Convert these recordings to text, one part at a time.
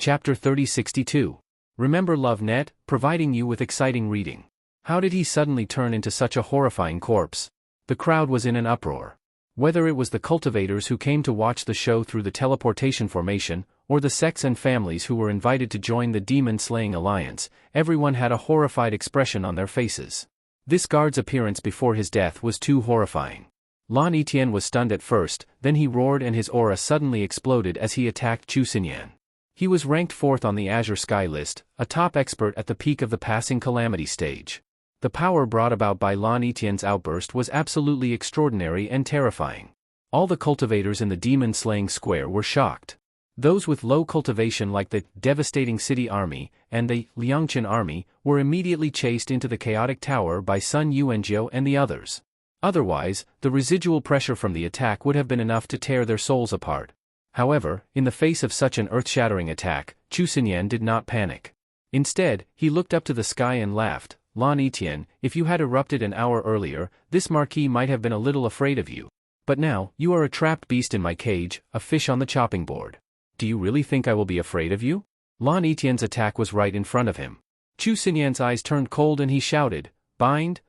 Chapter 3062. Remember Love Net, providing you with exciting reading. How did he suddenly turn into such a horrifying corpse? The crowd was in an uproar. Whether it was the cultivators who came to watch the show through the teleportation formation, or the sects and families who were invited to join the demon-slaying alliance, everyone had a horrified expression on their faces. This guard's appearance before his death was too horrifying. Lan Etienne was stunned at first, then he roared and his aura suddenly exploded as he attacked Chu Xinyan. He was ranked 4th on the Azure Sky list, a top expert at the peak of the passing calamity stage. The power brought about by Lan Etienne's outburst was absolutely extraordinary and terrifying. All the cultivators in the demon-slaying square were shocked. Those with low cultivation like the Devastating City Army and the Liangqian Army were immediately chased into the chaotic tower by Sun Yuanjiu and the others. Otherwise, the residual pressure from the attack would have been enough to tear their souls apart. However, in the face of such an earth-shattering attack, Chu Xinyan did not panic. Instead, he looked up to the sky and laughed. Lan Etienne, if you had erupted an hour earlier, this marquis might have been a little afraid of you. But now, you are a trapped beast in my cage, a fish on the chopping board. Do you really think I will be afraid of you? Lan Etienne's attack was right in front of him. Chu Xinyan's eyes turned cold and he shouted, "Bind!"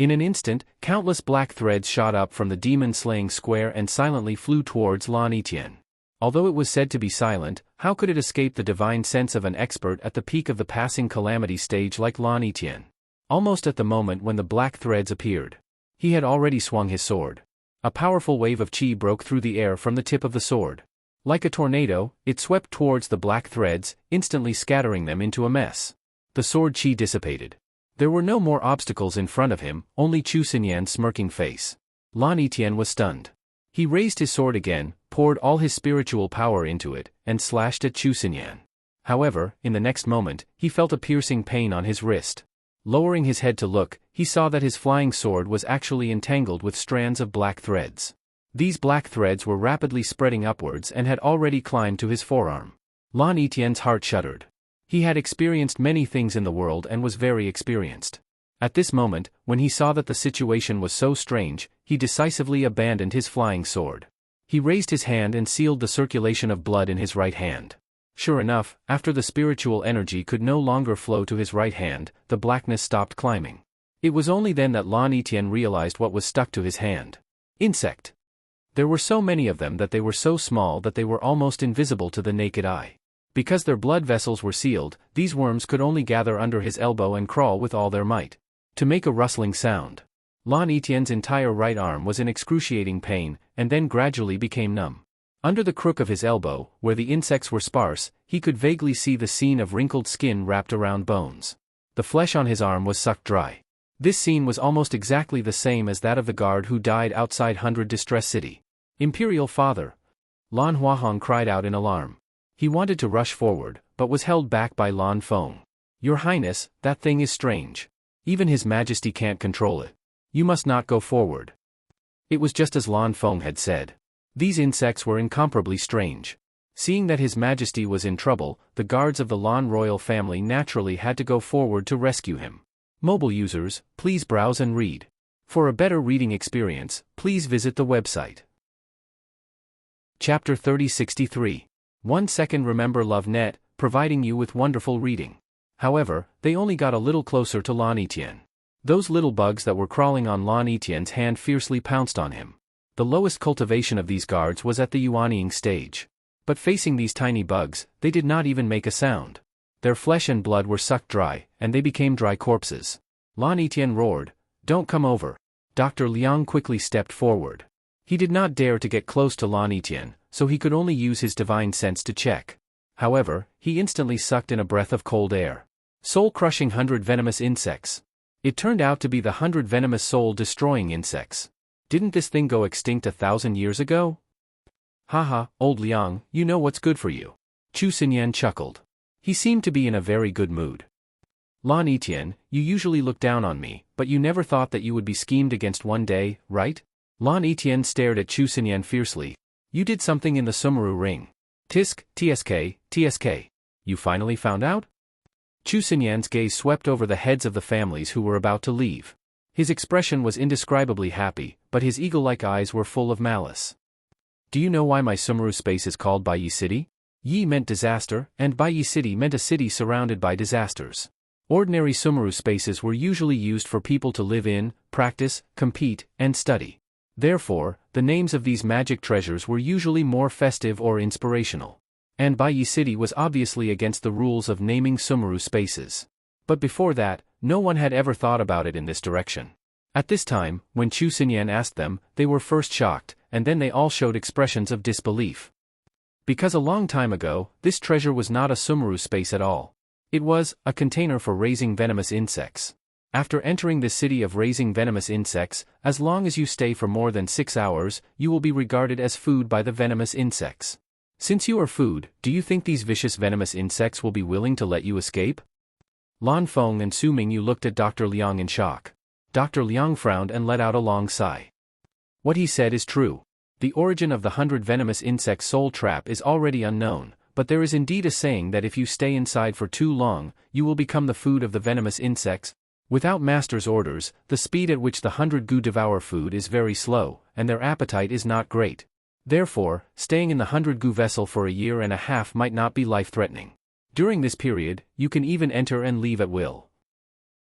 In an instant, countless black threads shot up from the demon-slaying square and silently flew towards Lan Etienne. Although it was said to be silent, how could it escape the divine sense of an expert at the peak of the passing calamity stage like Lan Etienne? Almost at the moment when the black threads appeared, he had already swung his sword. A powerful wave of chi broke through the air from the tip of the sword. Like a tornado, it swept towards the black threads, instantly scattering them into a mess. The sword chi dissipated. There were no more obstacles in front of him, only Chu Xinyan's smirking face. Lan Etienne was stunned. He raised his sword again, poured all his spiritual power into it, and slashed at Chu Xinyan. However, in the next moment, he felt a piercing pain on his wrist. Lowering his head to look, he saw that his flying sword was actually entangled with strands of black threads. These black threads were rapidly spreading upwards and had already climbed to his forearm. Lan Etienne's heart shuddered. He had experienced many things in the world and was very experienced. At this moment, when he saw that the situation was so strange, he decisively abandoned his flying sword. He raised his hand and sealed the circulation of blood in his right hand. Sure enough, after the spiritual energy could no longer flow to his right hand, the blackness stopped climbing. It was only then that Lan Etienne realized what was stuck to his hand. Insect. There were so many of them that they were so small that they were almost invisible to the naked eye. Because their blood vessels were sealed, these worms could only gather under his elbow and crawl with all their might. To make a rustling sound. Lan Etienne's entire right arm was in excruciating pain, and then gradually became numb. Under the crook of his elbow, where the insects were sparse, he could vaguely see the scene of wrinkled skin wrapped around bones. The flesh on his arm was sucked dry. This scene was almost exactly the same as that of the guard who died outside 100 Distress City. Imperial Father! Lan Huahong cried out in alarm. He wanted to rush forward, but was held back by Lan Feng. Your Highness, that thing is strange. Even His Majesty can't control it. You must not go forward. It was just as Lan Feng had said. These insects were incomparably strange. Seeing that His Majesty was in trouble, the guards of the Lan royal family naturally had to go forward to rescue him. Mobile users, please browse and read. For a better reading experience, please visit the website. Chapter 3063. 1 second. Remember Love Net, providing you with wonderful reading. However, they only got a little closer to Lan Etienne. Those little bugs that were crawling on Lan Etienne's hand fiercely pounced on him. The lowest cultivation of these guards was at the yuanying stage. But facing these tiny bugs, they did not even make a sound. Their flesh and blood were sucked dry, and they became dry corpses. Lan Etienne roared, "Don't come over." Dr. Liang quickly stepped forward. He did not dare to get close to Lan Etienne, so he could only use his divine sense to check. However, he instantly sucked in a breath of cold air. Soul-crushing 100 venomous insects. It turned out to be the 100 venomous soul-destroying insects. Didn't this thing go extinct 1,000 years ago? Haha, old Liang, you know what's good for you. Chu Xinyan chuckled. He seemed to be in a very good mood. Lan Etienne, you usually look down on me, but you never thought that you would be schemed against one day, right? Lan Etienne stared at Chu Xinyan fiercely. You did something in the Sumeru ring. Tisk, TSK, TSK. You finally found out? Chu Xinyan's gaze swept over the heads of the families who were about to leave. His expression was indescribably happy, but his eagle-like eyes were full of malice. Do you know why my Sumeru space is called Bai Yi City? Yi meant disaster, and Baiyi City meant a city surrounded by disasters. Ordinary Sumeru spaces were usually used for people to live in, practice, compete, and study. Therefore, the names of these magic treasures were usually more festive or inspirational. And Baiyi City was obviously against the rules of naming Sumeru spaces. But before that, no one had ever thought about it in this direction. At this time, when Chu Xinyan asked them, they were first shocked, and then they all showed expressions of disbelief. Because a long time ago, this treasure was not a Sumeru space at all. It was a container for raising venomous insects. After entering this city of raising venomous insects, as long as you stay for more than 6 hours, you will be regarded as food by the venomous insects. Since you are food, do you think these vicious venomous insects will be willing to let you escape? Lan Feng and Su Mingyu looked at Dr. Liang in shock. Dr. Liang frowned and let out a long sigh. What he said is true. The origin of the 100 venomous insect soul trap is already unknown, but there is indeed a saying that if you stay inside for too long, you will become the food of the venomous insects. Without master's orders, the speed at which the 100 gu devour food is very slow, and their appetite is not great. Therefore, staying in the 100 gu vessel for a year and a half might not be life-threatening. During this period, you can even enter and leave at will.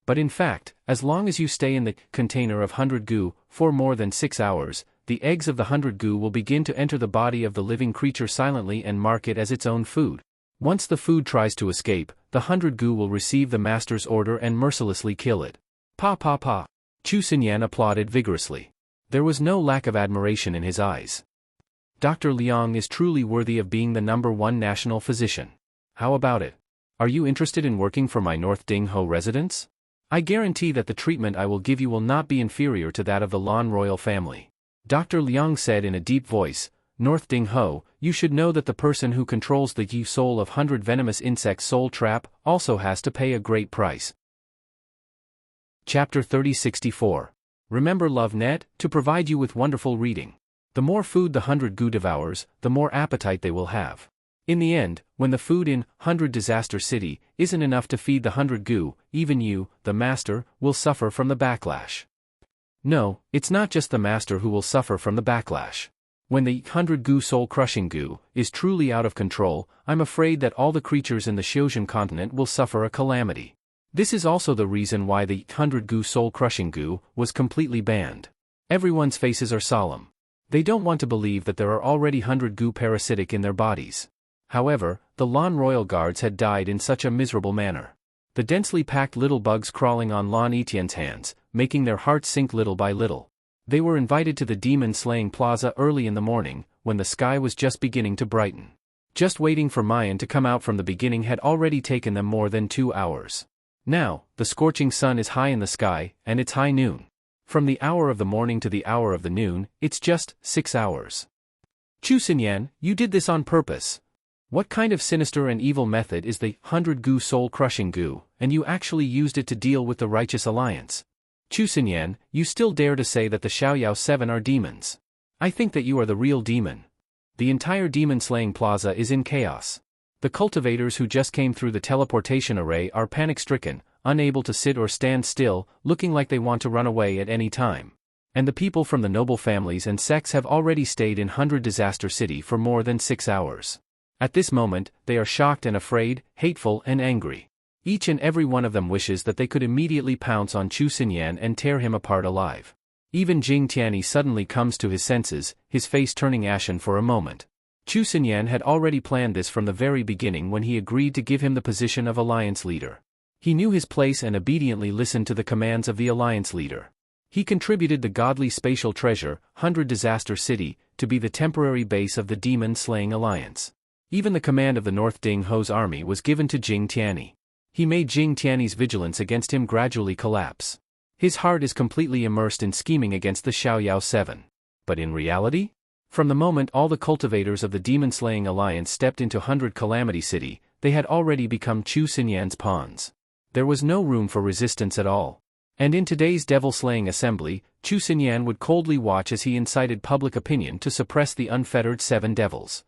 But in fact, as long as you stay in the container of 100 gu for more than 6 hours, the eggs of the 100 gu will begin to enter the body of the living creature silently and mark it as its own food. Once the food tries to escape, the 100 gu will receive the master's order and mercilessly kill it. Pa pa pa. Chu Xinyan applauded vigorously. There was no lack of admiration in his eyes. Dr. Liang is truly worthy of being the #1 national physician. How about it? Are you interested in working for my North Ding Ho residence? I guarantee that the treatment I will give you will not be inferior to that of the Lan royal family. Dr. Liang said in a deep voice, North Ding Ho, you should know that the person who controls the Yi soul of 100 venomous insect soul trap also has to pay a great price. Chapter 3064. Remember Love Net, to provide you with wonderful reading. The more food the 100 gu devours, the more appetite they will have. In the end, when the food in 100 Disaster City isn't enough to feed the 100 gu, even you, the master, will suffer from the backlash. No, it's not just the master who will suffer from the backlash. When the 100 gu soul-crushing gu is truly out of control, I'm afraid that all the creatures in the Xiuzhen continent will suffer a calamity. This is also the reason why the 100 gu soul-crushing gu was completely banned. Everyone's faces are solemn. They don't want to believe that there are already 100 gu parasitic in their bodies. However, the Lan royal guards had died in such a miserable manner. The densely packed little bugs crawling on Lan Etienne's hands, making their hearts sink little by little. They were invited to the demon-slaying plaza early in the morning, when the sky was just beginning to brighten. Just waiting for Mayan to come out from the beginning had already taken them more than 2 hours. Now, the scorching sun is high in the sky, and it's high noon. From the hour of the morning to the hour of the noon, it's just 6 hours. Chu Xinyan, you did this on purpose. What kind of sinister and evil method is the 100 gu soul-crushing gu, and you actually used it to deal with the Righteous Alliance? Chu Xinyan, you still dare to say that the Xiaoyao 7 are demons. I think that you are the real demon. The entire demon-slaying plaza is in chaos. The cultivators who just came through the teleportation array are panic-stricken, unable to sit or stand still, looking like they want to run away at any time. And the people from the noble families and sects have already stayed in 100 Disaster City for more than 6 hours. At this moment, they are shocked and afraid, hateful and angry. Each and every one of them wishes that they could immediately pounce on Chu Xinyan and tear him apart alive. Even Jing Tianyi suddenly comes to his senses, his face turning ashen for a moment. Chu Xinyan had already planned this from the very beginning when he agreed to give him the position of alliance leader. He knew his place and obediently listened to the commands of the alliance leader. He contributed the godly spatial treasure, 100 Disaster City, to be the temporary base of the demon-slaying alliance. Even the command of the North Ding Ho's army was given to Jing Tianyi. He made Jing Tianyi's vigilance against him gradually collapse. His heart is completely immersed in scheming against the Xiaoyao 7. But in reality? From the moment all the cultivators of the demon-slaying alliance stepped into 100 Calamity City, they had already become Chu Xinyan's pawns. There was no room for resistance at all. And in today's devil-slaying assembly, Chu Xinyan would coldly watch as he incited public opinion to suppress the unfettered 7 devils.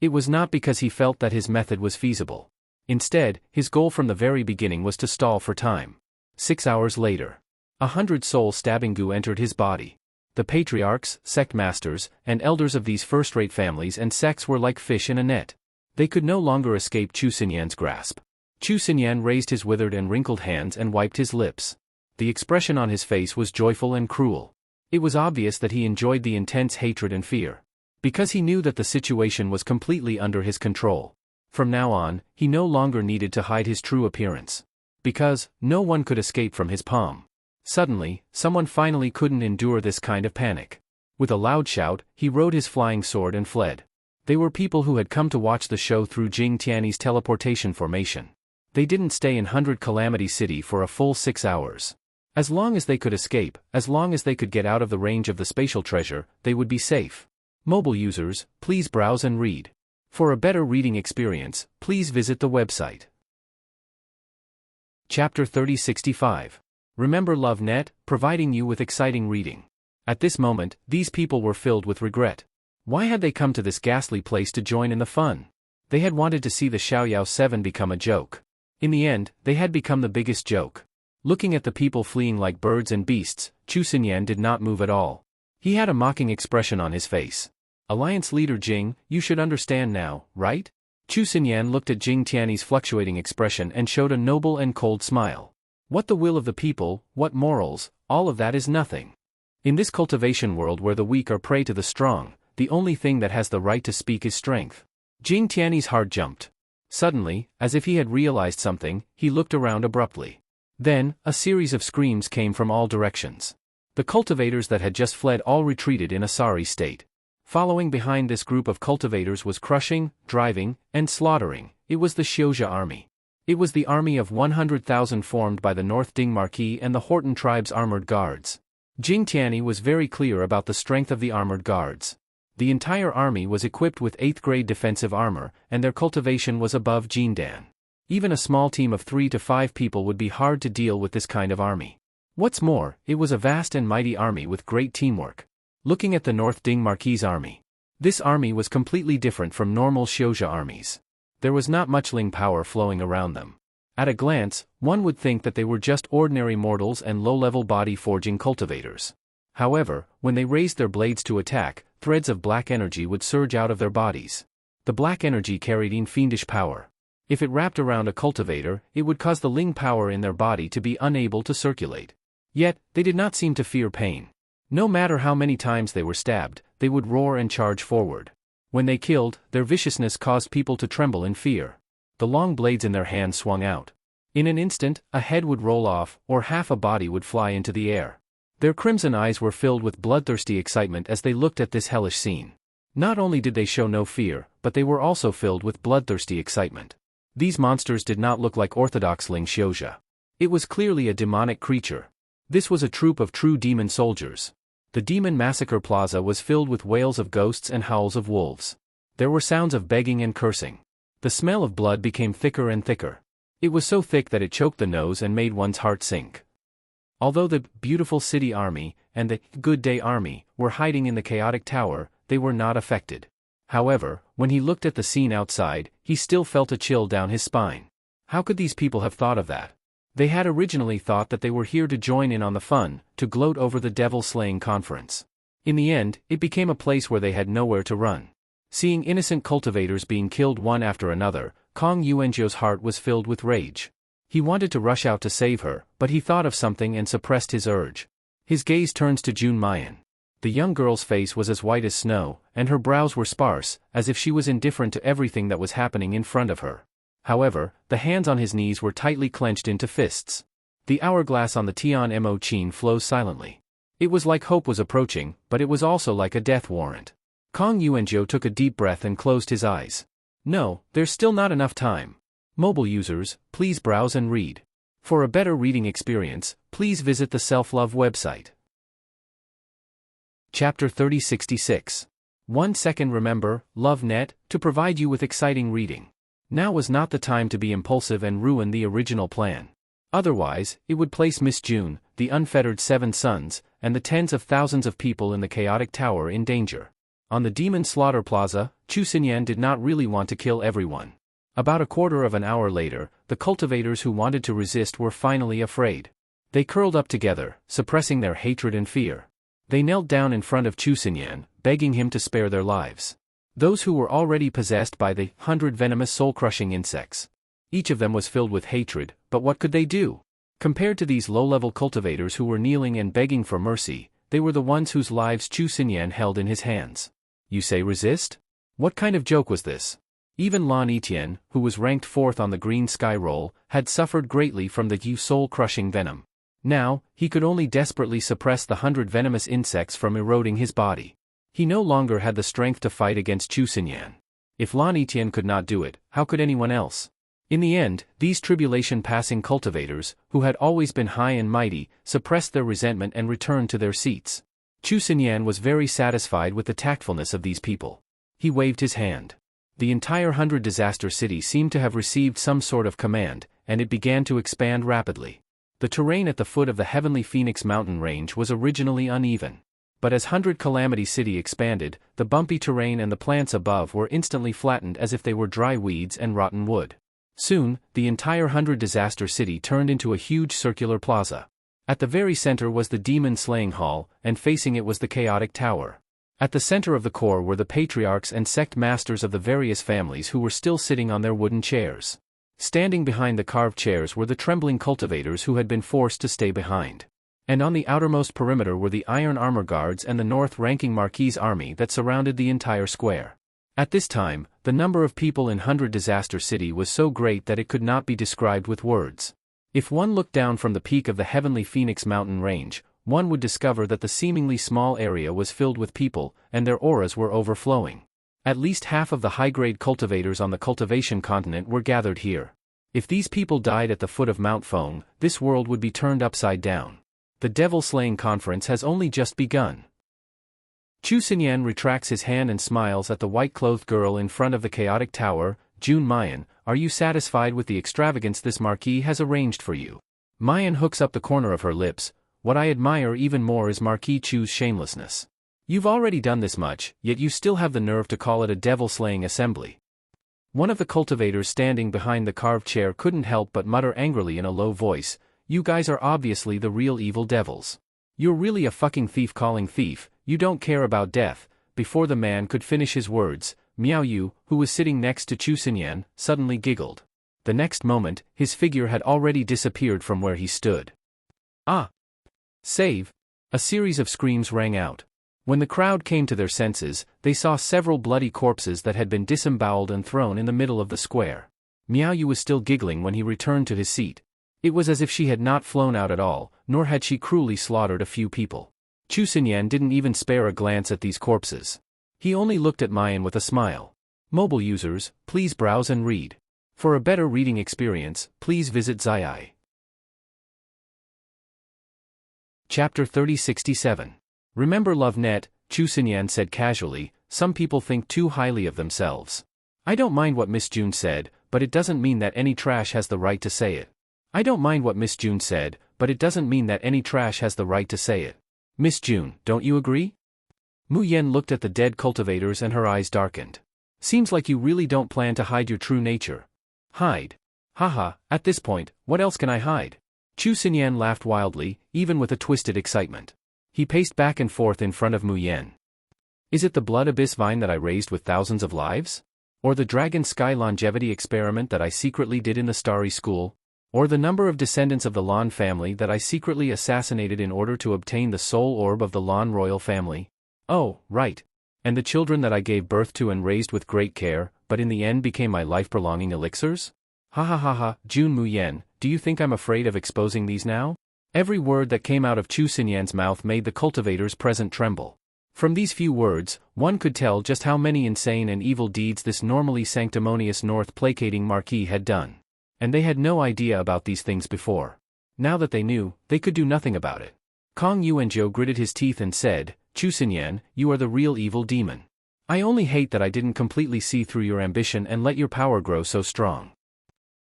It was not because he felt that his method was feasible. Instead, his goal from the very beginning was to stall for time. 6 hours later, 100 soul-stabbing gu entered his body. The patriarchs, sect masters, and elders of these first-rate families and sects were like fish in a net. They could no longer escape Chu Xinyan's grasp. Chu Xinyan raised his withered and wrinkled hands and wiped his lips. The expression on his face was joyful and cruel. It was obvious that he enjoyed the intense hatred and fear. Because he knew that the situation was completely under his control. From now on, he no longer needed to hide his true appearance. Because no one could escape from his palm. Suddenly, someone finally couldn't endure this kind of panic. With a loud shout, he rode his flying sword and fled. They were people who had come to watch the show through Jing Tiany's teleportation formation. They didn't stay in 100 Calamity City for a full 6 hours. As long as they could escape, as long as they could get out of the range of the spatial treasure, they would be safe. Mobile users, please browse and read. For a better reading experience, please visit the website. Chapter 3065. Remember Love Net, providing you with exciting reading. At this moment, these people were filled with regret. Why had they come to this ghastly place to join in the fun? They had wanted to see the Xiaoyao 7 become a joke. In the end, they had become the biggest joke. Looking at the people fleeing like birds and beasts, Chu Xinyan did not move at all. He had a mocking expression on his face. Alliance leader Jing, you should understand now, right? Chu Xinyan looked at Jing Tiany's fluctuating expression and showed a noble and cold smile. What the will of the people, what morals, all of that is nothing. In this cultivation world where the weak are prey to the strong, the only thing that has the right to speak is strength. Jing Tiany's heart jumped. Suddenly, as if he had realized something, he looked around abruptly. Then, a series of screams came from all directions. The cultivators that had just fled all retreated in a sorry state. Following behind this group of cultivators was crushing, driving, and slaughtering. It was the Xiozha army. It was the army of 100,000 formed by the North Ding Marquis and the Horton tribe's armored guards. Jing Tiany was very clear about the strength of the armored guards. The entire army was equipped with 8th grade defensive armor, and their cultivation was above Jindan. Even a small team of 3 to 5 people would be hard to deal with this kind of army. What's more, it was a vast and mighty army with great teamwork. Looking at the North Ding Marquis army. This army was completely different from normal Xiozha armies. There was not much Ling power flowing around them. At a glance, one would think that they were just ordinary mortals and low-level body forging cultivators. However, when they raised their blades to attack, threads of black energy would surge out of their bodies. The black energy carried in fiendish power. If it wrapped around a cultivator, it would cause the Ling power in their body to be unable to circulate. Yet, they did not seem to fear pain. No matter how many times they were stabbed, they would roar and charge forward. When they killed, their viciousness caused people to tremble in fear. The long blades in their hands swung out. In an instant, a head would roll off, or half a body would fly into the air. Their crimson eyes were filled with bloodthirsty excitement as they looked at this hellish scene. Not only did they show no fear, but they were also filled with bloodthirsty excitement. These monsters did not look like orthodox Ling Xiozha. It was clearly a demonic creature. This was a troop of true demon soldiers. The demon massacre plaza was filled with wails of ghosts and howls of wolves. There were sounds of begging and cursing. The smell of blood became thicker and thicker. It was so thick that it choked the nose and made one's heart sink. Although the beautiful city army and the good day army were hiding in the chaotic tower, they were not affected. However, when he looked at the scene outside, he still felt a chill down his spine. How could these people have thought of that? They had originally thought that they were here to join in on the fun, to gloat over the devil-slaying conference. In the end, it became a place where they had nowhere to run. Seeing innocent cultivators being killed one after another, Kong Yuanzhou's heart was filled with rage. He wanted to rush out to save her, but he thought of something and suppressed his urge. His gaze turns to Jun Mayan. The young girl's face was as white as snow, and her brows were sparse, as if she was indifferent to everything that was happening in front of her. However, the hands on his knees were tightly clenched into fists. The hourglass on the Tian Mo Qin flows silently. It was like hope was approaching, but it was also like a death warrant. Kong Yuanzhou took a deep breath and closed his eyes. No, there's still not enough time. Mobile users, please browse and read. For a better reading experience, please visit the Self-Love website. Chapter 3066. 1 second. Remember, Love Net, to provide you with exciting reading. Now was not the time to be impulsive and ruin the original plan. Otherwise, it would place Miss June, the unfettered 7 sons, and the tens of thousands of people in the chaotic tower in danger. On the Demon Slaughter Plaza, Chu Xinyan did not really want to kill everyone. About a quarter of an hour later, the cultivators who wanted to resist were finally afraid. They curled up together, suppressing their hatred and fear. They knelt down in front of Chu Xinyan, begging him to spare their lives. Those who were already possessed by the 100 venomous soul-crushing insects. Each of them was filled with hatred, but what could they do? Compared to these low-level cultivators who were kneeling and begging for mercy, they were the ones whose lives Chu Xinyan held in his hands. You say resist? What kind of joke was this? Even Lan Etienne, who was ranked 4th on the green sky roll, had suffered greatly from the soul-crushing venom. Now, he could only desperately suppress the 100 venomous insects from eroding his body. He no longer had the strength to fight against Chu Xinyan. If Lan Etienne could not do it, how could anyone else? In the end, these tribulation-passing cultivators, who had always been high and mighty, suppressed their resentment and returned to their seats. Chu Xinyan was very satisfied with the tactfulness of these people. He waved his hand. The entire 100 disaster city seemed to have received some sort of command, and it began to expand rapidly. The terrain at the foot of the Heavenly Phoenix mountain range was originally uneven. But as 100 Calamity City expanded, the bumpy terrain and the plants above were instantly flattened as if they were dry weeds and rotten wood. Soon, the entire 100 disaster city turned into a huge circular plaza. At the very center was the demon slaying hall, and facing it was the chaotic tower. At the center of the core were the patriarchs and sect masters of the various families who were still sitting on their wooden chairs. Standing behind the carved chairs were the trembling cultivators who had been forced to stay behind. And on the outermost perimeter were the iron armor guards and the north-ranking Marquis army that surrounded the entire square. At this time, the number of people in 100 Disaster City was so great that it could not be described with words. If one looked down from the peak of the Heavenly Phoenix mountain range, one would discover that the seemingly small area was filled with people, and their auras were overflowing. At least half of the high-grade cultivators on the cultivation continent were gathered here. If these people died at the foot of Mount Feng, this world would be turned upside down. The devil-slaying conference has only just begun. Chu Xinyan retracts his hand and smiles at the white-clothed girl in front of the chaotic tower. Jun Mayan, are you satisfied with the extravagance this marquis has arranged for you? Mayan hooks up the corner of her lips. What I admire even more is Marquis Chu's shamelessness. You've already done this much, yet you still have the nerve to call it a devil-slaying assembly. One of the cultivators standing behind the carved chair couldn't help but mutter angrily in a low voice, you guys are obviously the real evil devils. You're really a fucking thief calling thief, you don't care about death. Before the man could finish his words, Miao Yu, who was sitting next to Chu Xinyan, suddenly giggled. The next moment, his figure had already disappeared from where he stood. Ah! Save! A series of screams rang out. When the crowd came to their senses, they saw several bloody corpses that had been disemboweled and thrown in the middle of the square. Miao Yu was still giggling when he returned to his seat. It was as if she had not flown out at all, nor had she cruelly slaughtered a few people. Chu Xinyan didn't even spare a glance at these corpses. He only looked at Mayan with a smile. Mobile users, please browse and read. For a better reading experience, please visit Zai. Chapter 3067. Remember LoveNet, Chu Xinyan said casually, some people think too highly of themselves. I don't mind what Miss June said, but it doesn't mean that any trash has the right to say it. I don't mind what Miss June said, but it doesn't mean that any trash has the right to say it. Miss June, don't you agree? Mu Yen looked at the dead cultivators and her eyes darkened. Seems like you really don't plan to hide your true nature. Hide? Haha, at this point, what else can I hide? Chu Xinyan laughed wildly, even with a twisted excitement. He paced back and forth in front of Mu Yen. Is it the blood abyss vine that I raised with thousands of lives? Or the dragon sky longevity experiment that I secretly did in the Starry School? Or the number of descendants of the Lan family that I secretly assassinated in order to obtain the soul orb of the Lan royal family? Oh, right. And the children that I gave birth to and raised with great care, but in the end became my life-prolonging elixirs? Ha ha ha ha, Jun Mu Yen, do you think I'm afraid of exposing these now? Every word that came out of Chu Xinyan's mouth made the cultivators present tremble. From these few words, one could tell just how many insane and evil deeds this normally sanctimonious north-placating marquis had done. And they had no idea about these things before. Now that they knew, they could do nothing about it. Kong Yuanzhou gritted his teeth and said, Chu Xinyan, you are the real evil demon. I only hate that I didn't completely see through your ambition and let your power grow so strong.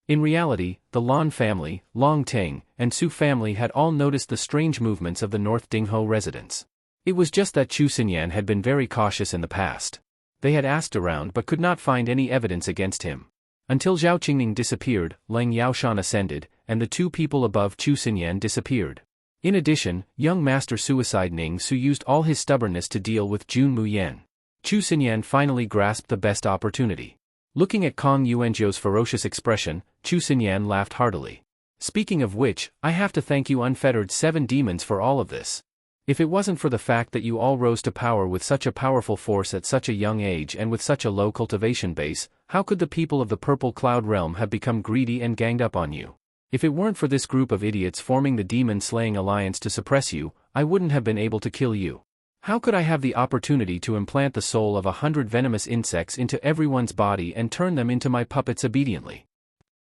In reality, the Lan family, Long Ting, and Su family had all noticed the strange movements of the North Dingho residents. It was just that Chu Xinyan had been very cautious in the past. They had asked around but could not find any evidence against him. Until Zhao Qingning disappeared, Lang Yaoshan ascended, and the two people above Chu Xinyan disappeared. In addition, young Master Suicide Ning Su used all his stubbornness to deal with Jun Mu Yen. Chu Xinyan finally grasped the best opportunity. Looking at Kong Yuanzhou's ferocious expression, Chu Xinyan laughed heartily. Speaking of which, I have to thank you unfettered 7 demons for all of this. If it wasn't for the fact that you all rose to power with such a powerful force at such a young age and with such a low cultivation base, how could the people of the Purple Cloud Realm have become greedy and ganged up on you? If it weren't for this group of idiots forming the demon-slaying alliance to suppress you, I wouldn't have been able to kill you. How could I have the opportunity to implant the soul of 100 venomous insects into everyone's body and turn them into my puppets obediently?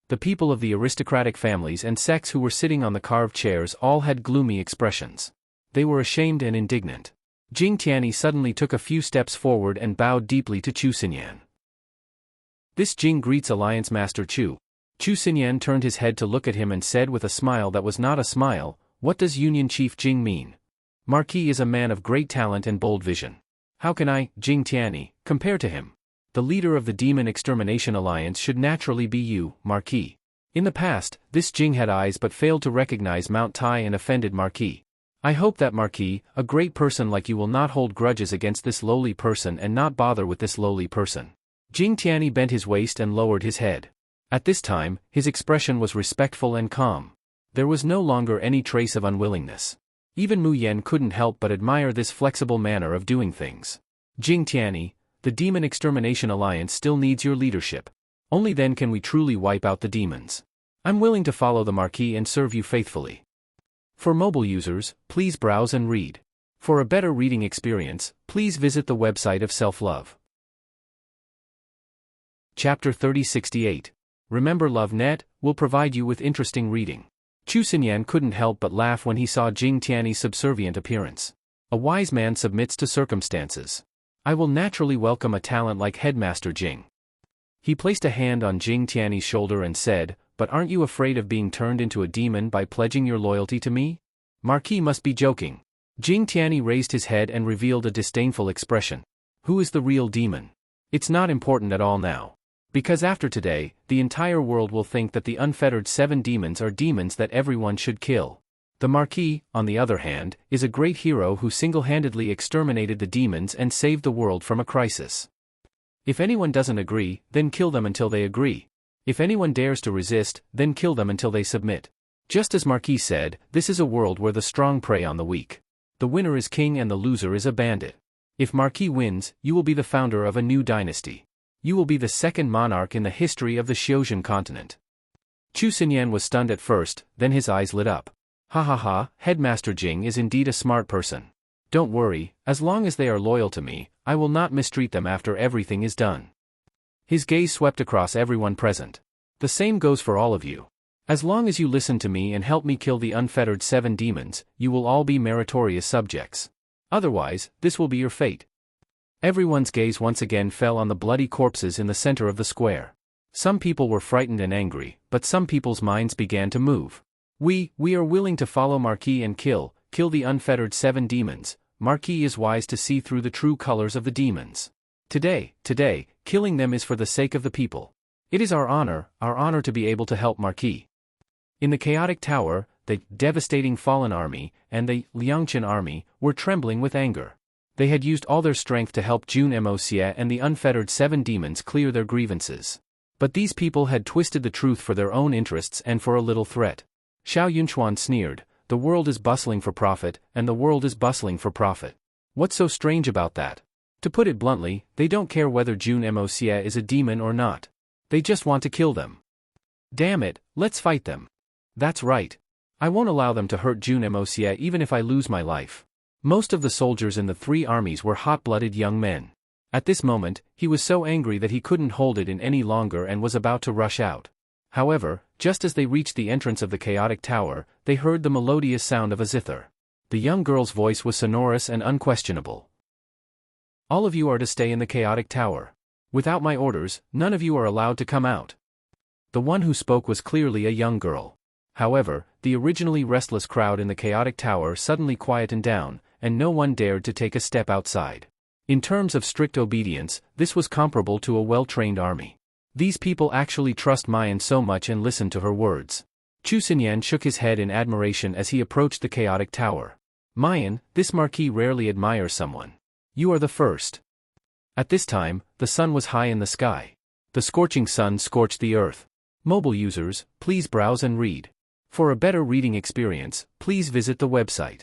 The people of the aristocratic families and sects who were sitting on the carved chairs all had gloomy expressions. They were ashamed and indignant. Jing Tianyi suddenly took a few steps forward and bowed deeply to Chu Xinyan. This Jing greets Alliance Master Chu. Chu Xinyan turned his head to look at him and said with a smile that was not a smile, "What does Union Chief Jing mean? Marquis is a man of great talent and bold vision. How can I, Jing Tianyi, compare to him? The leader of the Demon Extermination Alliance should naturally be you, Marquis." In the past, this Jing had eyes but failed to recognize Mount Tai and offended Marquis. I hope that Marquis, a great person like you, will not hold grudges against this lowly person and not bother with this lowly person. Jing Tianyi bent his waist and lowered his head. At this time, his expression was respectful and calm. There was no longer any trace of unwillingness. Even Mu Yan couldn't help but admire this flexible manner of doing things. Jing Tianyi, the Demon Extermination Alliance still needs your leadership. Only then can we truly wipe out the demons. I'm willing to follow the Marquis and serve you faithfully. For mobile users, please browse and read. For a better reading experience, please visit the website of Self-Love. Chapter 3068. Remember Love Net will provide you with interesting reading. Chu Xinyan couldn't help but laugh when he saw Jing Tianyi's subservient appearance. A wise man submits to circumstances. I will naturally welcome a talent like Headmaster Jing. He placed a hand on Jing Tianyi's shoulder and said, "But aren't you afraid of being turned into a demon by pledging your loyalty to me? Marquis must be joking." Jing Tianyi raised his head and revealed a disdainful expression. Who is the real demon? It's not important at all now. Because after today, the entire world will think that the unfettered 7 demons are demons that everyone should kill. The Marquis, on the other hand, is a great hero who single-handedly exterminated the demons and saved the world from a crisis. If anyone doesn't agree, then kill them until they agree. If anyone dares to resist, then kill them until they submit. Just as Marquis said, this is a world where the strong prey on the weak. The winner is king and the loser is a bandit. If Marquis wins, you will be the founder of a new dynasty. You will be the second monarch in the history of the Xiozhen continent. Chu Xinyan was stunned at first, then his eyes lit up. Ha ha ha, Headmaster Jing is indeed a smart person. Don't worry, as long as they are loyal to me, I will not mistreat them after everything is done. His gaze swept across everyone present. The same goes for all of you. As long as you listen to me and help me kill the unfettered 7 demons, you will all be meritorious subjects. Otherwise, this will be your fate. Everyone's gaze once again fell on the bloody corpses in the center of the square. Some people were frightened and angry, but some people's minds began to move. We are willing to follow Marquis and kill the unfettered 7 demons. Marquis is wise to see through the true colors of the demons. Today, killing them is for the sake of the people. It is our honor to be able to help Marquis. In the Chaotic Tower, the devastating Fallen Army and the Liangqian Army were trembling with anger. They had used all their strength to help Jun Moxie and the unfettered 7 demons clear their grievances. But these people had twisted the truth for their own interests and for a little threat. Xiao Yunchuan sneered, "The world is bustling for profit, and the world is bustling for profit. What's so strange about that? To put it bluntly, they don't care whether Jun Moxie is a demon or not. They just want to kill them. Damn it, let's fight them. That's right. I won't allow them to hurt Jun Moxie even if I lose my life." Most of the soldiers in the 3 armies were hot-blooded young men. At this moment, he was so angry that he couldn't hold it in any longer and was about to rush out. However, just as they reached the entrance of the Chaotic Tower, they heard the melodious sound of a zither. The young girl's voice was sonorous and unquestionable. "All of you are to stay in the Chaotic Tower. Without my orders, none of you are allowed to come out." The one who spoke was clearly a young girl. However, the originally restless crowd in the Chaotic Tower suddenly quietened down, and no one dared to take a step outside. In terms of strict obedience, this was comparable to a well-trained army. These people actually trust Mayan so much and listen to her words. Chu Xinyan shook his head in admiration as he approached the Chaotic Tower. "Mayan, this Marquis rarely admires someone. You are the first." At this time, the sun was high in the sky. The scorching sun scorched the earth. Mobile users, please browse and read. For a better reading experience, please visit the website.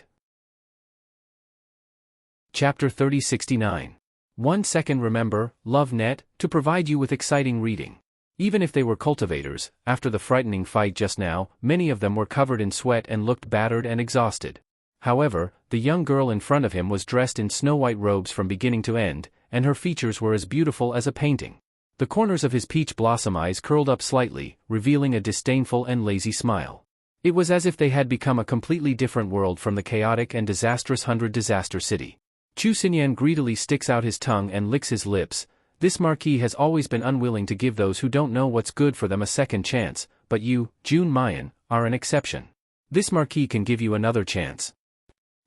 Chapter 3069. 1 second. Remember, love net, to provide you with exciting reading. Even if they were cultivators, after the frightening fight just now, many of them were covered in sweat and looked battered and exhausted. However, the young girl in front of him was dressed in snow-white robes from beginning to end, and her features were as beautiful as a painting. The corners of his peach blossom eyes curled up slightly, revealing a disdainful and lazy smile. It was as if they had become a completely different world from the chaotic and disastrous 100 Disaster City. Chu Xinyan greedily sticks out his tongue and licks his lips. This marquis has always been unwilling to give those who don't know what's good for them a second chance, but you, Jun Mayan, are an exception. This marquis can give you another chance.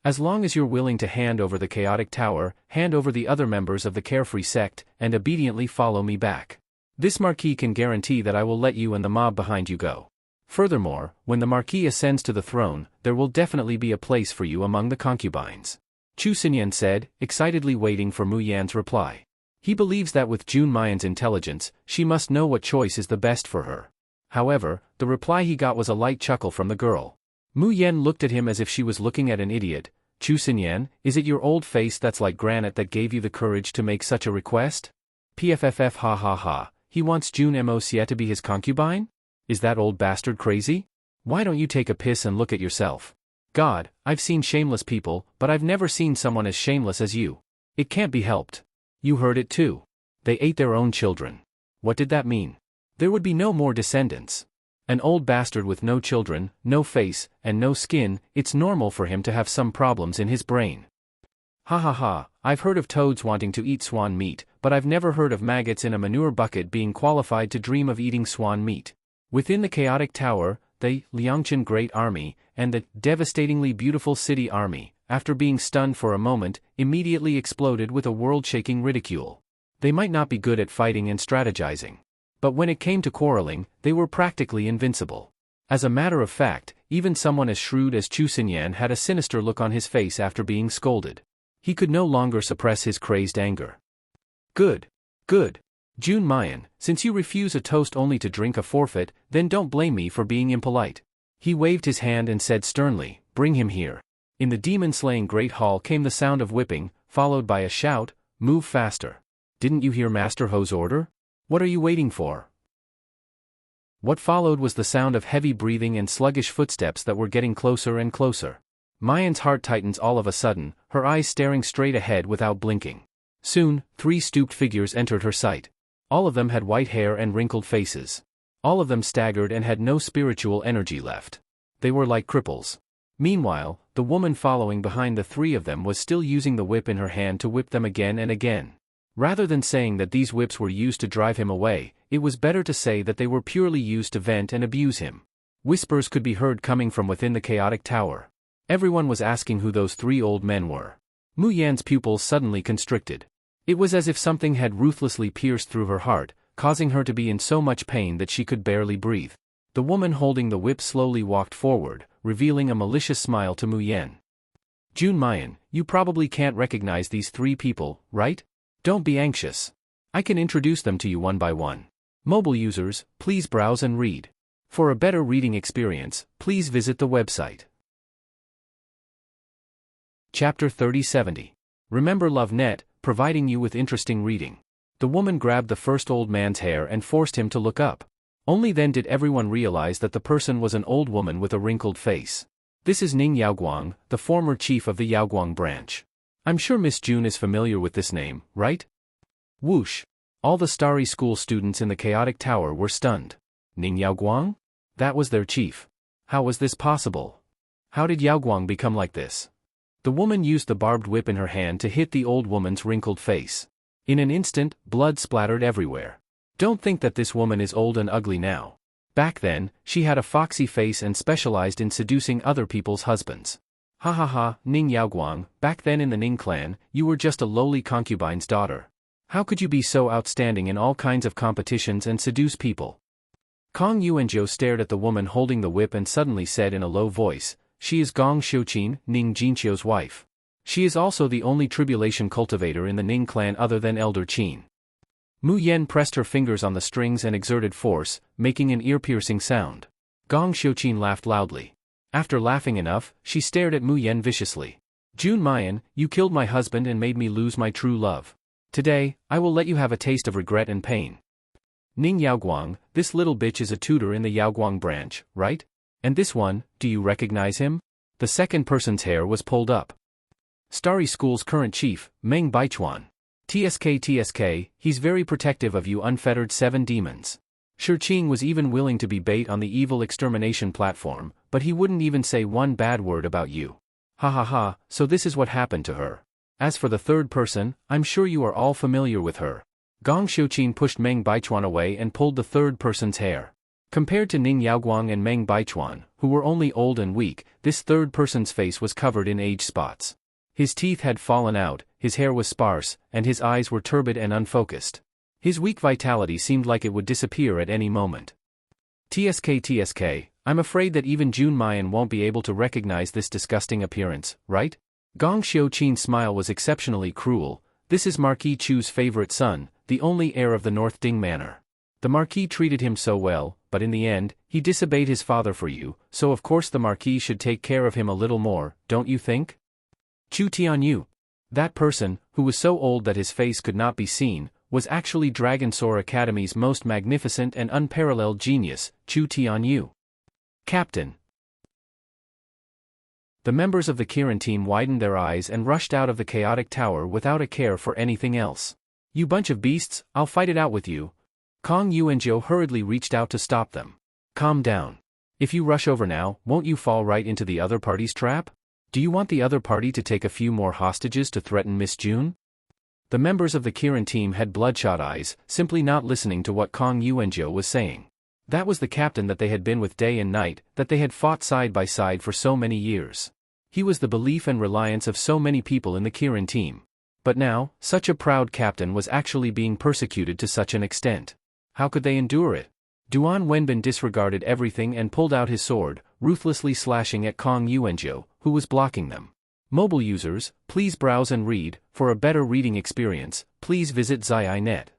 As long as you're willing to hand over the chaotic tower, hand over the other members of the carefree sect, and obediently follow me back. This marquis can guarantee that I will let you and the mob behind you go. Furthermore, when the marquis ascends to the throne, there will definitely be a place for you among the concubines. Chu Xinyan said, excitedly waiting for Mu Yan's reply. He believes that with Jun Mayan's intelligence, she must know what choice is the best for her. However, the reply he got was a light chuckle from the girl. Mu Yan looked at him as if she was looking at an idiot. Chu Xinyan, is it your old face that's like granite that gave you the courage to make such a request? Pfff ha ha ha, he wants Jun Moxie to be his concubine? Is that old bastard crazy? Why don't you take a piss and look at yourself? God, I've seen shameless people, but I've never seen someone as shameless as you. It can't be helped. You heard it too. They ate their own children. What did that mean? There would be no more descendants. An old bastard with no children, no face, and no skin, it's normal for him to have some problems in his brain. Ha ha ha, I've heard of toads wanting to eat swan meat, but I've never heard of maggots in a manure bucket being qualified to dream of eating swan meat. Within the chaotic tower, the Liangchen Great Army, and the devastatingly beautiful city army, after being stunned for a moment, immediately exploded with a world-shaking ridicule. They might not be good at fighting and strategizing. But when it came to quarreling, they were practically invincible. As a matter of fact, even someone as shrewd as Chu Xinyan had a sinister look on his face after being scolded. He could no longer suppress his crazed anger. Good. Good. Jun Mayan, since you refuse a toast only to drink a forfeit, then don't blame me for being impolite. He waved his hand and said sternly, bring him here. In the demon-slaying great hall came the sound of whipping, followed by a shout, move faster. Didn't you hear Master Ho's order? What are you waiting for? What followed was the sound of heavy breathing and sluggish footsteps that were getting closer and closer. Mayan's heart tightens all of a sudden, her eyes staring straight ahead without blinking. Soon, 3 stooped figures entered her sight. All of them had white hair and wrinkled faces. All of them staggered and had no spiritual energy left. They were like cripples. Meanwhile, the woman following behind the 3 of them was still using the whip in her hand to whip them again and again. Rather than saying that these whips were used to drive him away, it was better to say that they were purely used to vent and abuse him. Whispers could be heard coming from within the chaotic tower. Everyone was asking who those 3 old men were. Mu Yan's pupils suddenly constricted. It was as if something had ruthlessly pierced through her heart, causing her to be in so much pain that she could barely breathe. The woman holding the whip slowly walked forward, revealing a malicious smile to Mu Yan. Jun Mayan, you probably can't recognize these 3 people, right? Don't be anxious. I can introduce them to you one by one. Mobile users, please browse and read. For a better reading experience, please visit the website. Chapter 3070. Remember Love Net, providing you with interesting reading. The woman grabbed the first old man's hair and forced him to look up. Only then did everyone realize that the person was an old woman with a wrinkled face. This is Ning Yaoguang, the former chief of the Yaoguang branch. I'm sure Miss June is familiar with this name, right? Whoosh! All the Starry School students in the chaotic tower were stunned. Ning Yaoguang? That was their chief. How was this possible? How did Yaoguang become like this? The woman used the barbed whip in her hand to hit the old woman's wrinkled face. In an instant, blood splattered everywhere. Don't think that this woman is old and ugly now. Back then, she had a foxy face and specialized in seducing other people's husbands. Ha ha ha, Ning Yaoguang, back then in the Ning clan, you were just a lowly concubine's daughter. How could you be so outstanding in all kinds of competitions and seduce people? Kong Yuanzhou stared at the woman holding the whip and suddenly said in a low voice, she is Gong Xiuqin, Ning Jinqiu's wife. She is also the only tribulation cultivator in the Ning clan other than Elder Qin. Mu Yen pressed her fingers on the strings and exerted force, making an ear-piercing sound. Gong Xiuqin laughed loudly. After laughing enough, she stared at Mu Yen viciously. Jun Mayan, you killed my husband and made me lose my true love. Today, I will let you have a taste of regret and pain. Ning Yaoguang, this little bitch is a tutor in the Yaoguang branch, right? And this one, do you recognize him? The second person's hair was pulled up. Starry School's current chief, Meng Baichuan. TSK, he's very protective of you unfettered seven demons. Shiqing was even willing to be bait on the evil extermination platform, but he wouldn't even say one bad word about you. Ha ha ha, so this is what happened to her. As for the third person, I'm sure you are all familiar with her. Gong Xiuqin pushed Meng Baichuan away and pulled the third person's hair. Compared to Ning Yaoguang and Meng Baichuan, who were only old and weak, this third person's face was covered in age spots. His teeth had fallen out, his hair was sparse, and his eyes were turbid and unfocused. His weak vitality seemed like it would disappear at any moment. TSK, I'm afraid that even Jun Mayan won't be able to recognize this disgusting appearance, right? Gong Xiuqin's smile was exceptionally cruel. This is Marquis Chu's favorite son, the only heir of the North Ding Manor. The Marquis treated him so well, but in the end, he disobeyed his father for you, so of course the Marquis should take care of him a little more, don't you think? Chu Tianyu. That person, who was so old that his face could not be seen, was actually Dragon Soar Academy's most magnificent and unparalleled genius, Chu Tianyu. Captain. The members of the Kirin team widened their eyes and rushed out of the chaotic tower without a care for anything else. You bunch of beasts, I'll fight it out with you. Kong Yuanzhou hurriedly reached out to stop them. Calm down. If you rush over now, won't you fall right into the other party's trap? Do you want the other party to take a few more hostages to threaten Miss June? The members of the Kirin team had bloodshot eyes, simply not listening to what Kong Yuanzhou was saying. That was the captain that they had been with day and night, that they had fought side by side for so many years. He was the belief and reliance of so many people in the Kirin team. But now, such a proud captain was actually being persecuted to such an extent. How could they endure it? Duan Wenbin disregarded everything and pulled out his sword, ruthlessly slashing at Kong Yuanzhou, who was blocking them. Mobile users, please browse and read. For a better reading experience, please visit Zai.net.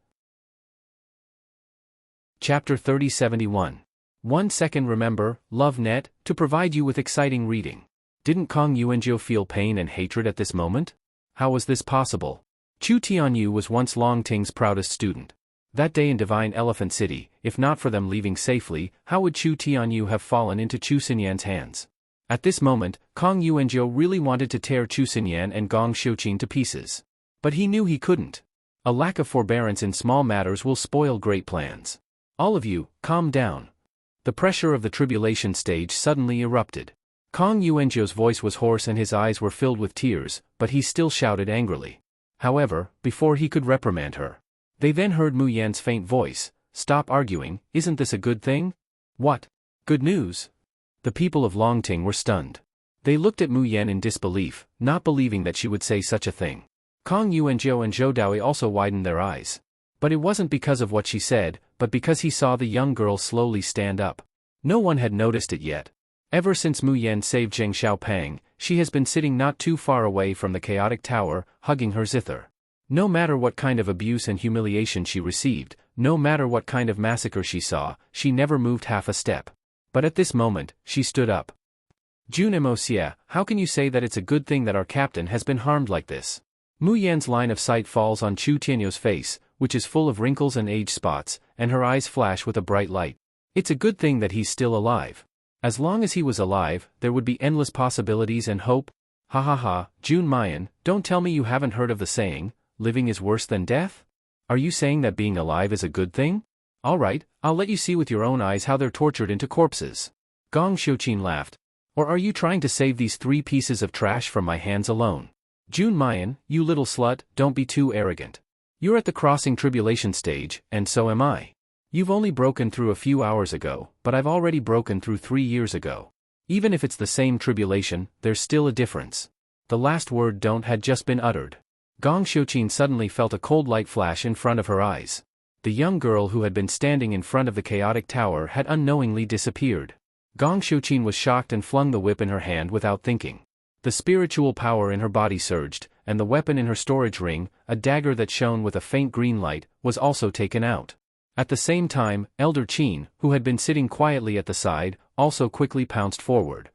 Chapter 3071. 1 second. Remember, LoveNet, to provide you with exciting reading. Didn't Kong Yuanzhou feel pain and hatred at this moment? How was this possible? Chu Tianyu was once Long Ting's proudest student. That day in Divine Elephant City, if not for them leaving safely, how would Chu Tianyu have fallen into Chu Xinyan's hands? At this moment, Kong Yuanzhou really wanted to tear Chu Xinyan and Gong Xiuqin to pieces. But he knew he couldn't. A lack of forbearance in small matters will spoil great plans. All of you, calm down. The pressure of the tribulation stage suddenly erupted. Kong Yuanzhou's voice was hoarse and his eyes were filled with tears, but he still shouted angrily. However, before he could reprimand her, they then heard Mu Yan's faint voice. Stop arguing, isn't this a good thing? What? Good news? The people of Longting were stunned. They looked at Mu Yan in disbelief, not believing that she would say such a thing. Kong Yuanzhou and Zhou Daoi also widened their eyes. But it wasn't because of what she said, but because he saw the young girl slowly stand up. No one had noticed it yet. Ever since Mu Yan saved Zheng Xiaopang, she has been sitting not too far away from the chaotic tower, hugging her zither. No matter what kind of abuse and humiliation she received, no matter what kind of massacre she saw, she never moved half a step. But at this moment, she stood up. Jun Imosia, how can you say that it's a good thing that our captain has been harmed like this? Mu Yan's line of sight falls on Chu Tianyu's face, which is full of wrinkles and age spots, and her eyes flash with a bright light. It's a good thing that he's still alive. As long as he was alive, there would be endless possibilities and hope. Ha ha ha, Jun Mayan, don't tell me you haven't heard of the saying, living is worse than death? Are you saying that being alive is a good thing? Alright, I'll let you see with your own eyes how they're tortured into corpses. Gong Xiuqin laughed. Or are you trying to save these 3 pieces of trash from my hands alone? Jun Mayan, you little slut, don't be too arrogant. You're at the crossing tribulation stage, and so am I. You've only broken through a few hours ago, but I've already broken through 3 years ago. Even if it's the same tribulation, there's still a difference. The last word "don't" had just been uttered. Gong Xiuqin suddenly felt a cold light flash in front of her eyes. The young girl who had been standing in front of the chaotic tower had unknowingly disappeared. Gong Xiuqin was shocked and flung the whip in her hand without thinking. The spiritual power in her body surged, and the weapon in her storage ring, a dagger that shone with a faint green light, was also taken out. At the same time, Elder Qin, who had been sitting quietly at the side, also quickly pounced forward.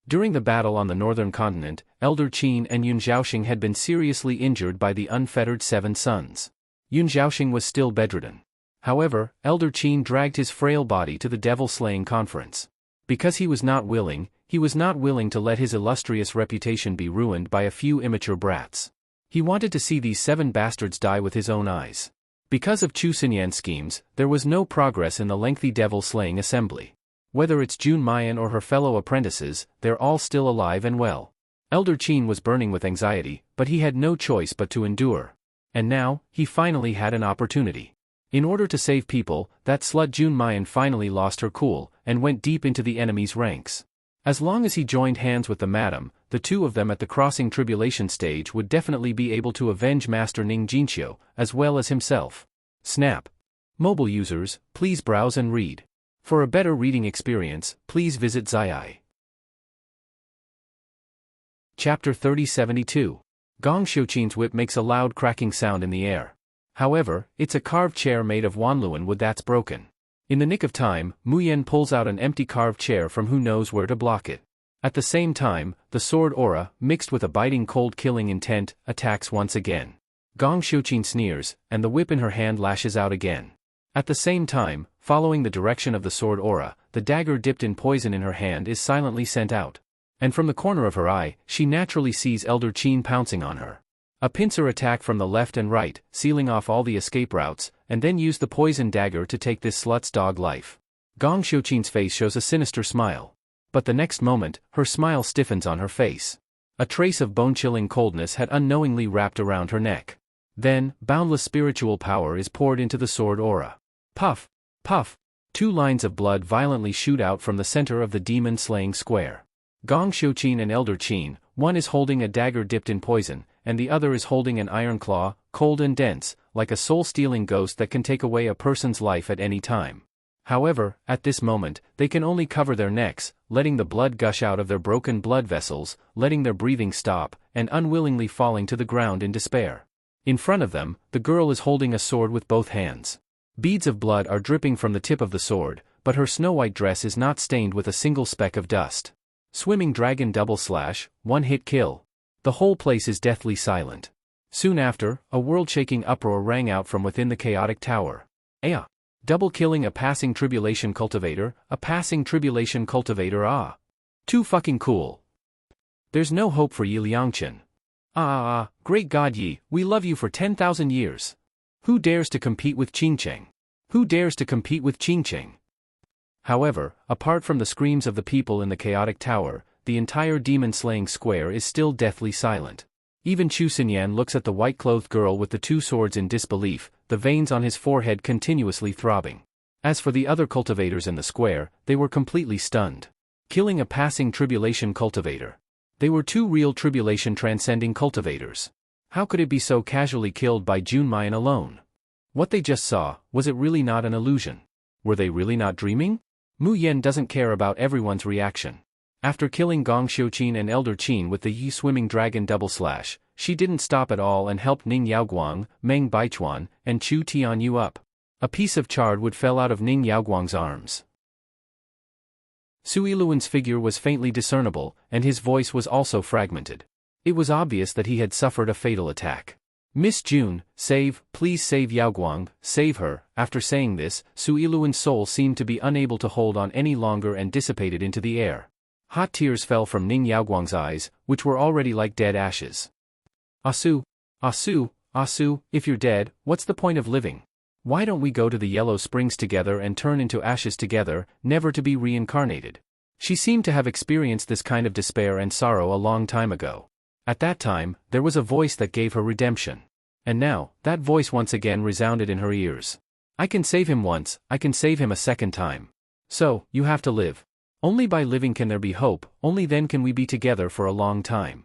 During the battle on the northern continent, Elder Qin and Yun Zhaoxing had been seriously injured by the unfettered Seven Sons. Yun Zhaoxing was still bedridden. However, Elder Qin dragged his frail body to the devil-slaying conference. Because he was not willing to let his illustrious reputation be ruined by a few immature brats. He wanted to see these 7 bastards die with his own eyes. Because of Chu Xinyan's schemes, there was no progress in the lengthy devil-slaying assembly. Whether it's Jun Mayan or her fellow apprentices, they're all still alive and well. Elder Qin was burning with anxiety, but he had no choice but to endure. And now, he finally had an opportunity. In order to save people, that slut Jun Mayan finally lost her cool, and went deep into the enemy's ranks. As long as he joined hands with the madam, the two of them at the crossing tribulation stage would definitely be able to avenge Master Ning Jinqiu, as well as himself. Snap. Mobile users, please browse and read. For a better reading experience, please visit Zai. Chapter 3072. Gong Xiuqin's whip makes a loud cracking sound in the air. However, it's a carved chair made of Wanluan wood that's broken. In the nick of time, Mu Yan pulls out an empty carved chair from who knows where to block it. At the same time, the sword aura, mixed with a biting cold killing intent, attacks once again. Gong Xiuqin sneers, and the whip in her hand lashes out again. At the same time, following the direction of the sword aura, the dagger dipped in poison in her hand is silently sent out. And from the corner of her eye, she naturally sees Elder Qin pouncing on her. A pincer attack from the left and right, sealing off all the escape routes, and then use the poison dagger to take this slut's dog life. Gong Xiuqin's face shows a sinister smile. But the next moment, her smile stiffens on her face. A trace of bone-chilling coldness had unknowingly wrapped around her neck. Then, boundless spiritual power is poured into the sword aura. Puff! Puff! 2 lines of blood violently shoot out from the center of the demon-slaying square. Gong Xiuqin and Elder Qin, one is holding a dagger dipped in poison, and the other is holding an iron claw, cold and dense, like a soul-stealing ghost that can take away a person's life at any time. However, at this moment, they can only cover their necks, letting the blood gush out of their broken blood vessels, letting their breathing stop, and unwillingly falling to the ground in despair. In front of them, the girl is holding a sword with both hands. Beads of blood are dripping from the tip of the sword, but her snow-white dress is not stained with a single speck of dust. Swimming dragon double slash, one-hit kill. The whole place is deathly silent. Soon after, a world-shaking uproar rang out from within the chaotic tower. Aya! Double killing a passing tribulation cultivator, ah! Too fucking cool. There's no hope for Yi Liangchen. Great God Yi, we love you for 10,000 years. Who dares to compete with Qingcheng? Who dares to compete with Qingcheng? However, apart from the screams of the people in the chaotic tower, the entire demon-slaying square is still deathly silent. Even Chu Xinyan looks at the white-clothed girl with the 2 swords in disbelief, the veins on his forehead continuously throbbing. As for the other cultivators in the square, they were completely stunned. Killing a passing tribulation cultivator. They were 2 real tribulation-transcending cultivators. How could it be so casually killed by Jun Mayan alone? What they just saw, was it really not an illusion? Were they really not dreaming? Mu Yan doesn't care about everyone's reaction. After killing Gong Xiuqin and Elder Qin with the Yi swimming dragon double slash, she didn't stop at all and helped Ning Yaoguang, Meng Baichuan, and Chu Tianyu up. A piece of charred wood fell out of Ning Yaoguang's arms. Sui Luan's figure was faintly discernible, and his voice was also fragmented. It was obvious that he had suffered a fatal attack. Miss June, please save Yaoguang, save her. After saying this, Sui Luan's soul seemed to be unable to hold on any longer and dissipated into the air. Hot tears fell from Ning Yaoguang's eyes, which were already like dead ashes. Asu, if you're dead, what's the point of living? Why don't we go to the Yellow Springs together and turn into ashes together, never to be reincarnated? She seemed to have experienced this kind of despair and sorrow a long time ago. At that time, there was a voice that gave her redemption. And now, that voice once again resounded in her ears. I can save him once, I can save him a second time. So, you have to live. Only by living can there be hope, only then can we be together for a long time.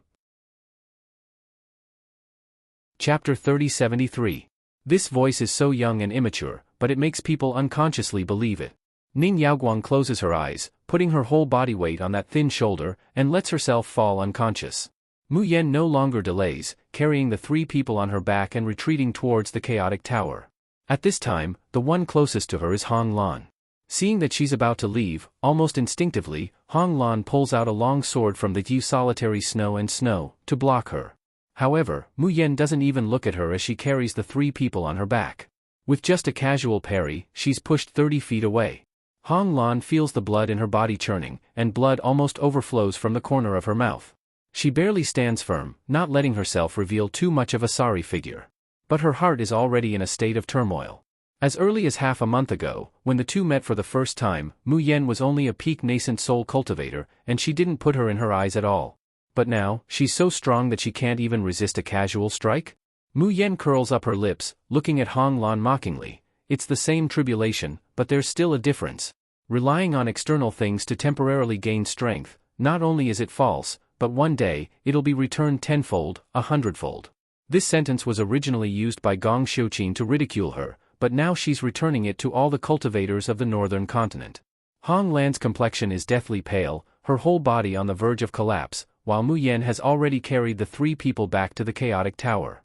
Chapter 3073. This voice is so young and immature, but it makes people unconsciously believe it. Ning Yaoguang closes her eyes, putting her whole body weight on that thin shoulder, and lets herself fall unconscious. Mu Yen no longer delays, carrying the 3 people on her back and retreating towards the chaotic tower. At this time, the one closest to her is Hong Lan. Seeing that she's about to leave, almost instinctively, Hong Lan pulls out a long sword from the Yu solitary snow, to block her. However, Mu Yen doesn't even look at her as she carries the 3 people on her back. With just a casual parry, she's pushed 30 feet away. Hong Lan feels the blood in her body churning, and blood almost overflows from the corner of her mouth. She barely stands firm, not letting herself reveal too much of a sorry figure. But her heart is already in a state of turmoil. As early as half a month ago, when the two met for the first time, Mu Yen was only a peak nascent soul cultivator, and she didn't put her in her eyes at all. But now, she's so strong that she can't even resist a casual strike? Mu Yen curls up her lips, looking at Hong Lan mockingly. It's the same tribulation, but there's still a difference. Relying on external things to temporarily gain strength, not only is it false, but one day, it'll be returned tenfold, 100-fold. This sentence was originally used by Gong Xiuqin to ridicule her, but now she's returning it to all the cultivators of the northern continent. Hong Lan's complexion is deathly pale, her whole body on the verge of collapse, while Mu Yen has already carried the 3 people back to the chaotic tower.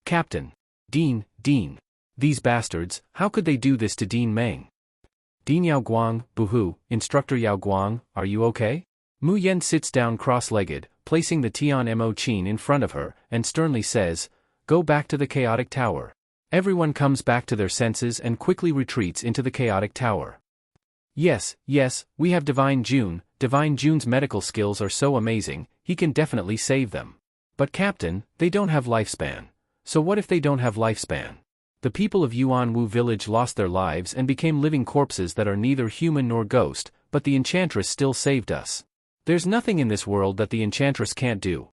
Captain. Dean. These bastards, how could they do this to Dean Meng? Dean Yaoguang, boo-hoo, Instructor Yaoguang, are you okay? Mu Yen sits down cross-legged, placing the Tian Mo Qin in front of her, and sternly says, "Go back to the chaotic tower." Everyone comes back to their senses and quickly retreats into the chaotic tower. Yes, we have Divine June. Divine June's medical skills are so amazing, he can definitely save them. But Captain, they don't have lifespan. So what if they don't have lifespan? The people of Yuanwu village lost their lives and became living corpses that are neither human nor ghost, but the Enchantress still saved us. There's nothing in this world that the Enchantress can't do.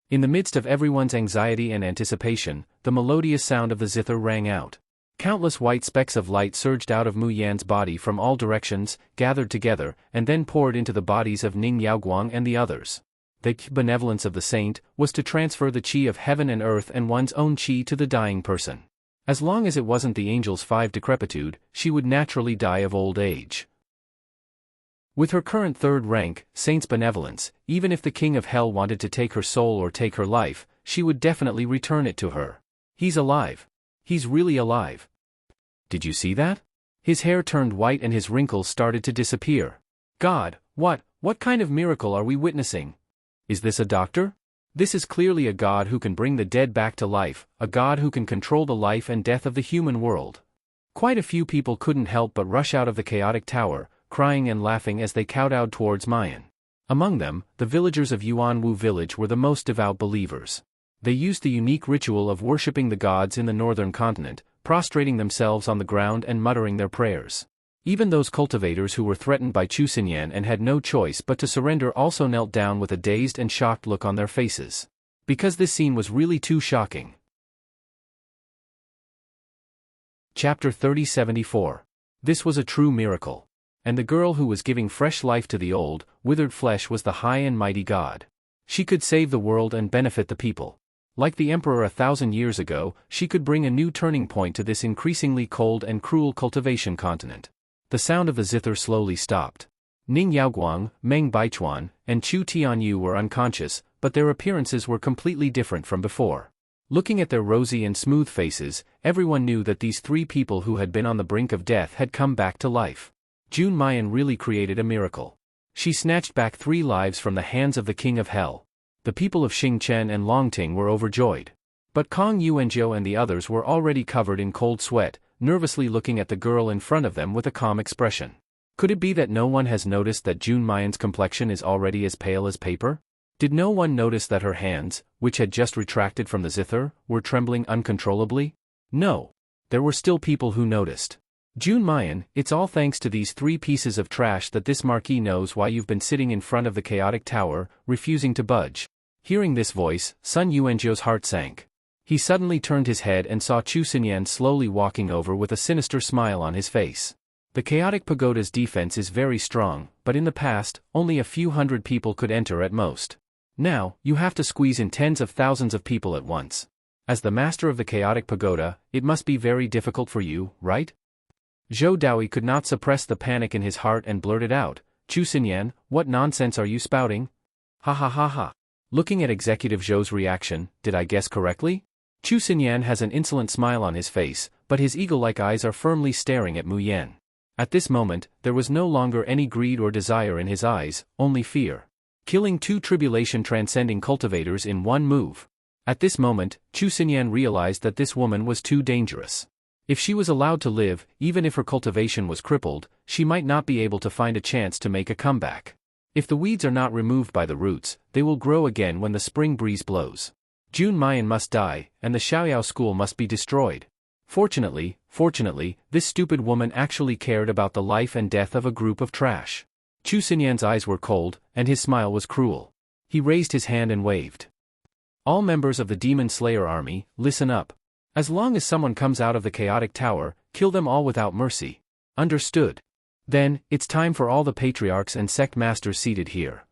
In the midst of everyone's anxiety and anticipation, the melodious sound of the zither rang out. Countless white specks of light surged out of Mu Yan's body from all directions, gathered together, and then poured into the bodies of Ning Yaoguang and the others. The benevolence of the saint was to transfer the qi of heaven and earth and one's own qi to the dying person. As long as it wasn't the angel's 5 decrepitude, she would naturally die of old age. With her current 3rd rank, Saint's benevolence, even if the king of hell wanted to take her soul or take her life, she would definitely return it to her. He's alive. He's really alive. Did you see that? His hair turned white and his wrinkles started to disappear. God, what kind of miracle are we witnessing? Is this a doctor? This is clearly a god who can bring the dead back to life, a god who can control the life and death of the human world. Quite a few people couldn't help but rush out of the chaotic tower, crying and laughing as they kowtowed towards Mayan. Among them, the villagers of Yuanwu village were the most devout believers. They used the unique ritual of worshipping the gods in the northern continent, prostrating themselves on the ground and muttering their prayers. Even those cultivators who were threatened by Chu Xinyan and had no choice but to surrender also knelt down with a dazed and shocked look on their faces. Because this scene was really too shocking. Chapter 3074. This was a true miracle. And the girl who was giving fresh life to the old, withered flesh was the high and mighty God. She could save the world and benefit the people. Like the emperor 1,000 years ago, she could bring a new turning point to this increasingly cold and cruel cultivation continent. The sound of the zither slowly stopped. Ning Yaoguang, Meng Baichuan, and Chu Tianyu were unconscious, but their appearances were completely different from before. Looking at their rosy and smooth faces, everyone knew that these 3 people who had been on the brink of death had come back to life. June Mayan really created a miracle. She snatched back 3 lives from the hands of the king of hell. The people of Xingchen and Longting were overjoyed. But Kong Yuanzhou and the others were already covered in cold sweat, nervously looking at the girl in front of them with a calm expression. Could it be that no one has noticed that June Mayan's complexion is already as pale as paper? Did no one notice that her hands, which had just retracted from the zither, were trembling uncontrollably? No. There were still people who noticed. June Mayan, it's all thanks to these 3 pieces of trash that this marquis knows why you've been sitting in front of the chaotic tower, refusing to budge. Hearing this voice, Sun Yuanzhou's heart sank. He suddenly turned his head and saw Chu Xinyan slowly walking over with a sinister smile on his face. The chaotic pagoda's defense is very strong, but in the past, only a few hundred people could enter at most. Now, you have to squeeze in tens of thousands of people at once. As the master of the chaotic pagoda, it must be very difficult for you, right? Zhou Daoi could not suppress the panic in his heart and blurted out, Chu Xinyan, what nonsense are you spouting? Ha ha ha ha. Looking at Executive Zhou's reaction, did I guess correctly? Chu Xinyan has an insolent smile on his face, but his eagle-like eyes are firmly staring at Mu Yan. At this moment, there was no longer any greed or desire in his eyes, only fear. Killing 2 tribulation-transcending cultivators in one move. At this moment, Chu Xinyan realized that this woman was too dangerous. If she was allowed to live, even if her cultivation was crippled, she might not be able to find a chance to make a comeback. If the weeds are not removed by the roots, they will grow again when the spring breeze blows. Jun Mayan must die, and the Xiaoyao school must be destroyed. Fortunately, this stupid woman actually cared about the life and death of a group of trash. Chu Xinyan's eyes were cold, and his smile was cruel. He raised his hand and waved. All members of the Demon Slayer army, listen up. As long as someone comes out of the chaotic tower, kill them all without mercy. Understood? Then, it's time for all the patriarchs and sect masters seated here.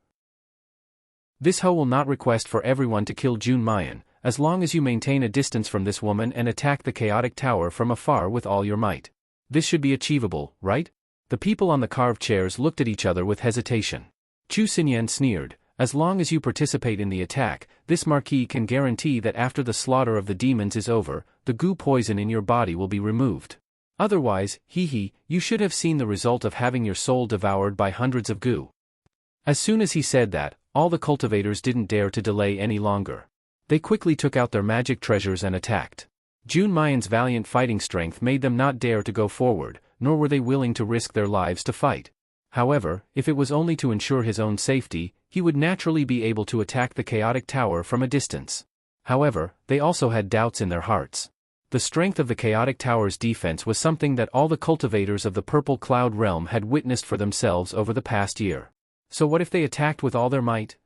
This Ho will not request for everyone to kill Jun Mayan, as long as you maintain a distance from this woman and attack the chaotic tower from afar with all your might. This should be achievable, right? The people on the carved chairs looked at each other with hesitation. Chu Xinyan sneered, as long as you participate in the attack, this marquis can guarantee that after the slaughter of the demons is over, the goo poison in your body will be removed. Otherwise, you should have seen the result of having your soul devoured by hundreds of goo. As soon as he said that, all the cultivators didn't dare to delay any longer. They quickly took out their magic treasures and attacked. Jun Mayan's valiant fighting strength made them not dare to go forward, nor were they willing to risk their lives to fight. However, if it was only to ensure his own safety, he would naturally be able to attack the chaotic tower from a distance. However, they also had doubts in their hearts. The strength of the chaotic tower's defense was something that all the cultivators of the Purple Cloud realm had witnessed for themselves over the past year. So what if they attacked with all their might?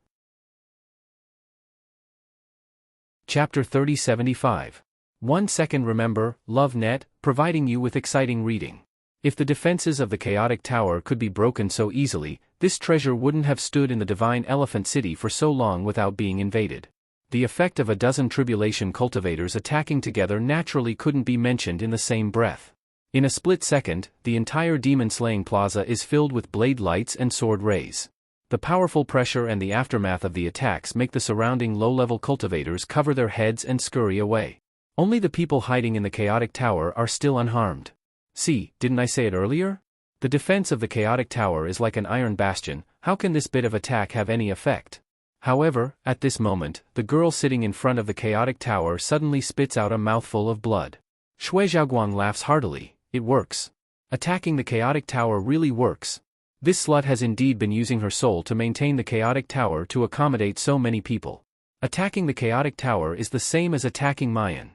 Chapter 3075. 1 second. Remember, LoveNet, providing you with exciting reading. If the defenses of the chaotic tower could be broken so easily, this treasure wouldn't have stood in the Divine Elephant City for so long without being invaded. The effect of a dozen tribulation cultivators attacking together naturally couldn't be mentioned in the same breath. In a split second, the entire demon-slaying plaza is filled with blade lights and sword rays. The powerful pressure and the aftermath of the attacks make the surrounding low-level cultivators cover their heads and scurry away. Only the people hiding in the chaotic tower are still unharmed. See, didn't I say it earlier? The defense of the chaotic tower is like an iron bastion. How can this bit of attack have any effect? However, at this moment, the girl sitting in front of the chaotic tower suddenly spits out a mouthful of blood. Shui Xiaoguang laughs heartily. It works. Attacking the chaotic tower really works. This slut has indeed been using her soul to maintain the chaotic tower to accommodate so many people. Attacking the chaotic tower is the same as attacking Mayan.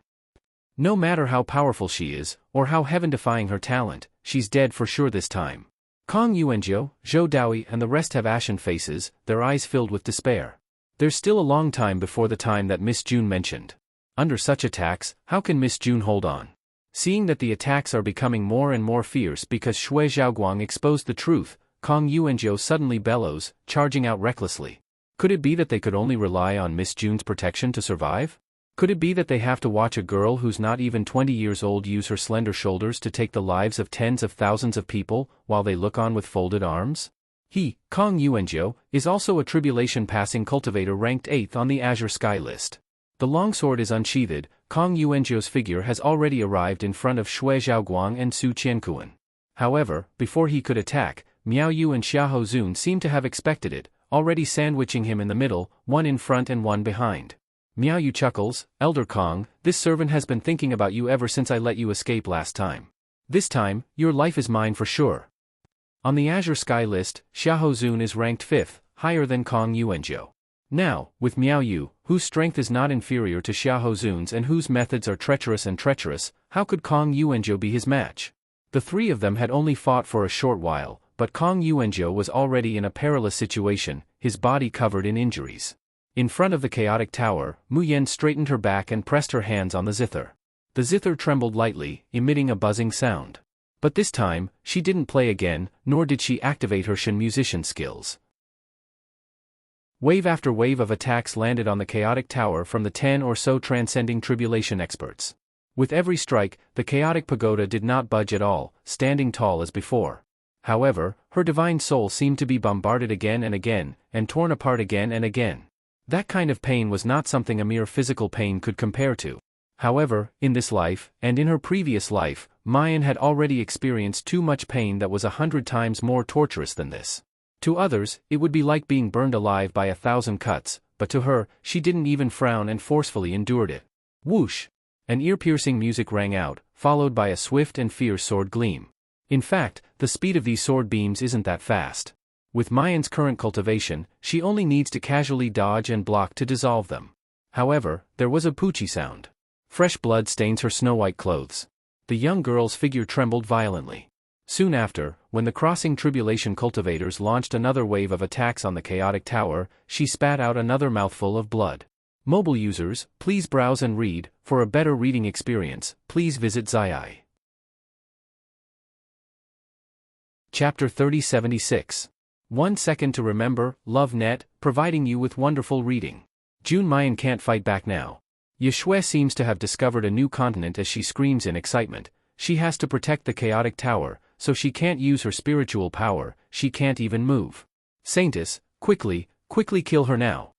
No matter how powerful she is, or how heaven-defying her talent, she's dead for sure this time. Kong Yuanzhou, Zhou Daoi and the rest have ashen faces, their eyes filled with despair. There's still a long time before the time that Miss June mentioned. Under such attacks, how can Miss June hold on? Seeing that the attacks are becoming more and more fierce because Shui Xiaoguang exposed the truth, Kong Yuanzhou suddenly bellows, charging out recklessly. Could it be that they could only rely on Miss June's protection to survive? Could it be that they have to watch a girl who's not even 20 years old use her slender shoulders to take the lives of tens of thousands of people, while they look on with folded arms? He, Kong Yuanzhou, is also a tribulation-passing cultivator ranked 8th on the Azure Sky list. The longsword is unsheathed. Kong Yuanzhou's figure has already arrived in front of Shui Xiaoguang and Su Qiankuan. However, before he could attack, Miao Yu and Xiahou Zun seemed to have expected it, already sandwiching him in the middle, one in front and one behind. Miao Yu chuckles, Elder Kong, this servant has been thinking about you ever since I let you escape last time. This time, your life is mine for sure. On the Azure Sky list, Xiahou Zun is ranked 5th, higher than Kong Yuanzhou. Now, with Miao Yu, whose strength is not inferior to Xiahou Zun's and whose methods are treacherous, how could Kong Yuanzhou be his match? The three of them had only fought for a short while, but Kong Yuanzhou was already in a perilous situation, his body covered in injuries. In front of the chaotic tower, Mu Yan straightened her back and pressed her hands on the zither. The zither trembled lightly, emitting a buzzing sound. But this time, she didn't play again, nor did she activate her Shen musician skills. Wave after wave of attacks landed on the chaotic tower from the 10 or so transcending tribulation experts. With every strike, the chaotic pagoda did not budge at all, standing tall as before. However, her divine soul seemed to be bombarded again and torn apart again and again. That kind of pain was not something a mere physical pain could compare to. However, in this life, and in her previous life, Mayan had already experienced too much pain that was 100 times more torturous than this. To others, it would be like being burned alive by 1,000 cuts, but to her, she didn't even frown and forcefully endured it. Whoosh! An ear-piercing music rang out, followed by a swift and fierce sword gleam. In fact, the speed of these sword beams isn't that fast. With Mayan's current cultivation, she only needs to casually dodge and block to dissolve them. However, there was a poochie sound. Fresh blood stains her snow-white clothes. The young girl's figure trembled violently. Soon after, when the Crossing Tribulation cultivators launched another wave of attacks on the chaotic tower, she spat out another mouthful of blood. Mobile users, please browse and read. For a better reading experience, please visit Zii. Chapter 3076. 1 Second to Remember, Love Net, providing you with wonderful reading. June Mayan can't fight back now. Yeshue seems to have discovered a new continent as she screams in excitement. She has to protect the chaotic tower, so she can't use her spiritual power, she can't even move. Saintess, quickly kill her now.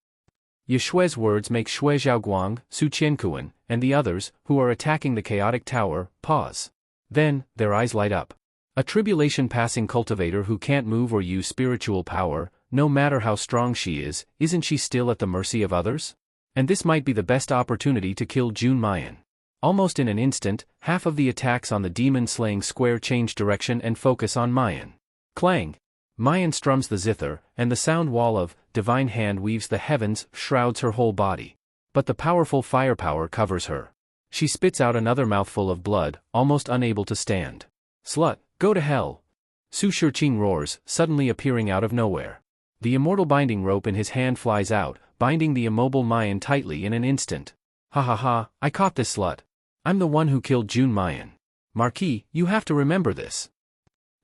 Yeshue's words make Shui Zhaoguang, Su Qiankuan, and the others, who are attacking the chaotic tower, pause. Then, their eyes light up. A tribulation-passing cultivator who can't move or use spiritual power, no matter how strong she is, isn't she still at the mercy of others? And this might be the best opportunity to kill June Mayan. Almost in an instant, half of the attacks on the demon-slaying square change direction and focus on Mayan. Clang! Mayan strums the zither, and the sound wall of divine hand weaves the heavens, shrouds her whole body. But the powerful firepower covers her. She spits out another mouthful of blood, almost unable to stand. Slut, go to hell! Su Shiqing roars, suddenly appearing out of nowhere. The immortal binding rope in his hand flies out, binding the immobile Mayan tightly in an instant. Ha ha ha, I caught this slut. I'm the one who killed June Mayan. Marquis, you have to remember this.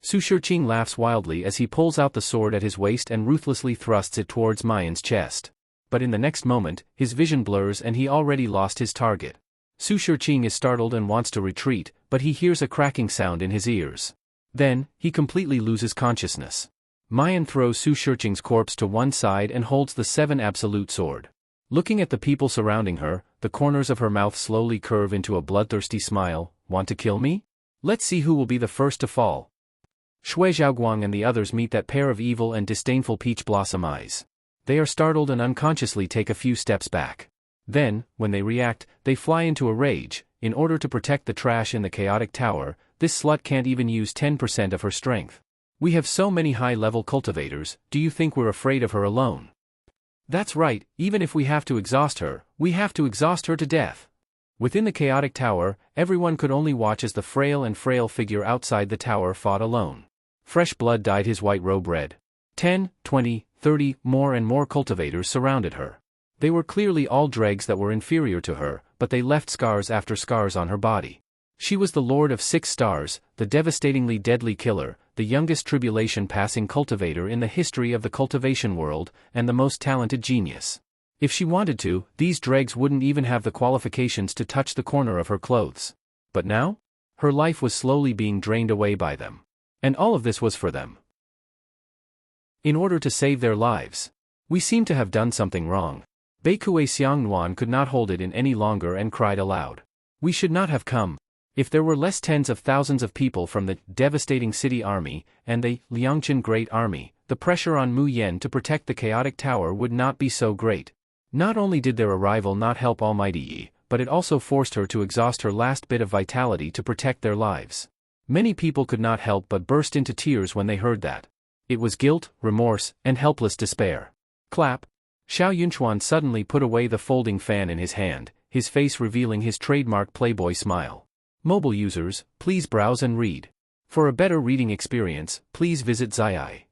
Su Shiqing laughs wildly as he pulls out the sword at his waist and ruthlessly thrusts it towards Mayan's chest. But in the next moment, his vision blurs and he already lost his target. Su Shiqing is startled and wants to retreat, but he hears a cracking sound in his ears. Then, he completely loses consciousness. Mayan throws Su Shiqing's corpse to one side and holds the 7 absolute sword. Looking at the people surrounding her, the corners of her mouth slowly curve into a bloodthirsty smile. Want to kill me? Let's see who will be the first to fall. Shui Zhaoguang and the others meet that pair of evil and disdainful peach blossom eyes. They are startled and unconsciously take a few steps back. Then, when they react, they fly into a rage. In order to protect the trash in the chaotic tower, this slut can't even use 10% of her strength. We have so many high-level cultivators, do you think we're afraid of her alone? That's right, even if we have to exhaust her, we have to exhaust her to death. Within the chaotic tower, everyone could only watch as the frail figure outside the tower fought alone. Fresh blood dyed his white robe red. 10, 20, 30, more and more cultivators surrounded her. They were clearly all dregs that were inferior to her, but they left scars after scars on her body. She was the Lord of 6 stars, the devastatingly deadly killer, the youngest tribulation-passing cultivator in the history of the cultivation world, and the most talented genius. If she wanted to, these dregs wouldn't even have the qualifications to touch the corner of her clothes. But now? Her life was slowly being drained away by them. And all of this was for them. In order to save their lives. We seem to have done something wrong. Beikue Xiangnuan could not hold it in any longer and cried aloud. We should not have come. If there were less tens of thousands of people from the devastating city army, and the Liangqian Great Army, the pressure on Mu Yen to protect the chaotic tower would not be so great. Not only did their arrival not help Almighty Yi, but it also forced her to exhaust her last bit of vitality to protect their lives. Many people could not help but burst into tears when they heard that. It was guilt, remorse, and helpless despair. Clap. Xiao Yunchuan suddenly put away the folding fan in his hand, his face revealing his trademark playboy smile. Mobile users, please browse and read. For a better reading experience, please visit Zii.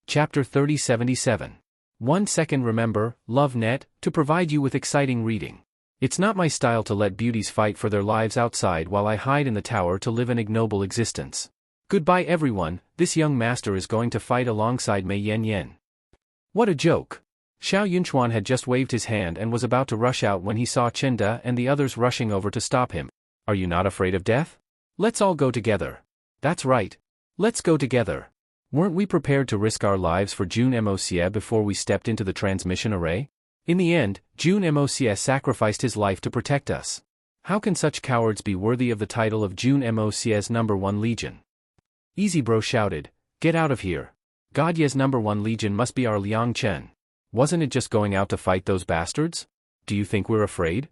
Chapter 3077. 1 second remember, Love Net, to provide you with exciting reading. It's not my style to let beauties fight for their lives outside while I hide in the tower to live an ignoble existence. Goodbye everyone, this young master is going to fight alongside Mei Yan Yan. What a joke. Xiao Yunchuan had just waved his hand and was about to rush out when he saw Chen De and the others rushing over to stop him. Are you not afraid of death? Let's all go together. That's right. Let's go together. Weren't we prepared to risk our lives for Jun Mocie before we stepped into the transmission array? In the end, Jun Mocie sacrificed his life to protect us. How can such cowards be worthy of the title of Jun Mocie's #1 Legion? Easy Bro shouted, get out of here. God Ye's #1 Legion must be our Liang Chen. Wasn't it just going out to fight those bastards? Do you think we're afraid?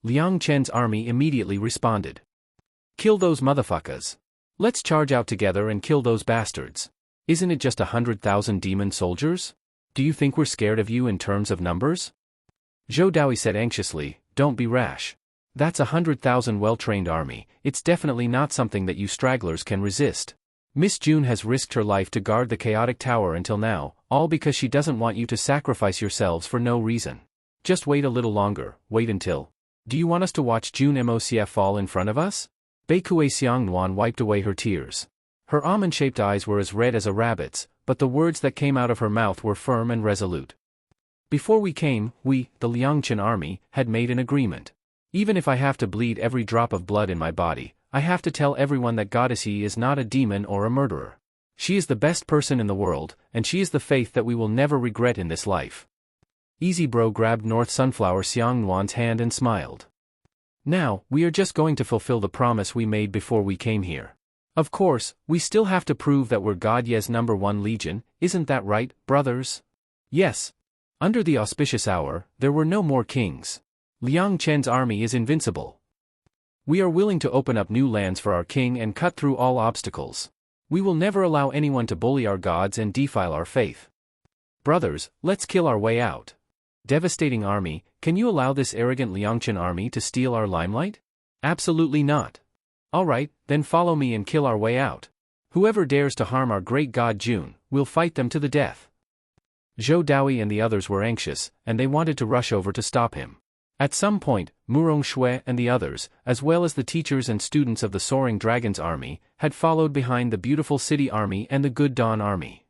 Liang Chen's army immediately responded. Kill those motherfuckers. Let's charge out together and kill those bastards. Isn't it just 100,000 demon soldiers? Do you think we're scared of you in terms of numbers? Zhou Daoi said anxiously, don't be rash. That's 100,000 well-trained army, it's definitely not something that you stragglers can resist. Miss June has risked her life to guard the chaotic tower until now, all because she doesn't want you to sacrifice yourselves for no reason. Just wait a little longer, wait until. Do you want us to watch June Mocie fall in front of us? Beikue Xiangnuan wiped away her tears. Her almond-shaped eyes were as red as a rabbit's, but the words that came out of her mouth were firm and resolute. Before we came, we, the Liangchen army, had made an agreement. Even if I have to bleed every drop of blood in my body, I have to tell everyone that Goddess Yi is not a demon or a murderer. She is the best person in the world, and she is the faith that we will never regret in this life. Easy Bro grabbed North Sunflower Xiangnuan's hand and smiled. Now, we are just going to fulfill the promise we made before we came here. Of course, we still have to prove that we're God Ye's #1 Legion, isn't that right, brothers? Yes. Under the auspicious hour, there were no more kings. Liang Chen's army is invincible. We are willing to open up new lands for our king and cut through all obstacles. We will never allow anyone to bully our gods and defile our faith. Brothers, let's kill our way out. Devastating army, can you allow this arrogant Liangchen army to steal our limelight? Absolutely not. Alright, then follow me and kill our way out. Whoever dares to harm our great god June, we'll fight them to the death. Zhou Daoi and the others were anxious, and they wanted to rush over to stop him. At some point, Murong Shui and the others, as well as the teachers and students of the Soaring Dragon's army, had followed behind the Beautiful City army and the Good Dawn army.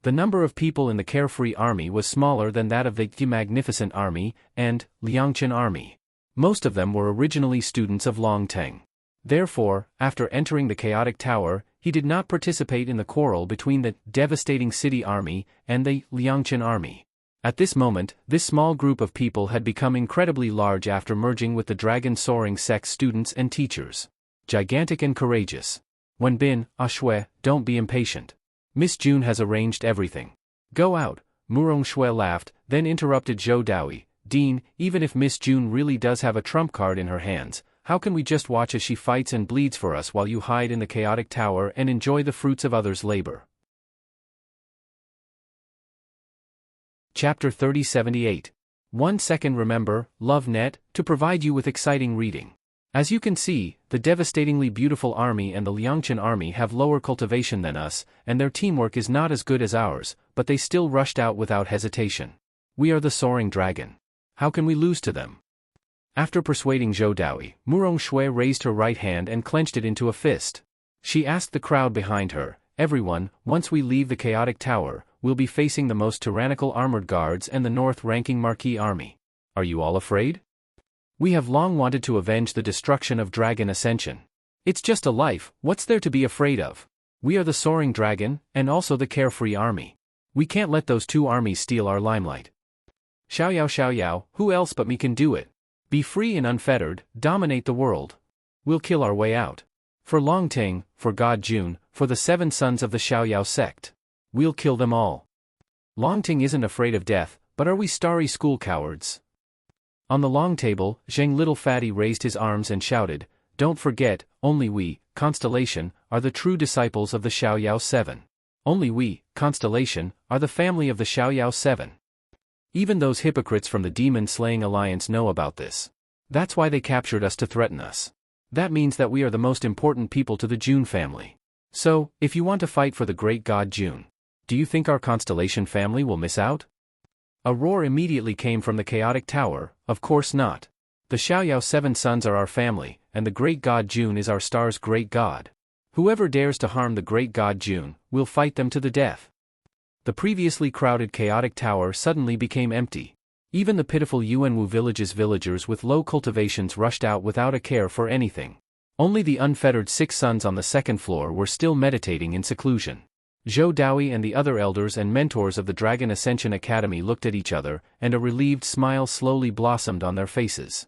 The number of people in the Carefree army was smaller than that of the Magnificent army and Liangchen army. Most of them were originally students of Longteng. Therefore, after entering the Chaotic Tower, he did not participate in the quarrel between the Devastating City army and the Liangchen army. At this moment, this small group of people had become incredibly large after merging with the Dragon Soaring Sect's students and teachers. Gigantic and courageous. Wenbin, Shui, don't be impatient. Miss June has arranged everything. Go out, Murong Shui laughed, then interrupted Zhou Daoi. Dean, even if Miss June really does have a trump card in her hands, how can we just watch as she fights and bleeds for us while you hide in the Chaotic Tower and enjoy the fruits of others' labor? Chapter 3078. 1 second. Remember, LoveNet, to provide you with exciting reading. As you can see, the devastatingly beautiful army and the Liangchen army have lower cultivation than us, and their teamwork is not as good as ours, but they still rushed out without hesitation. We are the Soaring Dragon. How can we lose to them? After persuading Zhou Daoi, Murong Shui raised her right hand and clenched it into a fist. She asked the crowd behind her, everyone, once we leave the Chaotic Tower, we'll be facing the most tyrannical armored guards and the north-ranking Marquis army. Are you all afraid? We have long wanted to avenge the destruction of Dragon Ascension. It's just a life, what's there to be afraid of? We are the Soaring Dragon, and also the Carefree army. We can't let those two armies steal our limelight. Xiao, who else but me can do it? Be free and unfettered, dominate the world. We'll kill our way out. For Longting, for God June, for the 7 sons of the Xiaoyao sect. We'll kill them all. Longting isn't afraid of death, but are we starry school cowards? On the long table, Zheng Little Fatty raised his arms and shouted, don't forget, only we, Constellation, are the true disciples of the Xiaoyao 7. Only we, Constellation, are the family of the Xiaoyao 7. Even those hypocrites from the Demon-Slaying Alliance know about this. That's why they captured us to threaten us. That means that we are the most important people to the June family. So, if you want to fight for the great god June, do you think our Constellation family will miss out? A roar immediately came from the Chaotic Tower. Of course not. The Xiaoyao 7 sons are our family, and the great god June is our star's great god. Whoever dares to harm the great god June, we'll fight them to the death. The previously crowded chaotic tower suddenly became empty. Even the pitiful Yuanwu village's villagers with low cultivations rushed out without a care for anything. Only the unfettered 6 sons on the second floor were still meditating in seclusion. Zhou Daoi and the other elders and mentors of the Dragon Ascension Academy looked at each other, and a relieved smile slowly blossomed on their faces.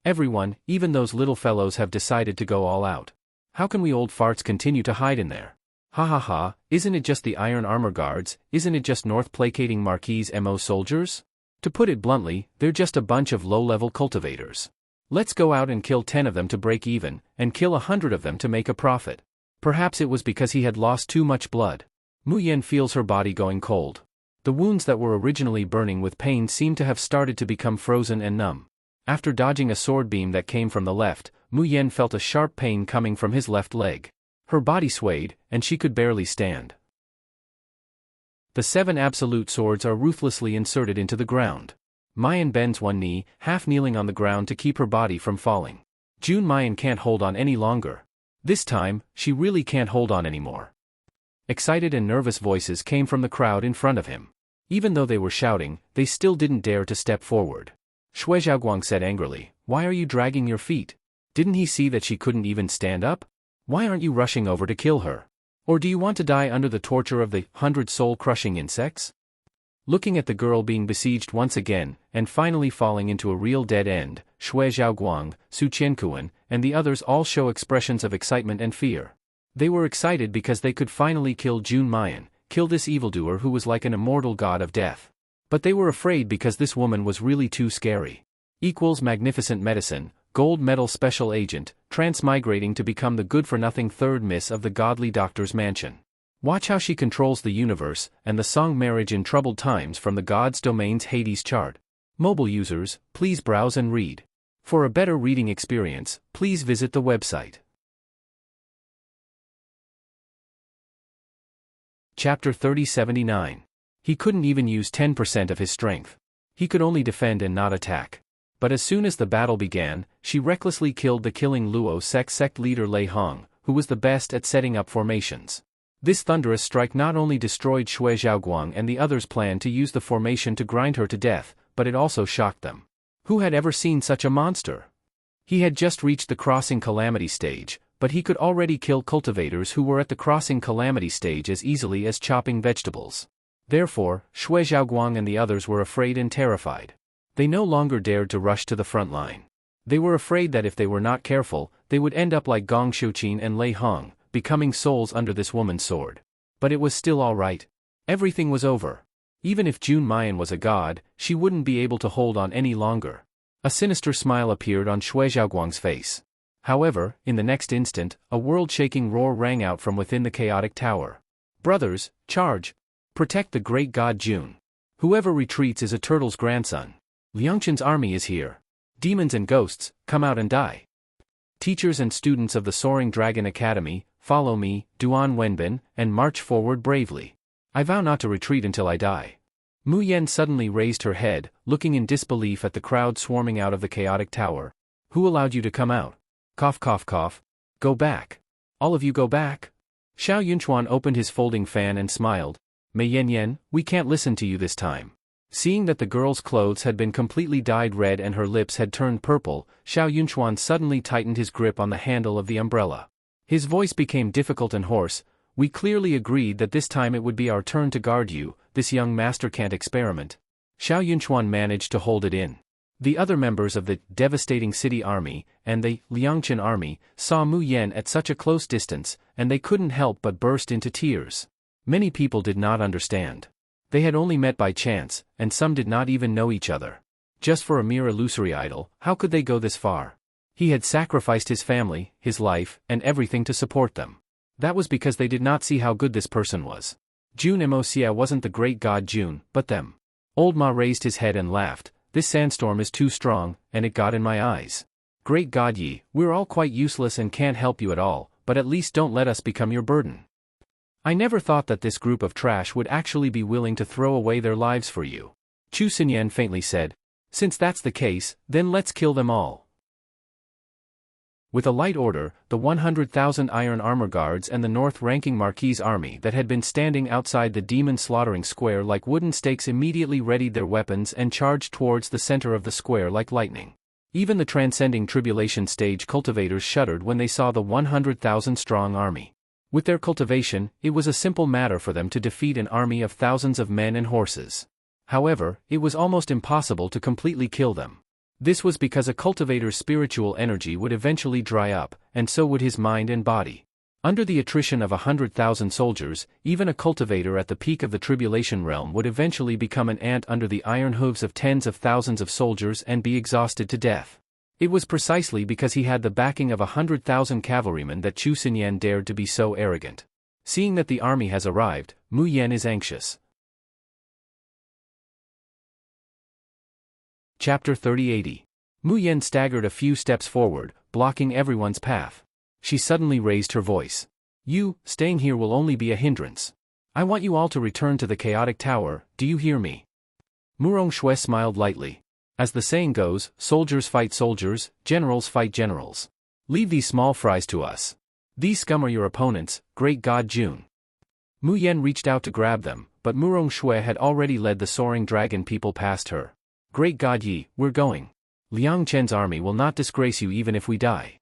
Everyone, even those little fellows, have decided to go all out. How can we old farts continue to hide in there? Ha ha ha, isn't it just the iron armor guards, isn't it just North placating Marquis MO soldiers? To put it bluntly, they're just a bunch of low-level cultivators. Let's go out and kill 10 of them to break even, and kill 100 of them to make a profit. Perhaps it was because he had lost too much blood. Mu Yan feels her body going cold. The wounds that were originally burning with pain seem to have started to become frozen and numb. After dodging a sword beam that came from the left, Mu Yan felt a sharp pain coming from his left leg. Her body swayed, and she could barely stand. The 7 absolute swords are ruthlessly inserted into the ground. Mayan bends one knee, half kneeling on the ground to keep her body from falling. June Mayan can't hold on any longer. This time, she really can't hold on anymore. Excited and nervous voices came from the crowd in front of him. Even though they were shouting, they still didn't dare to step forward. Shui Xiaoguang said angrily, "Why are you dragging your feet? Didn't he see that she couldn't even stand up? Why aren't you rushing over to kill her? Or do you want to die under the torture of the 100 soul-crushing insects?" Looking at the girl being besieged once again, and finally falling into a real dead end, Shui Xiaoguang, Su Qiankuan, and the others all show expressions of excitement and fear. They were excited because they could finally kill June Mayan, kill this evildoer who was like an immortal god of death. But they were afraid because this woman was really too scary. Magnificent medicine, gold medal special agent, transmigrating to become the good-for-nothing third miss of the godly doctor's mansion. Watch how she controls the universe, and the song Marriage in Troubled Times from the God's Domain's Hades chart. Mobile users, please browse and read. For a better reading experience, please visit the website. Chapter 3079. He couldn't even use 10% of his strength. He could only defend and not attack. But as soon as the battle began, she recklessly killed the killing Luo sect leader Lei Hong, who was the best at setting up formations. This thunderous strike not only destroyed Shui Xiaoguang and the others' plan to use the formation to grind her to death, but it also shocked them. Who had ever seen such a monster? He had just reached the crossing calamity stage, but he could already kill cultivators who were at the crossing calamity stage as easily as chopping vegetables. Therefore, Shui Xiaoguang and the others were afraid and terrified. They no longer dared to rush to the front line. They were afraid that if they were not careful, they would end up like Gong Xiuqin and Lei Hong, becoming souls under this woman's sword. But it was still all right. Everything was over. Even if June Mayan was a god, she wouldn't be able to hold on any longer. A sinister smile appeared on Shui Xiaoguang's face. However, in the next instant, a world-shaking roar rang out from within the chaotic tower. "Brothers, charge! Protect the great god June. Whoever retreats is a turtle's grandson. Liangchen's army is here. Demons and ghosts, come out and die. Teachers and students of the Soaring Dragon Academy, follow me, Duan Wenbin, and march forward bravely. I vow not to retreat until I die." Mu Yan suddenly raised her head, looking in disbelief at the crowd swarming out of the chaotic tower. "Who allowed you to come out? Cough cough cough. Go back. All of you go back." Xiao Yunchuan opened his folding fan and smiled. "Mei Yan, we can't listen to you this time." Seeing that the girl's clothes had been completely dyed red and her lips had turned purple, Xiao Yunchuan suddenly tightened his grip on the handle of the umbrella. His voice became difficult and hoarse. "We clearly agreed that this time it would be our turn to guard you, this young master can't experiment." Xiao Yunchuan managed to hold it in. The other members of the devastating city army, and the Liangchen army, saw Mu Yan at such a close distance, and they couldn't help but burst into tears. Many people did not understand. They had only met by chance, and some did not even know each other. Just for a mere illusory idol, how could they go this far? He had sacrificed his family, his life, and everything to support them. That was because they did not see how good this person was. June Moxia wasn't the great god June, but them. Old Ma raised his head and laughed. "This sandstorm is too strong, and it got in my eyes. Great god Yi, we're all quite useless and can't help you at all, but at least don't let us become your burden. I never thought that this group of trash would actually be willing to throw away their lives for you." Chu Xinyan faintly said. "Since that's the case, then let's kill them all." With a light order, the 100,000 iron armor guards and the north-ranking Marquis army that had been standing outside the demon slaughtering square like wooden stakes immediately readied their weapons and charged towards the center of the square like lightning. Even the transcending tribulation stage cultivators shuddered when they saw the 100,000-strong army. With their cultivation, it was a simple matter for them to defeat an army of thousands of men and horses. However, it was almost impossible to completely kill them. This was because a cultivator's spiritual energy would eventually dry up, and so would his mind and body. Under the attrition of 100,000 soldiers, even a cultivator at the peak of the tribulation realm would eventually become an ant under the iron hooves of tens of thousands of soldiers and be exhausted to death. It was precisely because he had the backing of 100,000 cavalrymen that Chu Xinyan dared to be so arrogant. Seeing that the army has arrived, Mu Yan is anxious. Chapter 3080. Mu Yan staggered a few steps forward, blocking everyone's path. She suddenly raised her voice. You, staying here will only be a hindrance. I want you all to return to the chaotic tower, do you hear me? Murong Shui smiled lightly. As the saying goes, soldiers fight soldiers, generals fight generals. Leave these small fries to us. These scum are your opponents, great god Jun. Mu Yan reached out to grab them, but Murong Shui had already led the soaring dragon people past her. Great God Yi, we're going. Liang Chen's army will not disgrace you even if we die.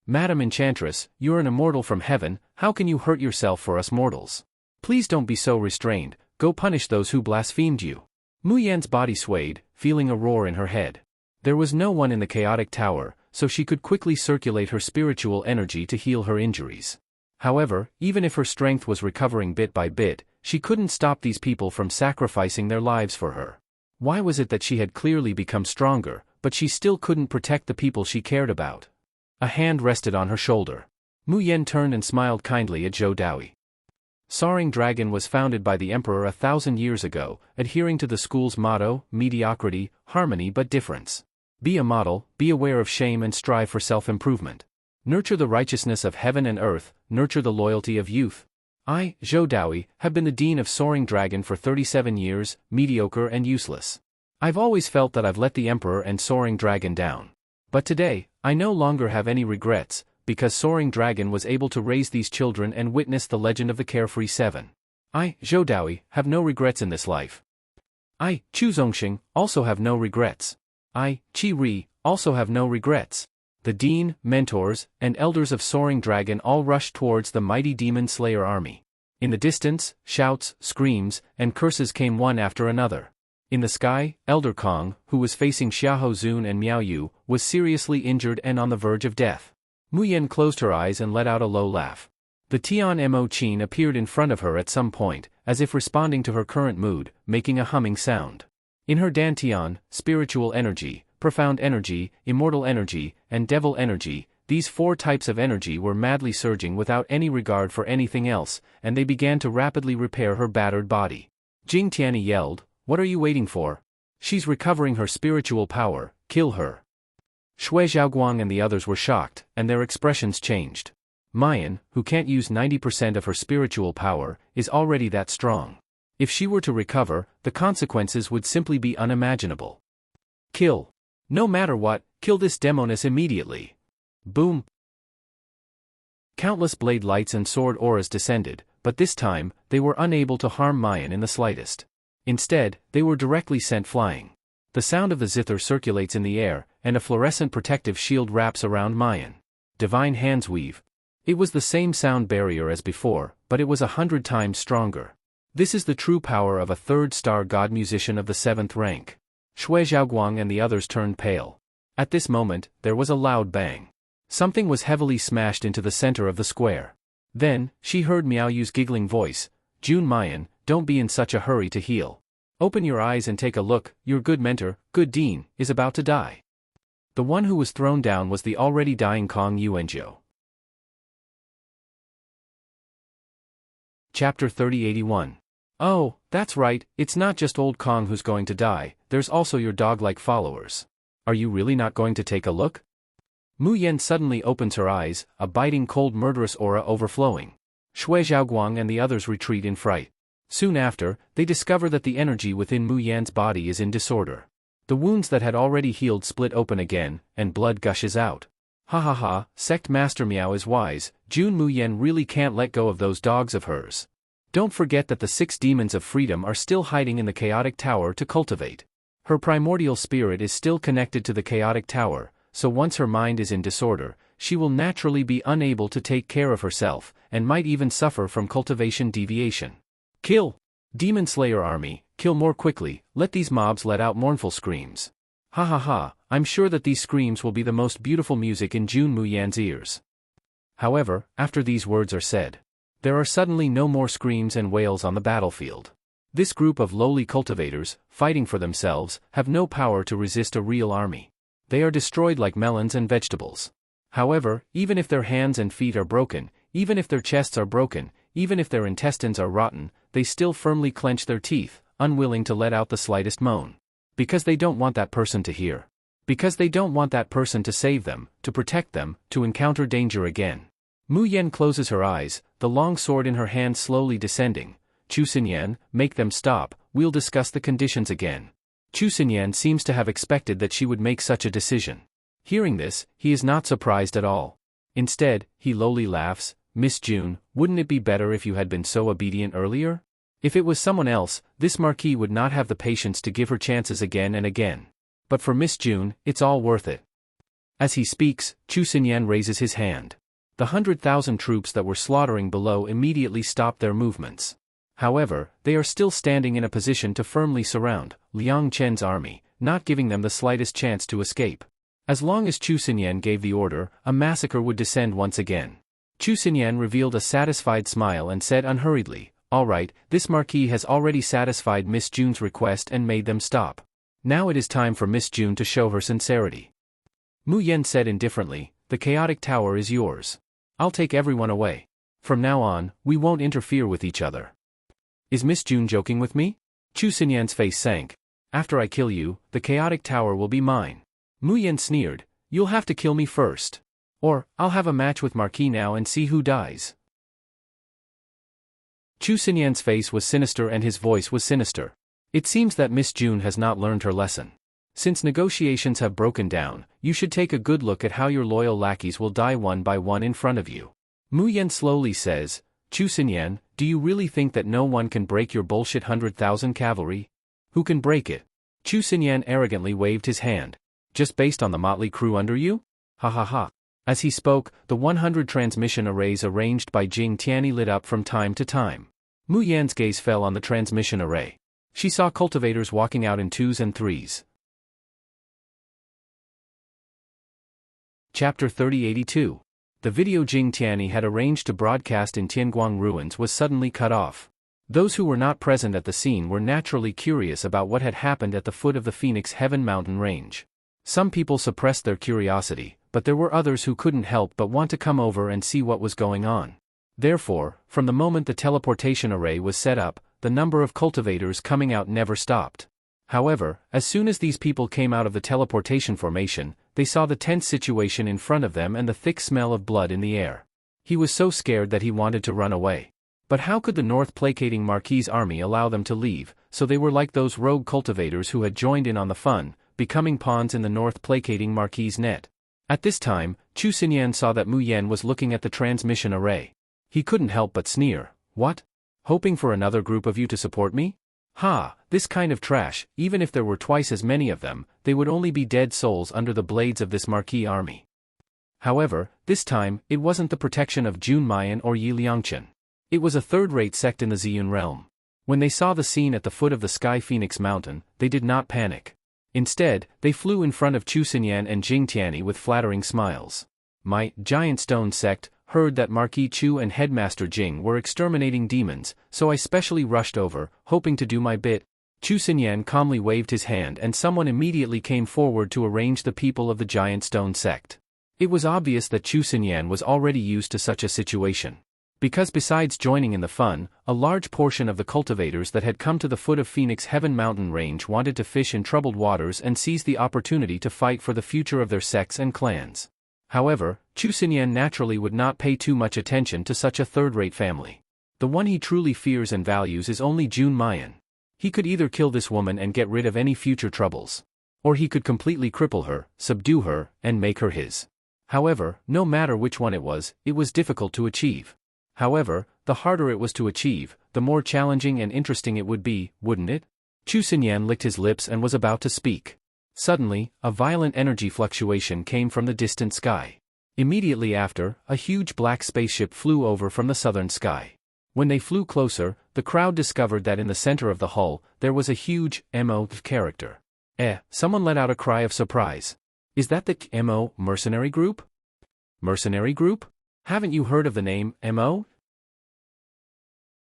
Madam Enchantress, you're an immortal from heaven, how can you hurt yourself for us mortals? Please don't be so restrained, go punish those who blasphemed you. Mu Yan's body swayed, feeling a roar in her head. There was no one in the chaotic tower, so she could quickly circulate her spiritual energy to heal her injuries. However, even if her strength was recovering bit by bit, she couldn't stop these people from sacrificing their lives for her. Why was it that she had clearly become stronger, but she still couldn't protect the people she cared about? A hand rested on her shoulder. Mu Yan turned and smiled kindly at Zhou Daoyi. Soaring Dragon was founded by the emperor 1,000 years ago, adhering to the school's motto, mediocrity, harmony but difference. Be a model, be aware of shame and strive for self-improvement. Nurture the righteousness of heaven and earth, nurture the loyalty of youth. I, Zhou Daoyi, have been the dean of Soaring Dragon for 37 years, mediocre and useless. I've always felt that I've let the Emperor and Soaring Dragon down. But today, I no longer have any regrets, because Soaring Dragon was able to raise these children and witness the legend of the Carefree Seven. I, Zhou Daoyi, have no regrets in this life. I, Chu Zongxing, also have no regrets. I, Qi Ri, also have no regrets. The dean, mentors, and elders of Soaring Dragon all rushed towards the mighty demon slayer army. In the distance, shouts, screams, and curses came one after another. In the sky, Elder Kong, who was facing Xiahou Zun and Miao Yu, was seriously injured and on the verge of death. Mu Yan closed her eyes and let out a low laugh. The Tian Mo Qin appeared in front of her at some point, as if responding to her current mood, making a humming sound. In her Dantian, spiritual energy, profound energy, immortal energy, and devil energy, these four types of energy were madly surging without any regard for anything else, and they began to rapidly repair her battered body. Jing Tianyi yelled, "What are you waiting for? She's recovering her spiritual power, kill her." Shui Zhaoguang and the others were shocked, and their expressions changed. Mayan, who can't use 90% of her spiritual power, is already that strong. If she were to recover, the consequences would simply be unimaginable. Kill. No matter what, kill this demoness immediately. Boom. Countless blade lights and sword auras descended, but this time, they were unable to harm Mayan in the slightest. Instead, they were directly sent flying. The sound of the zither circulates in the air, and a fluorescent protective shield wraps around Mayan. Divine hands weave. It was the same sound barrier as before, but it was 100 times stronger. This is the true power of a third-star god musician of the 7th rank. Shui Zhaoguang and the others turned pale. At this moment, there was a loud bang. Something was heavily smashed into the center of the square. Then, she heard Miao Yu's giggling voice, "Jun Mayan, don't be in such a hurry to heal. Open your eyes and take a look, your good mentor, good dean, is about to die." The one who was thrown down was the already dying Kong Yuanzhou. Chapter 3081. Oh, that's right, it's not just old Kong who's going to die, there's also your dog-like followers. Are you really not going to take a look? Mu Yan suddenly opens her eyes, a biting cold murderous aura overflowing. Shui Zhaoguang and the others retreat in fright. Soon after, they discover that the energy within Mu Yan's body is in disorder. The wounds that had already healed split open again, and blood gushes out. Ha ha ha, Sect Master Meow is wise, Jun Muyen really can't let go of those dogs of hers. Don't forget that the 6 demons of freedom are still hiding in the chaotic tower to cultivate. Her primordial spirit is still connected to the chaotic tower, so once her mind is in disorder, she will naturally be unable to take care of herself, and might even suffer from cultivation deviation. Kill! Demon Slayer army, kill more quickly, let these mobs let out mournful screams. Ha ha ha, I'm sure that these screams will be the most beautiful music in Jun Muyan's ears. However, after these words are said, there are suddenly no more screams and wails on the battlefield. This group of lowly cultivators, fighting for themselves, have no power to resist a real army. They are destroyed like melons and vegetables. However, even if their hands and feet are broken, even if their chests are broken, even if their intestines are rotten, they still firmly clench their teeth, unwilling to let out the slightest moan. Because they don't want that person to hear. Because they don't want that person to save them, to protect them, to encounter danger again. Mu Yen closes her eyes, the long sword in her hand slowly descending. Chu Xinyan, make them stop, we'll discuss the conditions again. Chu Xinyan seems to have expected that she would make such a decision. Hearing this, he is not surprised at all. Instead, he lowly laughs, Miss June, wouldn't it be better if you had been so obedient earlier? If it was someone else, this marquis would not have the patience to give her chances again and again. But for Miss June, it's all worth it. As he speaks, Chu Xinyan raises his hand. The 100,000 troops that were slaughtering below immediately stopped their movements. However, they are still standing in a position to firmly surround Liang Chen's army, not giving them the slightest chance to escape. As long as Chu Xinyan gave the order, a massacre would descend once again. Chu Xinyan revealed a satisfied smile and said unhurriedly, all right, this marquis has already satisfied Miss June's request and made them stop. Now it is time for Miss June to show her sincerity. Mu Yen said indifferently, the chaotic tower is yours. I'll take everyone away. From now on, we won't interfere with each other. Is Miss June joking with me? Chu Xinyan's face sank. After I kill you, the chaotic tower will be mine. Mu Yen sneered, you'll have to kill me first. Or, I'll have a match with Marquis now and see who dies. Chu Xinyan's face was sinister and his voice was sinister. It seems that Miss June has not learned her lesson. Since negotiations have broken down, you should take a good look at how your loyal lackeys will die one by one in front of you. Mu Yen slowly says, Chu Xinyan, do you really think that no one can break your bullshit 100,000 cavalry? Who can break it? Chu Xinyan arrogantly waved his hand. Just based on the motley crew under you? Ha ha ha. As he spoke, the 100 transmission arrays arranged by Jing Tianyi lit up from time to time. Mu Yan's gaze fell on the transmission array. She saw cultivators walking out in 2s and 3s. Chapter 3082. The video Jing Tianyi had arranged to broadcast in Tianguang ruins was suddenly cut off. Those who were not present at the scene were naturally curious about what had happened at the foot of the Phoenix Heaven mountain range. Some people suppressed their curiosity, but there were others who couldn't help but want to come over and see what was going on. Therefore, from the moment the teleportation array was set up, the number of cultivators coming out never stopped. However, as soon as these people came out of the teleportation formation, they saw the tense situation in front of them and the thick smell of blood in the air. He was so scared that he wanted to run away. But how could the North placating Marquis' army allow them to leave, so they were like those rogue cultivators who had joined in on the fun, becoming pawns in the North placating Marquis' net. At this time, Chu Xinyan saw that Mu Yen was looking at the transmission array. He couldn't help but sneer. What? Hoping for another group of you to support me? Ha, this kind of trash, even if there were twice as many of them, they would only be dead souls under the blades of this Marquis army. However, this time, it wasn't the protection of Jun Mayan or Yi Liangchen. It was a third-rate sect in the Ziyun realm. When they saw the scene at the foot of the Sky Phoenix Mountain, they did not panic. Instead, they flew in front of Chu Xinyan and Jing Tianyi with flattering smiles. My giant stone sect heard that Marquis Chu and Headmaster Jing were exterminating demons, so I specially rushed over, hoping to do my bit. Chu Xinyan calmly waved his hand and someone immediately came forward to arrange the people of the giant stone sect. It was obvious that Chu Xinyan was already used to such a situation. Because besides joining in the fun, a large portion of the cultivators that had come to the foot of Phoenix Heaven mountain range wanted to fish in troubled waters and seize the opportunity to fight for the future of their sects and clans. However, Chu Xinyan naturally would not pay too much attention to such a third-rate family. The one he truly fears and values is only Jun Mayan. He could either kill this woman and get rid of any future troubles. Or he could completely cripple her, subdue her, and make her his. However, no matter which one it was difficult to achieve. However, the harder it was to achieve, the more challenging and interesting it would be, wouldn't it? Chu Xinyan licked his lips and was about to speak. Suddenly, a violent energy fluctuation came from the distant sky. Immediately after, a huge black spaceship flew over from the southern sky. When they flew closer, the crowd discovered that in the center of the hull, there was a huge MO character. Someone let out a cry of surprise. Is that the MO mercenary group? Mercenary group? Haven't you heard of the name MO?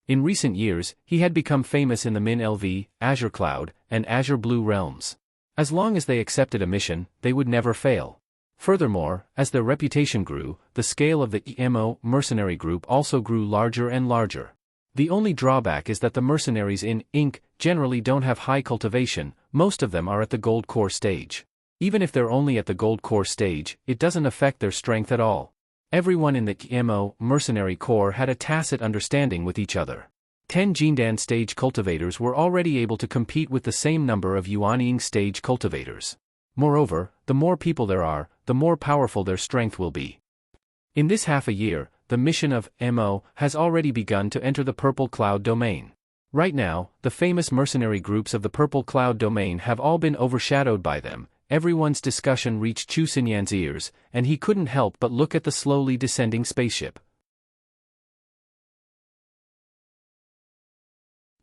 In recent years, he had become famous in the Min LV, Azure Cloud, and Azure Blue realms. As long as they accepted a mission, they would never fail. Furthermore, as their reputation grew, the scale of the MO mercenary group also grew larger and larger. The only drawback is that the mercenaries in Inc. generally don't have high cultivation, most of them are at the gold core stage. Even if they're only at the gold core stage, it doesn't affect their strength at all. Everyone in the MO mercenary corps had a tacit understanding with each other. 10 Jindan stage cultivators were already able to compete with the same number of Yuanying stage cultivators. Moreover, the more people there are, the more powerful their strength will be. In this half a year, the mission of MO has already begun to enter the Purple Cloud domain. Right now, the famous mercenary groups of the Purple Cloud domain have all been overshadowed by them. Everyone's discussion reached Chu Xinyan's ears, and he couldn't help but look at the slowly descending spaceship.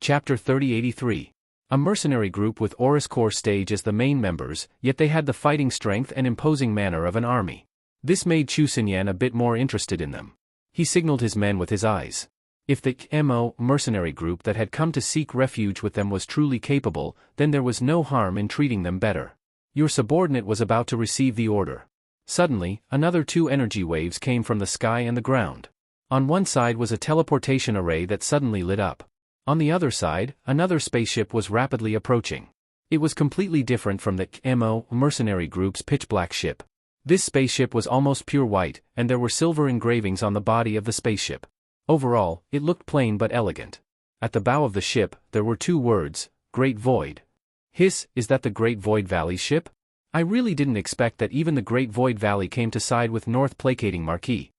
Chapter 3083. A mercenary group with Aurus Core stage as the main members, yet they had the fighting strength and imposing manner of an army. This made Chu Xinyan a bit more interested in them. He signaled his men with his eyes. If the MO mercenary group that had come to seek refuge with them was truly capable, then there was no harm in treating them better. Your subordinate was about to receive the order. Suddenly, another 2 energy waves came from the sky and the ground. On one side was a teleportation array that suddenly lit up. On the other side, another spaceship was rapidly approaching. It was completely different from the MO mercenary group's pitch-black ship. This spaceship was almost pure white, and there were silver engravings on the body of the spaceship. Overall, it looked plain but elegant. At the bow of the ship, there were 2 words, Great Void. Hiss, is that the Great Void Valley ship? I really didn't expect that even the Great Void Valley came to side with North Placating Marquis.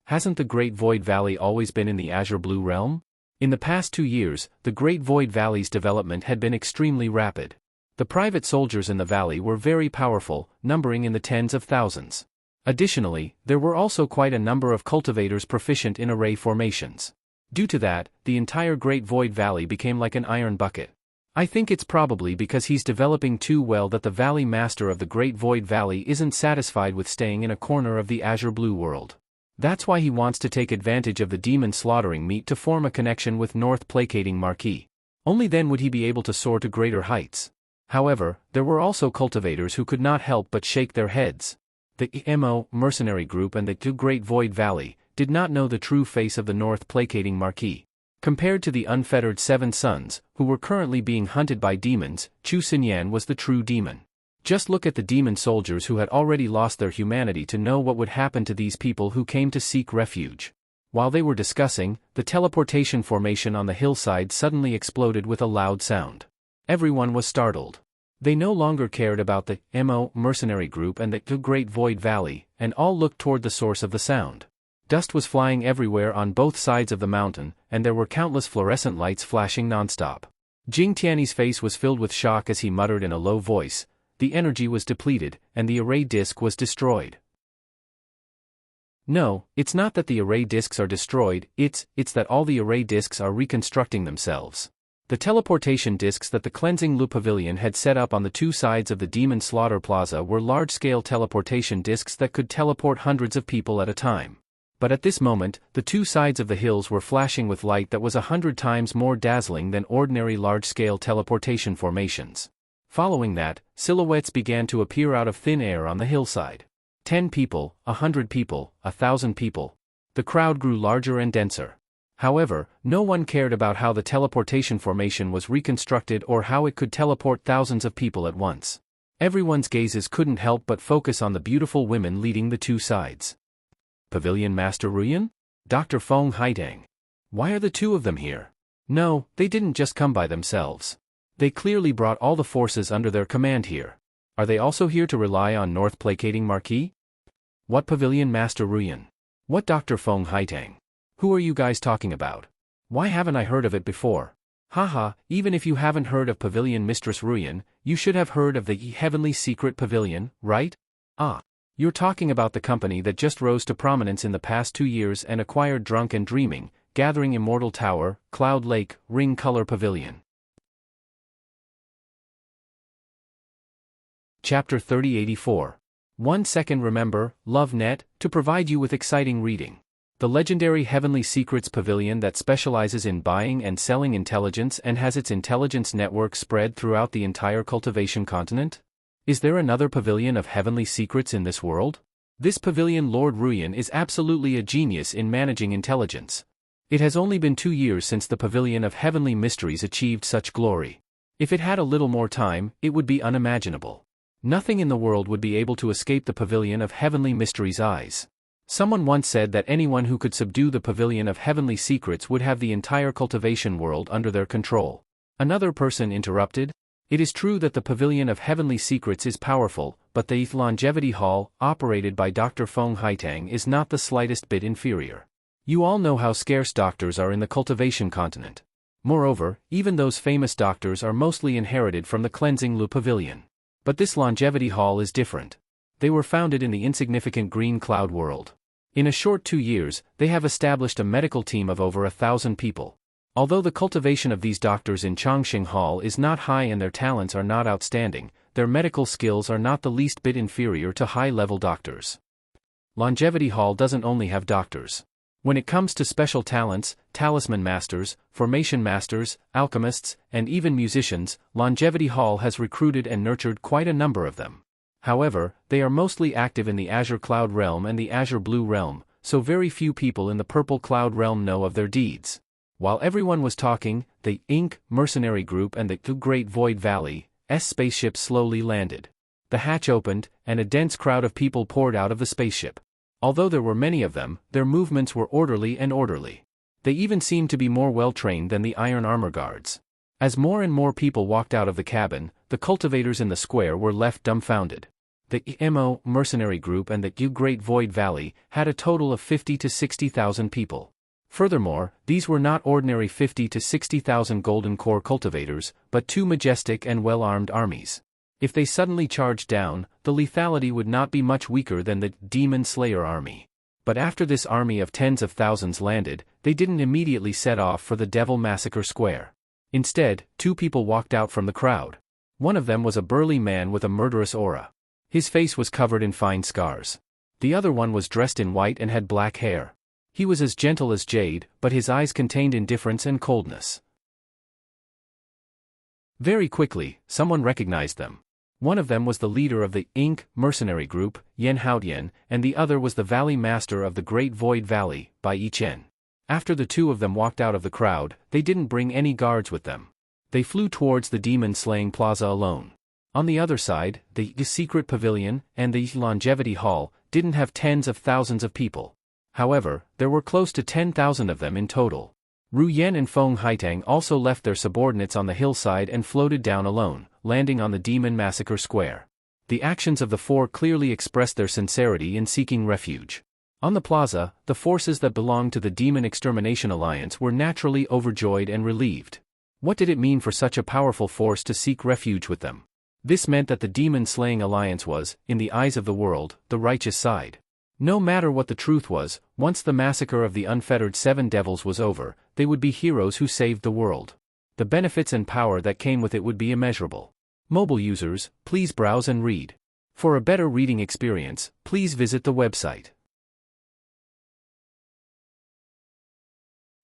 Hasn't the Great Void Valley always been in the Azure Blue realm? In the past 2 years, the Great Void Valley's development had been extremely rapid. The private soldiers in the valley were very powerful, numbering in the tens of thousands. Additionally, there were also quite a number of cultivators proficient in array formations. Due to that, the entire Great Void Valley became like an iron bucket. I think it's probably because he's developing too well that the Valley Master of the Great Void Valley isn't satisfied with staying in a corner of the Azure Blue world. That's why he wants to take advantage of the demon slaughtering meat to form a connection with North Placating Marquis. Only then would he be able to soar to greater heights. However, there were also cultivators who could not help but shake their heads. The MO mercenary group and the Great Void Valley did not know the true face of the North Placating Marquis. Compared to the unfettered 7 sons, who were currently being hunted by demons, Chu Xinyan was the true demon. Just look at the demon soldiers who had already lost their humanity to know what would happen to these people who came to seek refuge. While they were discussing, the teleportation formation on the hillside suddenly exploded with a loud sound. Everyone was startled. They no longer cared about the MO mercenary group and the Great Void Valley, and all looked toward the source of the sound. Dust was flying everywhere on both sides of the mountain, and there were countless fluorescent lights flashing nonstop. Jing Tiany's face was filled with shock as he muttered in a low voice, the energy was depleted, and the array disk was destroyed. No, it's not that the array disks are destroyed, it's that all the array disks are reconstructing themselves. The teleportation disks that the Cleansing Lu Pavilion had set up on the 2 sides of the Demon Slaughter Plaza were large-scale teleportation disks that could teleport hundreds of people at a time. But at this moment, the 2 sides of the hills were flashing with light that was 100 times more dazzling than ordinary large-scale teleportation formations. Following that, silhouettes began to appear out of thin air on the hillside. 10 people, 100 people, 1,000 people. The crowd grew larger and denser. However, no one cared about how the teleportation formation was reconstructed or how it could teleport thousands of people at once. Everyone's gazes couldn't help but focus on the beautiful women leading the 2 sides. Pavilion Master Ruyan? Dr. Feng Haitang. Why are the 2 of them here? No, they didn't just come by themselves. They clearly brought all the forces under their command here. Are they also here to rely on North Placating Marquis? What pavilion, Master Ruyan? What Dr. Feng Haitang? Who are you guys talking about? Why haven't I heard of it before? Haha, even if you haven't heard of Pavilion Mistress Ruyan, you should have heard of the Heavenly Secret Pavilion, right? Ah. You're talking about the company that just rose to prominence in the past 2 years and acquired Drunk and Dreaming, Gathering Immortal Tower, Cloud Lake, Ring Color Pavilion. Chapter 3084. 1 second. Remember, LoveNet, to provide you with exciting reading. The legendary Heavenly Secrets Pavilion that specializes in buying and selling intelligence and has its intelligence network spread throughout the entire cultivation continent? Is there another pavilion of heavenly secrets in this world? This pavilion, Lord Ruyan, is absolutely a genius in managing intelligence. It has only been 2 years since the pavilion of heavenly mysteries achieved such glory. If it had a little more time, it would be unimaginable. Nothing in the world would be able to escape the pavilion of heavenly mysteries' eyes. Someone once said that anyone who could subdue the pavilion of heavenly secrets would have the entire cultivation world under their control. Another person interrupted. It is true that the pavilion of heavenly secrets is powerful, but the longevity hall, operated by Dr. Feng Haitang, is not the slightest bit inferior. You all know how scarce doctors are in the cultivation continent. Moreover, even those famous doctors are mostly inherited from the Cleansing Lu Pavilion. But this longevity hall is different. They were founded in the insignificant Green Cloud world. In a short 2 years, they have established a medical team of over 1,000 people. Although the cultivation of these doctors in Chongqing Hall is not high and their talents are not outstanding, their medical skills are not the least bit inferior to high-level doctors. Longevity Hall doesn't only have doctors. When it comes to special talents, talisman masters, formation masters, alchemists, and even musicians, Longevity Hall has recruited and nurtured quite a number of them. However, they are mostly active in the Azure Cloud Realm and the Azure Blue Realm, so very few people in the Purple Cloud Realm know of their deeds. While everyone was talking, the Inc. mercenary group and the Great Void Valley's spaceship slowly landed. The hatch opened, and a dense crowd of people poured out of the spaceship. Although there were many of them, their movements were orderly and orderly. They even seemed to be more well-trained than the Iron Armor Guards. As more and more people walked out of the cabin, the cultivators in the square were left dumbfounded. The MO mercenary group and the Great Void Valley had a total of 50 to 60,000 people. Furthermore, these were not ordinary 50 to 60,000 Golden Core cultivators, but 2 majestic and well-armed armies. If they suddenly charged down, the lethality would not be much weaker than the Demon Slayer army. But after this army of tens of thousands landed, they didn't immediately set off for the Devil Massacre Square. Instead, 2 people walked out from the crowd. One of them was a burly man with a murderous aura. His face was covered in fine scars. The other one was dressed in white and had black hair. He was as gentle as jade, but his eyes contained indifference and coldness. Very quickly, someone recognized them. One of them was the leader of the Inc. mercenary group, Yan Haotian, and the other was the Valley Master of the Great Void Valley, Bai Yichen. After the 2 of them walked out of the crowd, they didn't bring any guards with them. They flew towards the demon-slaying plaza alone. On the other side, the Secret Pavilion and the Longevity Hall didn't have tens of thousands of people. However, there were close to 10,000 of them in total. Ru Yan and Feng Haitang also left their subordinates on the hillside and floated down alone, landing on the Demon Massacre Square. The actions of the 4 clearly expressed their sincerity in seeking refuge. On the plaza, the forces that belonged to the Demon Extermination Alliance were naturally overjoyed and relieved. What did it mean for such a powerful force to seek refuge with them? This meant that the Demon-Slaying Alliance was, in the eyes of the world, the righteous side. No matter what the truth was, once the massacre of the unfettered 7 devils was over, they would be heroes who saved the world. The benefits and power that came with it would be immeasurable. Mobile users, please browse and read. For a better reading experience, please visit the website.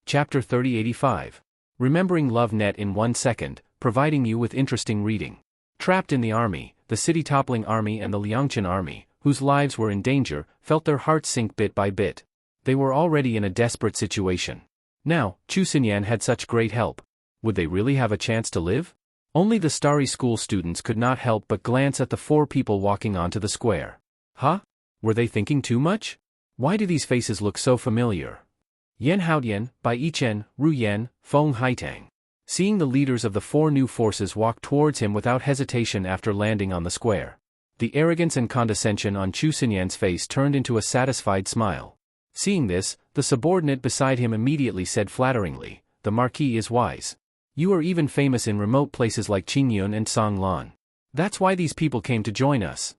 Chapter 3085. Remembering LoveNet in 1 second, providing you with interesting reading. Trapped in the army, the city-toppling army and the Liangqian army, whose lives were in danger, felt their hearts sink bit by bit. They were already in a desperate situation. Now, Chu Xinyan had such great help. Would they really have a chance to live? Only the Starry School students could not help but glance at the 4 people walking onto the square. Huh? Were they thinking too much? Why do these faces look so familiar? Yan Haotian, Bai Yichen, Ru Yan, Feng Haitang. Seeing the leaders of the 4 new forces walk towards him without hesitation after landing on the square. The arrogance and condescension on Chu Xinyan's face turned into a satisfied smile. Seeing this, the subordinate beside him immediately said flatteringly, "The Marquis is wise. You are even famous in remote places like Qingyun and Songlan. That's why these people came to join us."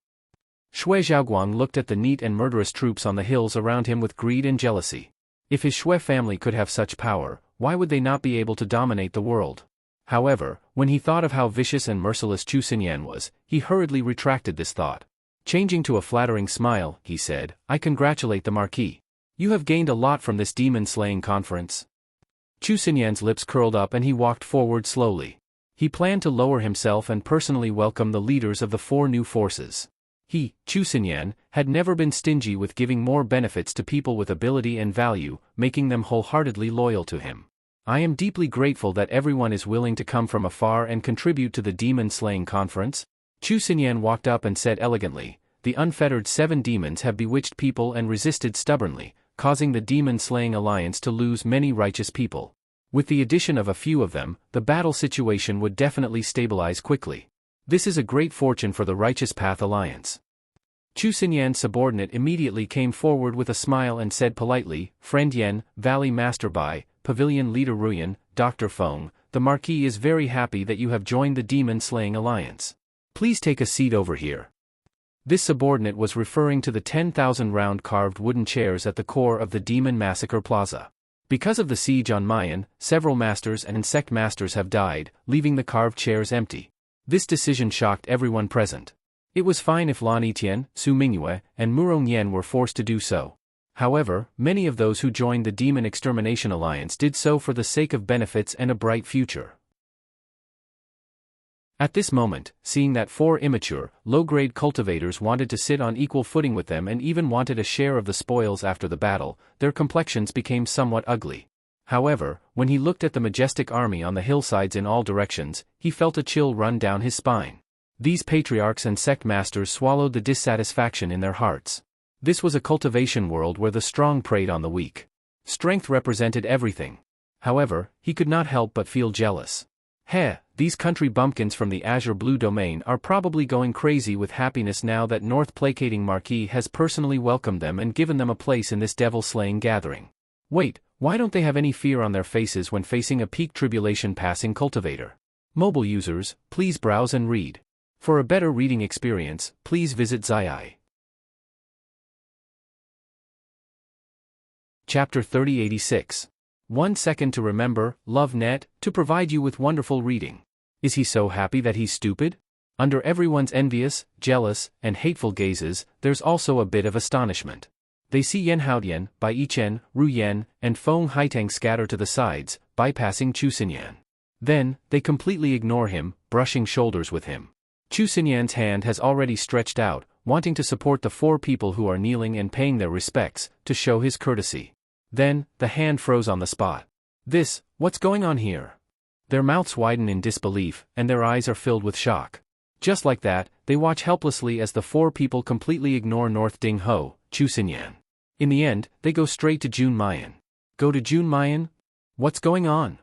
Shui Zhaoguang looked at the neat and murderous troops on the hills around him with greed and jealousy. If his Shui family could have such power, why would they not be able to dominate the world? However, when he thought of how vicious and merciless Chu Xinyan was, he hurriedly retracted this thought. Changing to a flattering smile, he said, "I congratulate the Marquis. You have gained a lot from this demon-slaying conference." Chu Xinyan's lips curled up and he walked forward slowly. He planned to lower himself and personally welcome the leaders of the 4 new forces. He, Chu Xinyan, had never been stingy with giving more benefits to people with ability and value, making them wholeheartedly loyal to him. "I am deeply grateful that everyone is willing to come from afar and contribute to the demon-slaying conference." Chu Xinyan walked up and said elegantly, "The unfettered 7 demons have bewitched people and resisted stubbornly, causing the demon-slaying alliance to lose many righteous people. With the addition of a few of them, the battle situation would definitely stabilize quickly. This is a great fortune for the Righteous Path Alliance." Chu Xinyan's subordinate immediately came forward with a smile and said politely, "Friend Yan, Valley Master Bai, Pavilion Leader Ruyan, Dr. Feng, the Marquis is very happy that you have joined the demon-slaying alliance. Please take a seat over here." This subordinate was referring to the 10,000 round carved wooden chairs at the core of the Demon Massacre Plaza. Because of the siege on Mayan, several masters and insect masters have died, leaving the carved chairs empty. This decision shocked everyone present. It was fine if Lan Yitian, Su Mingyue, and Murong Yen were forced to do so. However, many of those who joined the Demon Extermination Alliance did so for the sake of benefits and a bright future. At this moment, seeing that 4 immature, low-grade cultivators wanted to sit on equal footing with them and even wanted a share of the spoils after the battle, their complexions became somewhat ugly. However, when he looked at the majestic army on the hillsides in all directions, he felt a chill run down his spine. These patriarchs and sect masters swallowed the dissatisfaction in their hearts. This was a cultivation world where the strong preyed on the weak. Strength represented everything. However, he could not help but feel jealous. These country bumpkins from the Azure Blue Domain are probably going crazy with happiness now that North Placating Marquis has personally welcomed them and given them a place in this devil-slaying gathering. Wait, why don't they have any fear on their faces when facing a peak tribulation passing cultivator? Mobile users, please browse and read. For a better reading experience, please visit Zai. Chapter 3086. 1 second to remember, love net, to provide you with wonderful reading. Is he so happy that he's stupid? Under everyone's envious, jealous, and hateful gazes, there's also a bit of astonishment. They see Yan Haotian, Bai Yichen, Ru Yan, and Feng Haitang scatter to the sides, bypassing Chu Xinyan. Then, they completely ignore him, brushing shoulders with him. Chu Xinyan's hand has already stretched out, wanting to support the 4 people who are kneeling and paying their respects, to show his courtesy. Then, the hand froze on the spot. What's going on here? Their mouths widen in disbelief, and their eyes are filled with shock. Just like that, they watch helplessly as the 4 people completely ignore North Ding Ho, Chu Xinyan. In the end, they go straight to Jun Mayan. Go to Jun Mayan? What's going on?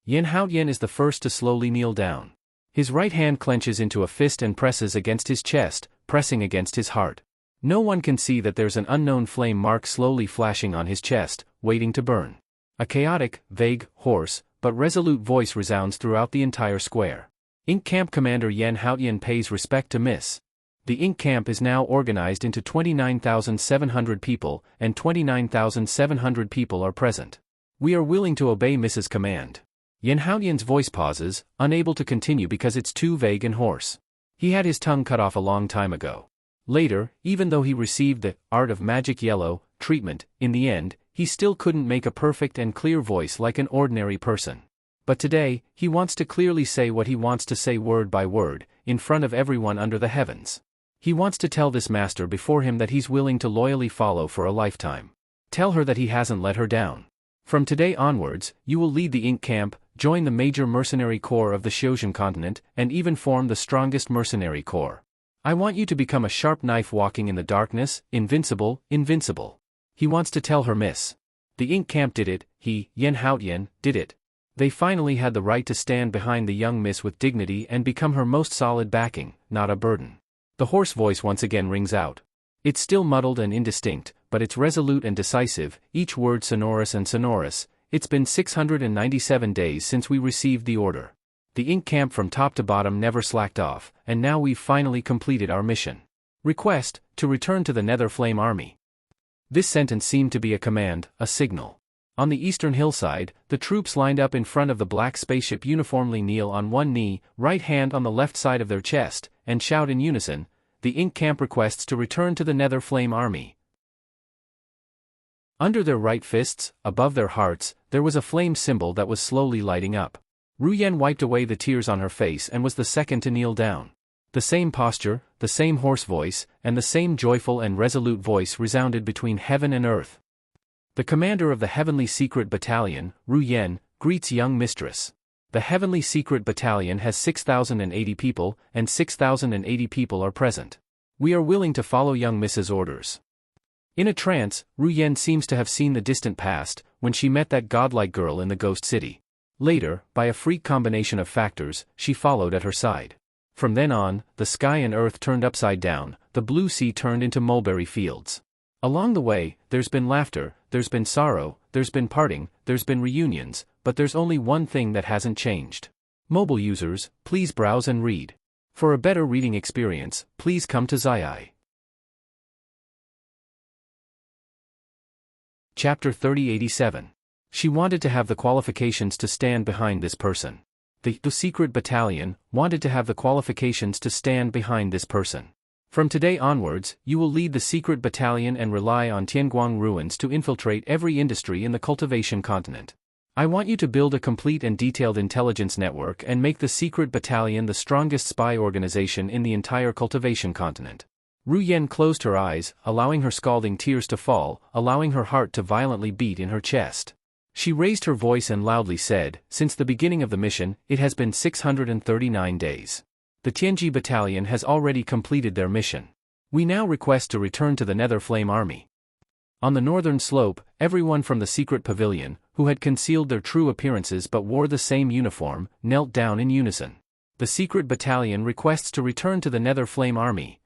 Yan Haotian is the first to slowly kneel down. His right hand clenches into a fist and presses against his chest, pressing against his heart. No one can see that there's an unknown flame mark slowly flashing on his chest, waiting to burn. A chaotic, vague, hoarse, but resolute voice resounds throughout the entire square. Ink Camp Commander Yan Haotian pays respect to Miss. The Ink Camp is now organized into 29,700 people, and 29,700 people are present. We are willing to obey Mrs. Command. Yan Haotian's voice pauses, unable to continue because it's too vague and hoarse. He had his tongue cut off a long time ago. Later, even though he received the Art of Magic Yellow treatment, in the end, he still couldn't make a perfect and clear voice like an ordinary person. But today, he wants to clearly say what he wants to say word by word, in front of everyone under the heavens. He wants to tell this master before him that he's willing to loyally follow for a lifetime. Tell her that he hasn't let her down. From today onwards, you will lead the Ink Camp, join the major mercenary corps of the Xiozhen continent, and even form the strongest mercenary corps. I want you to become a sharp knife walking in the darkness, invincible. He wants to tell her Miss. The Ink Camp did it, Yan Haotian, did it. They finally had the right to stand behind the young Miss with dignity and become her most solid backing, not a burden. The hoarse voice once again rings out. It's still muddled and indistinct, but it's resolute and decisive, each word sonorous and sonorous. It's been 697 days since we received the order. The ink camp from top to bottom never slacked off, and now we've finally completed our mission. Request, to return to the Nether Flame Army. This sentence seemed to be a command, a signal. On the eastern hillside, the troops lined up in front of the black spaceship uniformly kneel on one knee, right hand on the left side of their chest, and shout in unison, "The ink camp requests to return to the Nether Flame Army." Under their right fists, above their hearts, there was a flame symbol that was slowly lighting up. Ruyen wiped away the tears on her face and was the second to kneel down. The same posture, the same hoarse voice, and the same joyful and resolute voice resounded between heaven and earth. The commander of the Heavenly Secret Battalion, Ruyen, greets young mistress. The Heavenly Secret Battalion has 6,080 people, and 6,080 people are present. We are willing to follow young Miss's orders. In a trance, Ruyen seems to have seen the distant past, when she met that godlike girl in the ghost city. Later, by a freak combination of factors, she followed at her side. From then on, the sky and earth turned upside down, the blue sea turned into mulberry fields. Along the way, there's been laughter, there's been sorrow, there's been parting, there's been reunions, but there's only one thing that hasn't changed. Mobile users, please browse and read. For a better reading experience, please come to Zai. Chapter 3087. She wanted to have the qualifications to stand behind this person. The Secret Battalion wanted to have the qualifications to stand behind this person. From today onwards, you will lead the Secret Battalion and rely on Tianguang ruins to infiltrate every industry in the cultivation continent. I want you to build a complete and detailed intelligence network and make the Secret Battalion the strongest spy organization in the entire cultivation continent. Ruyen closed her eyes, allowing her scalding tears to fall, allowing her heart to violently beat in her chest. She raised her voice and loudly said, "Since the beginning of the mission, it has been 639 days. The Tianji Battalion has already completed their mission. We now request to return to the Nether Flame Army." On the northern slope, everyone from the secret pavilion, who had concealed their true appearances but wore the same uniform, knelt down in unison. The Secret Battalion requests to return to the Nether Flame Army.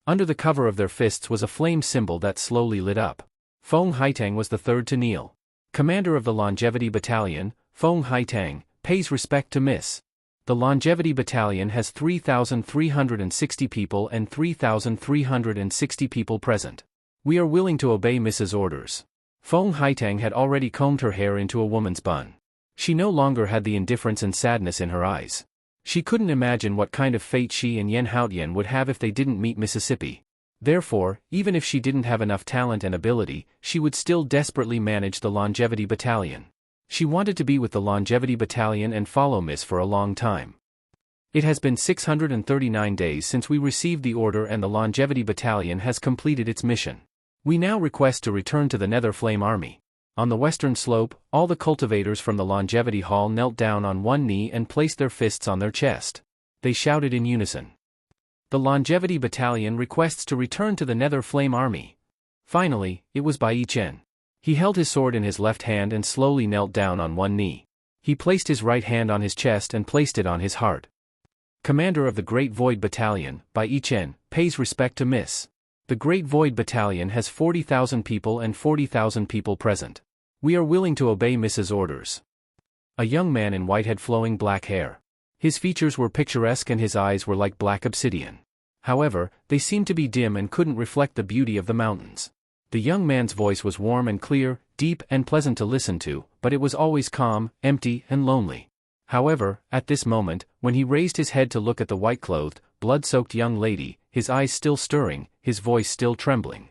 Under the cover of their fists was a flame symbol that slowly lit up. Feng Haitang was the third to kneel. Commander of the Longevity Battalion, Feng Haitang, pays respect to Miss. The Longevity Battalion has 3,360 people and 3,360 people present. We are willing to obey Miss's orders. Feng Haitang had already combed her hair into a woman's bun. She no longer had the indifference and sadness in her eyes. She couldn't imagine what kind of fate she and Yen Haotian would have if they didn't meet Mississippi. Therefore, even if she didn't have enough talent and ability, she would still desperately manage the Longevity Battalion. She wanted to be with the Longevity Battalion and follow Miss for a long time. It has been 639 days since we received the order and the Longevity Battalion has completed its mission. We now request to return to the Nether Flame Army. On the western slope, all the cultivators from the Longevity Hall knelt down on one knee and placed their fists on their chest. They shouted in unison. The Longevity Battalion requests to return to the Nether Flame Army. Finally, it was Bai Chen. He held his sword in his left hand and slowly knelt down on one knee. He placed his right hand on his chest and placed it on his heart. Commander of the Great Void Battalion, Bai Chen, pays respect to Miss. The Great Void Battalion has 40,000 people and 40,000 people present. We are willing to obey Miss's orders. A young man in white had flowing black hair. His features were picturesque and his eyes were like black obsidian. However, they seemed to be dim and couldn't reflect the beauty of the mountains. The young man's voice was warm and clear, deep and pleasant to listen to, but it was always calm, empty and lonely. However, at this moment, when he raised his head to look at the white-clothed, blood-soaked young lady, his eyes still stirring, his voice still trembling.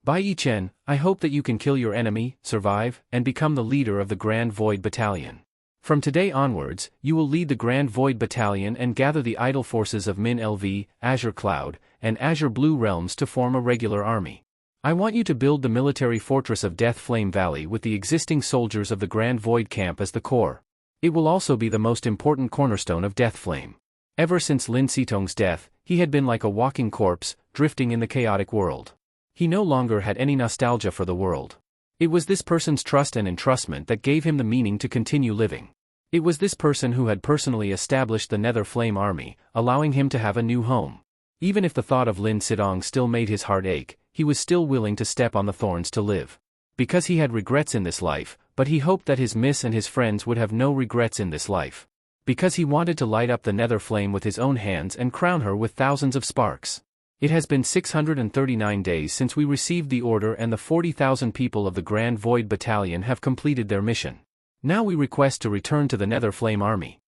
Bai Chen, I hope that you can kill your enemy, survive, and become the leader of the Grand Void Battalion. From today onwards, you will lead the Grand Void Battalion and gather the idle forces of Min LV, Azure Cloud, and Azure Blue Realms to form a regular army. I want you to build the military fortress of Death Flame Valley with the existing soldiers of the Grand Void Camp as the core. It will also be the most important cornerstone of Death Flame. Ever since Lin Sitong's death, he had been like a walking corpse, drifting in the chaotic world. He no longer had any nostalgia for the world. It was this person's trust and entrustment that gave him the meaning to continue living. It was this person who had personally established the Nether Flame Army, allowing him to have a new home. Even if the thought of Lin Sidong still made his heart ache, he was still willing to step on the thorns to live. Because he had regrets in this life, but he hoped that his miss and his friends would have no regrets in this life. Because he wanted to light up the Nether Flame with his own hands and crown her with thousands of sparks. It has been 639 days since we received the order, and the 40,000 people of the Grand Void Battalion have completed their mission. Now we request to return to the Nether Flame Army.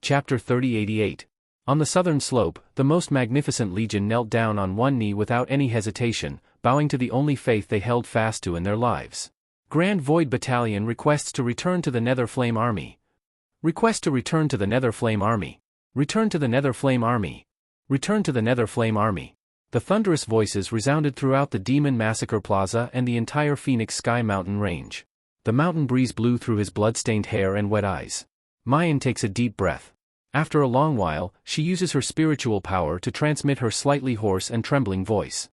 Chapter 3088. On the southern slope, the most magnificent legion knelt down on one knee without any hesitation, bowing to the only faith they held fast to in their lives. Grand Void Battalion requests to return to the Nether Flame Army. Request to return to the Nether Flame Army. Return to the Nether Flame Army. Return to the Nether Flame Army. The thunderous voices resounded throughout the Demon Massacre Plaza and the entire Phoenix Sky Mountain range. The mountain breeze blew through his blood-stained hair and wet eyes. Mayan takes a deep breath. After a long while, she uses her spiritual power to transmit her slightly hoarse and trembling voice.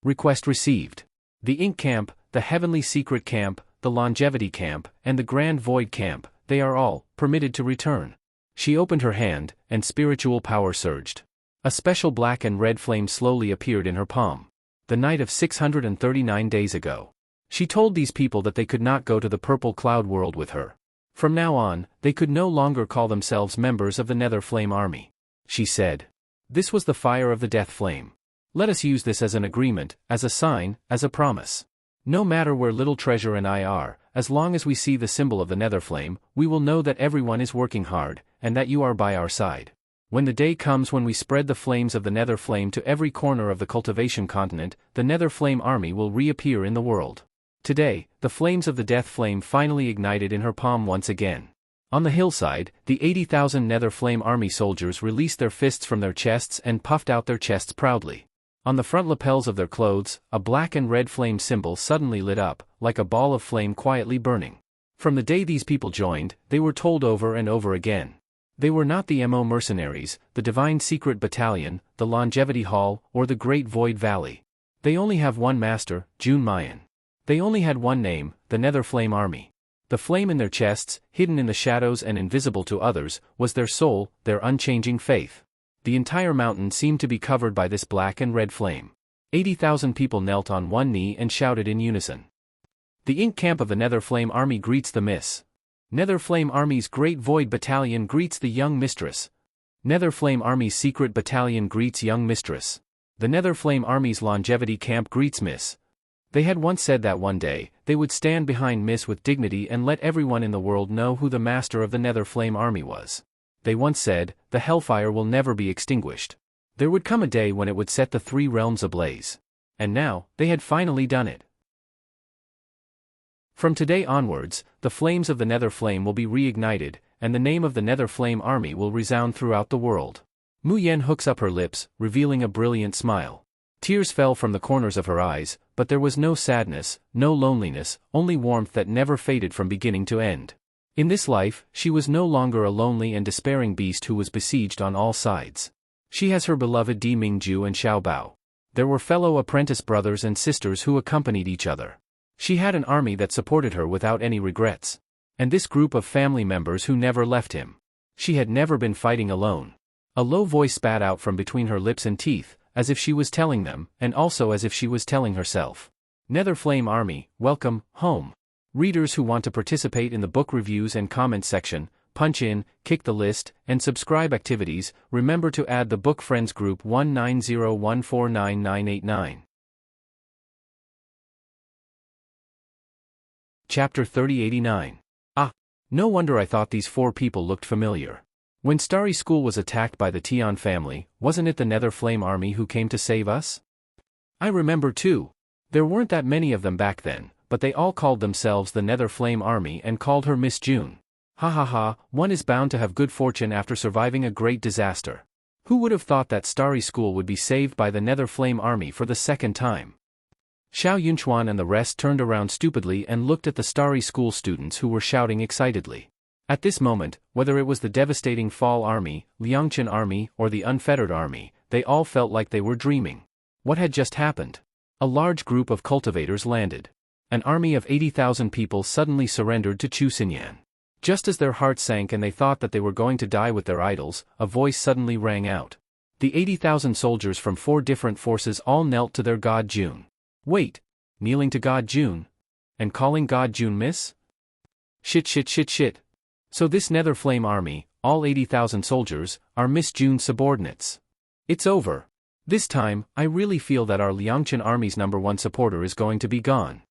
Request received. The Ink Camp, the Heavenly Secret Camp, the Longevity Camp, and the Grand Void Camp, they are all permitted to return. She opened her hand, and spiritual power surged. A special black and red flame slowly appeared in her palm. The night of 639 days ago. She told these people that they could not go to the Purple Cloud World with her. From now on, they could no longer call themselves members of the Nether Flame Army. She said. This was the fire of the Death Flame. Let us use this as an agreement, as a sign, as a promise. No matter where Little Treasure and I are, as long as we see the symbol of the Nether Flame, we will know that everyone is working hard, and that you are by our side. When the day comes when we spread the flames of the Nether Flame to every corner of the cultivation continent, the Nether Flame Army will reappear in the world. Today, the flames of the Death Flame finally ignited in her palm once again. On the hillside, the 80,000 Nether Flame Army soldiers released their fists from their chests and puffed out their chests proudly. On the front lapels of their clothes, a black and red flame symbol suddenly lit up, like a ball of flame quietly burning. From the day these people joined, they were told over and over again. They were not the MO mercenaries, the Divine Secret Battalion, the Longevity Hall, or the Great Void Valley. They only have one master, June Mayan. They only had one name, the Nether Flame Army. The flame in their chests, hidden in the shadows and invisible to others, was their soul, their unchanging faith. The entire mountain seemed to be covered by this black and red flame. 80,000 people knelt on one knee and shouted in unison. The Ink Camp of the Nether Flame Army greets the Miss. Nether Flame Army's Great Void Battalion greets the Young Mistress. Nether Flame Army's Secret Battalion greets Young Mistress. The Nether Flame Army's Longevity Camp greets Miss. They had once said that one day, they would stand behind Miss with dignity and let everyone in the world know who the master of the Nether Flame Army was. They once said, the hellfire will never be extinguished. There would come a day when it would set the three realms ablaze. And now, they had finally done it. From today onwards, the flames of the Nether Flame will be reignited, and the name of the Nether Flame Army will resound throughout the world. Mu Yen hooks up her lips, revealing a brilliant smile. Tears fell from the corners of her eyes, but there was no sadness, no loneliness, only warmth that never faded from beginning to end. In this life, she was no longer a lonely and despairing beast who was besieged on all sides. She has her beloved Di Mingju and Xiao Bao. There were fellow apprentice brothers and sisters who accompanied each other. She had an army that supported her without any regrets. And this group of family members who never left him. She had never been fighting alone. A low voice spat out from between her lips and teeth, as if she was telling them, and also as if she was telling herself. Nether Flame Army, welcome, home. Readers who want to participate in the book reviews and comments section, punch in, kick the list, and subscribe activities, remember to add the Book Friends group 190149989. Chapter 3089. Ah! No wonder I thought these four people looked familiar. When Starry School was attacked by the Tian family, wasn't it the Nether Flame Army who came to save us? I remember too. There weren't that many of them back then, but they all called themselves the Nether Flame Army and called her Miss June. Ha ha ha, one is bound to have good fortune after surviving a great disaster. Who would have thought that Starry School would be saved by the Nether Flame Army for the second time? Xiao Yunchuan and the rest turned around stupidly and looked at the Starry School students who were shouting excitedly. At this moment, whether it was the devastating Fall Army, Liangchen Army, or the Unfettered Army, they all felt like they were dreaming. What had just happened? A large group of cultivators landed. An army of 80,000 people suddenly surrendered to Chu Xinyan. Just as their hearts sank and they thought that they were going to die with their idols, a voice suddenly rang out. The 80,000 soldiers from 4 different forces all knelt to their god June. Wait! Kneeling to god June? And calling god June Miss? Shit. So this Nether Flame army, all 80,000 soldiers, are Miss June's subordinates. It's over. This time, I really feel that our Liangchen army's #1 supporter is going to be gone.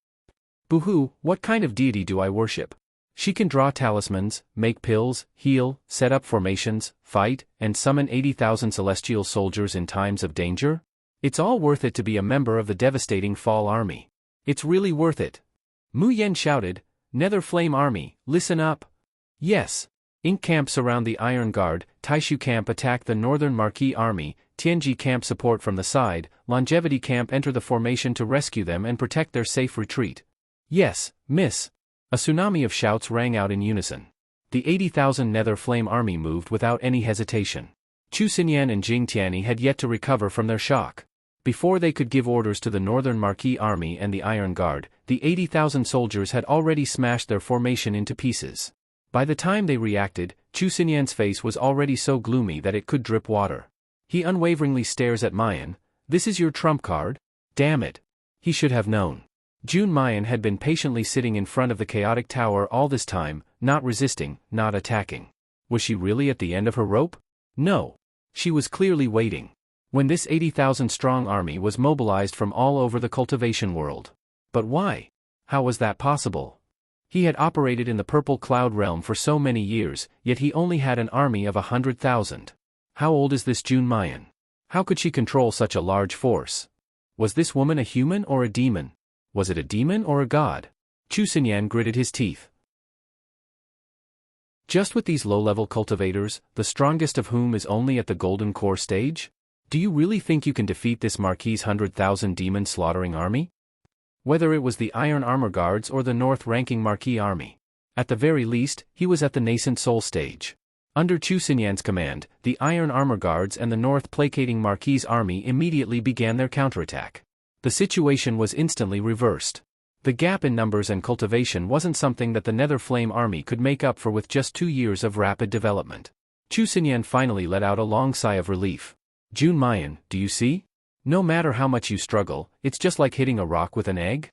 Boo-hoo, what kind of deity do I worship? She can draw talismans, make pills, heal, set up formations, fight, and summon 80,000 celestial soldiers in times of danger? It's all worth it to be a member of the devastating Fall army. It's really worth it. Mu Yen shouted, Nether Flame army, listen up. Yes. Ink camp surround the Iron Guard, Taishu camp attack the Northern Marquis army, Tianji camp support from the side, Longevity camp enter the formation to rescue them and protect their safe retreat. Yes, miss. A tsunami of shouts rang out in unison. The 80,000 Nether Flame army moved without any hesitation. Chu Xinyan and Jing Tianyi had yet to recover from their shock. Before they could give orders to the Northern Marquis army and the Iron Guard, the 80,000 soldiers had already smashed their formation into pieces. By the time they reacted, Chu Xinyan's face was already so gloomy that it could drip water. He unwaveringly stares at Mayan. This is your trump card? Damn it. He should have known. June Mayan had been patiently sitting in front of the chaotic tower all this time, not resisting, not attacking. Was she really at the end of her rope? No. She was clearly waiting. When this 80,000 strong army was mobilized from all over the cultivation world. But why? How was that possible? He had operated in the Purple Cloud realm for so many years, yet he only had an army of 100,000. How old is this June Mayan? How could she control such a large force? Was this woman a human or a demon? Was it a demon or a god? Chu Xinyan gritted his teeth. Just with these low-level cultivators, the strongest of whom is only at the Golden Core stage? Do you really think you can defeat this Marquis' 100,000 demon-slaughtering army? Whether it was the Iron Armor Guards or the North-ranking Marquis army. At the very least, he was at the nascent soul stage. Under Chu Xinyan's command, the Iron Armor Guards and the North-placating Marquis army immediately began their counterattack. The situation was instantly reversed. The gap in numbers and cultivation wasn't something that the Nether Flame army could make up for with just 2 years of rapid development. Chu Xinyan finally let out a long sigh of relief. June Mayan, do you see? No matter how much you struggle, it's just like hitting a rock with an egg.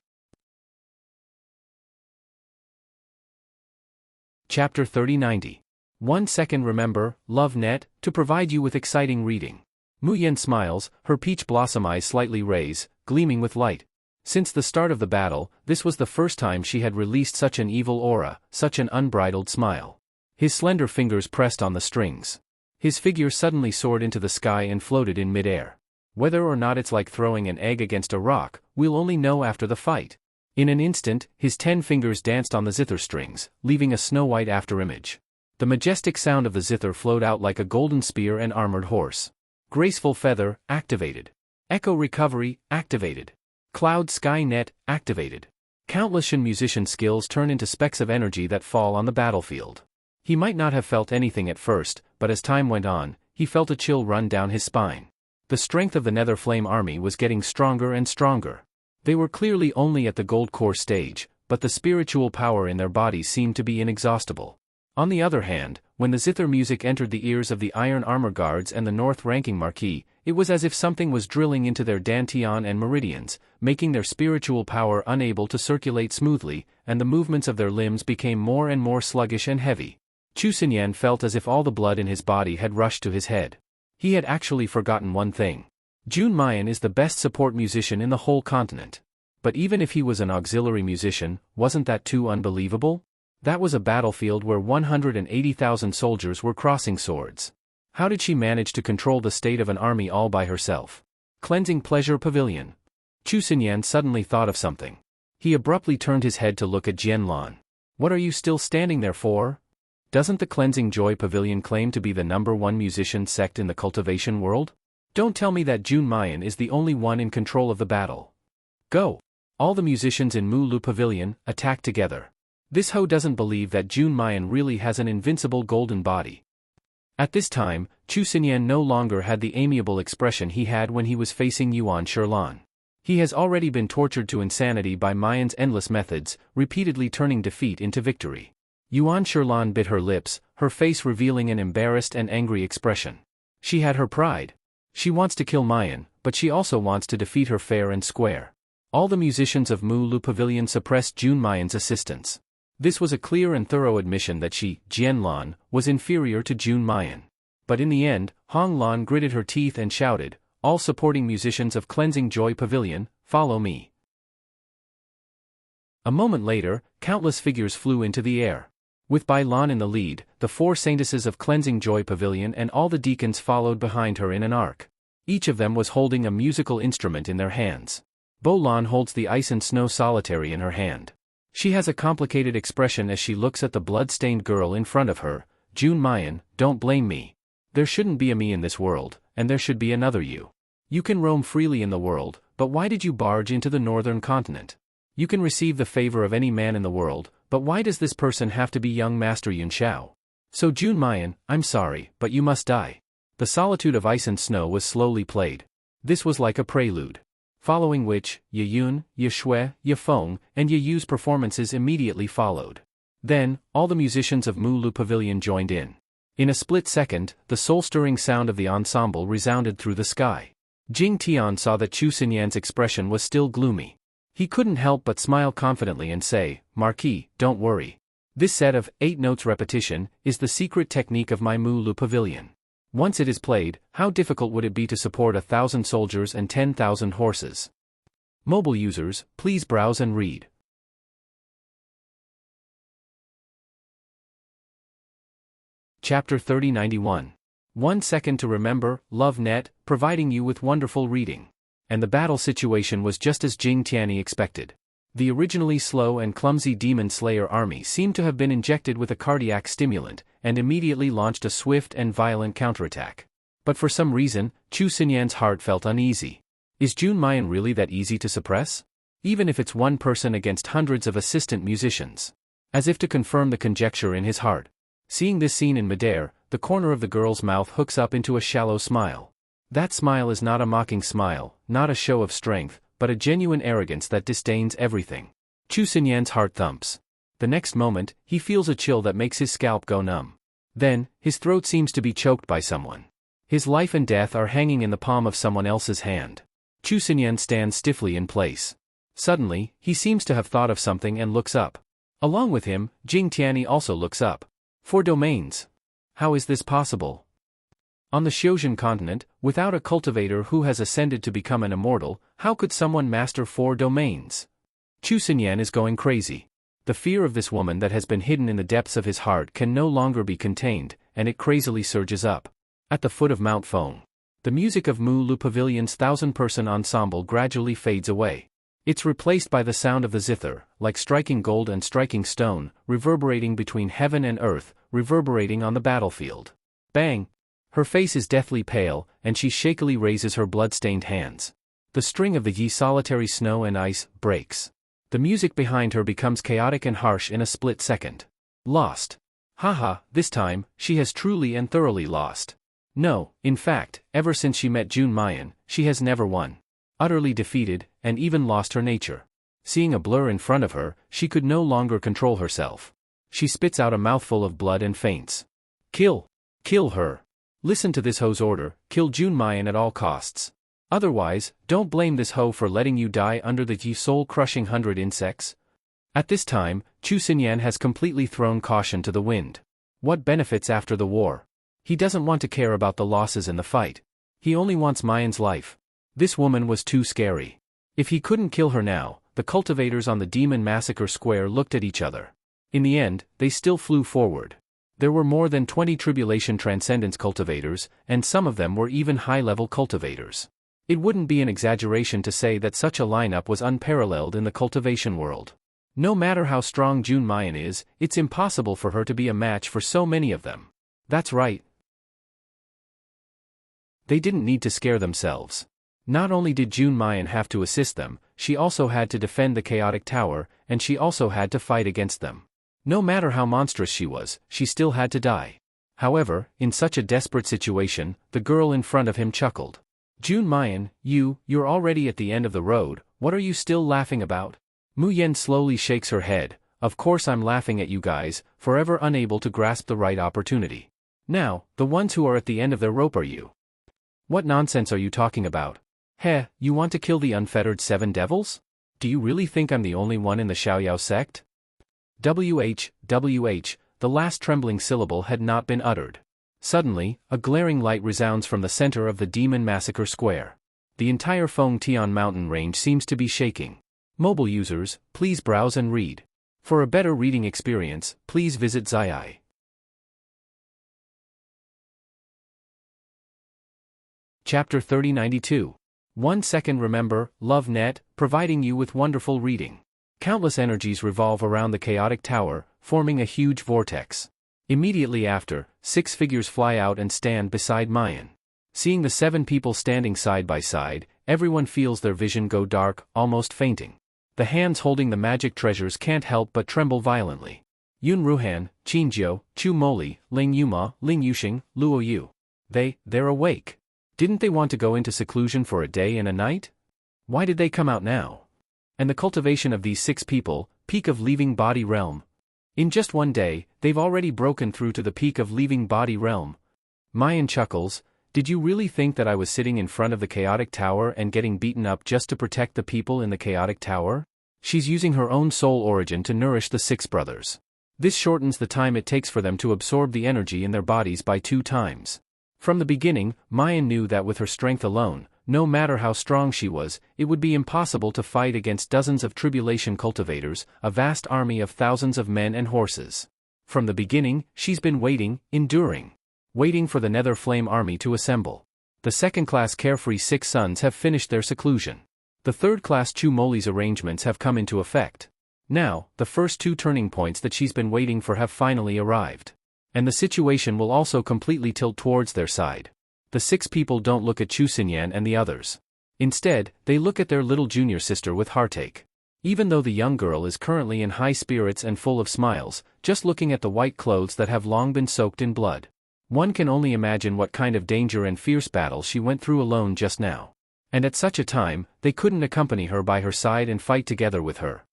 Chapter 3090. 1 second. Remember, LoveNet, to provide you with exciting reading. Mu Yen smiles, her peach blossom eyes slightly raise, gleaming with light. Since the start of the battle, this was the first time she had released such an evil aura, such an unbridled smile. His slender fingers pressed on the strings. His figure suddenly soared into the sky and floated in midair. Whether or not it's like throwing an egg against a rock, we'll only know after the fight. In an instant, his 10 fingers danced on the zither strings, leaving a snow-white afterimage. The majestic sound of the zither flowed out like a golden spear and armored horse. Graceful feather, activated. Echo recovery, activated. Cloud sky net, activated. Countless Shen musician skills turn into specks of energy that fall on the battlefield. He might not have felt anything at first, but as time went on, he felt a chill run down his spine. The strength of the Nether Flame army was getting stronger and stronger. They were clearly only at the Gold Core stage, but the spiritual power in their bodies seemed to be inexhaustible. On the other hand, when the zither music entered the ears of the Iron Armor Guards and the North-ranking Marquis, it was as if something was drilling into their dantian and meridians, making their spiritual power unable to circulate smoothly, and the movements of their limbs became more and more sluggish and heavy. Chu Xinyan felt as if all the blood in his body had rushed to his head. He had actually forgotten one thing. June Mayan is the best support musician in the whole continent. But even if he was an auxiliary musician, wasn't that too unbelievable? That was a battlefield where 180,000 soldiers were crossing swords. How did she manage to control the state of an army all by herself? Cleansing Pleasure Pavilion. Chu Xinyan suddenly thought of something. He abruptly turned his head to look at Jian Lan. What are you still standing there for? Doesn't the Cleansing Joy Pavilion claim to be the #1 musician sect in the cultivation world? Don't tell me that June Mayan is the only one in control of the battle. Go! All the musicians in Mu Lu Pavilion, attack together. This hoe doesn't believe that June Mayan really has an invincible golden body. At this time, Chu Xinyan no longer had the amiable expression he had when he was facing Yuan Sherlan. He has already been tortured to insanity by Mayan's endless methods, repeatedly turning defeat into victory. Yuan Sherlan bit her lips, her face revealing an embarrassed and angry expression. She had her pride. She wants to kill Mayan, but she also wants to defeat her fair and square. All the musicians of Mu Lu Pavilion suppressed Jun Mayan's assistance. This was a clear and thorough admission that she, Jian Lan, was inferior to Jun Mayan. But in the end, Hong Lan gritted her teeth and shouted, "All supporting musicians of Cleansing Joy Pavilion, follow me." A moment later, countless figures flew into the air. With Bai Lan in the lead, the 4 saintesses of Cleansing Joy Pavilion and all the deacons followed behind her in an arc. Each of them was holding a musical instrument in their hands. Bo Lan holds the Ice and Snow Solitary in her hand. She has a complicated expression as she looks at the blood-stained girl in front of her. "Jun Mayan, don't blame me. There shouldn't be a me in this world, and there should be another you. You can roam freely in the world, but why did you barge into the northern continent? You can receive the favor of any man in the world, but why does this person have to be young Master Yun Shao? So Jun Mayan, I'm sorry, but you must die." The Solitude of Ice and Snow was slowly played. This was like a prelude. Following which, Ye Yun, Ye Shui, Ye Feng, and Ye Yu's performances immediately followed. Then, all the musicians of Mu Lu Pavilion joined in. In a split second, the soul-stirring sound of the ensemble resounded through the sky. Jing Tian saw that Chu Xinyan's expression was still gloomy. He couldn't help but smile confidently and say, "Marquis, don't worry. This set of 8 notes repetition is the secret technique of my Mu Lu Pavilion. Once it is played, how difficult would it be to support 1,000 soldiers and 10,000 horses?" Mobile users, please browse and read. Chapter 3091. 1 second to remember, LoveNet, providing you with wonderful reading. And the battle situation was just as Jing Tianyi expected. The originally slow and clumsy Demon Slayer army seemed to have been injected with a cardiac stimulant, and immediately launched a swift and violent counterattack. But for some reason, Chu Xinyan's heart felt uneasy. Is Jun Mayan really that easy to suppress? Even if it's one person against hundreds of assistant musicians. As if to confirm the conjecture in his heart. Seeing this scene in midair, the corner of the girl's mouth hooks up into a shallow smile. That smile is not a mocking smile, not a show of strength, but a genuine arrogance that disdains everything. Chu Xinyan's heart thumps. The next moment, he feels a chill that makes his scalp go numb. Then, his throat seems to be choked by someone. His life and death are hanging in the palm of someone else's hand. Chu Xinyan stands stiffly in place. Suddenly, he seems to have thought of something and looks up. Along with him, Jing Tianyi also looks up. 4 domains. How is this possible? On the Xiuzhen continent, without a cultivator who has ascended to become an immortal, how could someone master 4 domains? Chu Xinyan is going crazy. The fear of this woman that has been hidden in the depths of his heart can no longer be contained, and it crazily surges up. At the foot of Mount Feng, the music of Mu Lu Pavilion's 1,000-person ensemble gradually fades away. It's replaced by the sound of the zither, like striking gold and striking stone, reverberating between heaven and earth, reverberating on the battlefield. Bang! Her face is deathly pale, and she shakily raises her blood-stained hands. The string of the Yi solitary snow and ice breaks. The music behind her becomes chaotic and harsh in a split second. Lost. Haha, this time, she has truly and thoroughly lost. No, in fact, ever since she met Jun Mayan, she has never won. Utterly defeated, and even lost her nature. Seeing a blur in front of her, she could no longer control herself. She spits out a mouthful of blood and faints. Kill! Kill her! Listen to this ho's order, kill Jun Mayan at all costs. Otherwise, don't blame this ho for letting you die under the Yi soul-crushing 100 insects. At this time, Chu Xinyan has completely thrown caution to the wind. What benefits after the war? He doesn't want to care about the losses in the fight. He only wants Mayan's life. This woman was too scary. If he couldn't kill her now, the cultivators on the Demon Massacre Square looked at each other. In the end, they still flew forward. There were more than 20 Tribulation Transcendence cultivators, and some of them were even high-level cultivators. It wouldn't be an exaggeration to say that such a lineup was unparalleled in the cultivation world. No matter how strong Jun Mayan is, it's impossible for her to be a match for so many of them. That's right. They didn't need to scare themselves. Not only did Jun Mayan have to assist them, she also had to defend the chaotic tower, and she also had to fight against them. No matter how monstrous she was, she still had to die. However, in such a desperate situation, the girl in front of him chuckled. Jun Mayan, you're already at the end of the road, what are you still laughing about? Mu Yen slowly shakes her head. Of course I'm laughing at you guys, forever unable to grasp the right opportunity. Now, the ones who are at the end of their rope are you. What nonsense are you talking about? Heh, you want to kill the unfettered 7 devils? Do you really think I'm the only one in the Xiaoyao sect? WH, the last trembling syllable had not been uttered. Suddenly, a glaring light resounds from the center of the Demon Massacre Square. The entire Fengtian mountain range seems to be shaking. Mobile users, please browse and read. For a better reading experience, please visit Zii. Chapter 3092. 1 second. Remember, Love Net, providing you with wonderful reading. Countless energies revolve around the chaotic tower, forming a huge vortex. Immediately after, 6 figures fly out and stand beside Mayan. Seeing the 7 people standing side by side, everyone feels their vision go dark, almost fainting. The hands holding the magic treasures can't help but tremble violently. Yun Ruhan, Qinjiu, Chu Moli, Ling Yuma, Ling Yuxing, Luo Yu. They're awake. Didn't they want to go into seclusion for a day and a night? Why did they come out now? And the cultivation of these 6 people, peak of leaving body realm. In just one day, they've already broken through to the peak of leaving body realm. Mayan chuckles. Did you really think that I was sitting in front of the chaotic tower and getting beaten up just to protect the people in the chaotic tower? She's using her own soul origin to nourish the 6 brothers. This shortens the time it takes for them to absorb the energy in their bodies by 2 times. From the beginning, Mayan knew that with her strength alone, no matter how strong she was, it would be impossible to fight against dozens of tribulation cultivators, a vast army of thousands of men and horses. From the beginning, she's been waiting, enduring. Waiting for the Nether Flame army to assemble. The second-class carefree 6 sons have finished their seclusion. The third-class Chu Moli's arrangements have come into effect. Now, the first 2 turning points that she's been waiting for have finally arrived. And the situation will also completely tilt towards their side. The 6 people don't look at Chu Xinyan and the others. Instead, they look at their little junior sister with heartache. Even though the young girl is currently in high spirits and full of smiles, just looking at the white clothes that have long been soaked in blood. One can only imagine what kind of danger and fierce battle she went through alone just now. And at such a time, they couldn't accompany her by her side and fight together with her.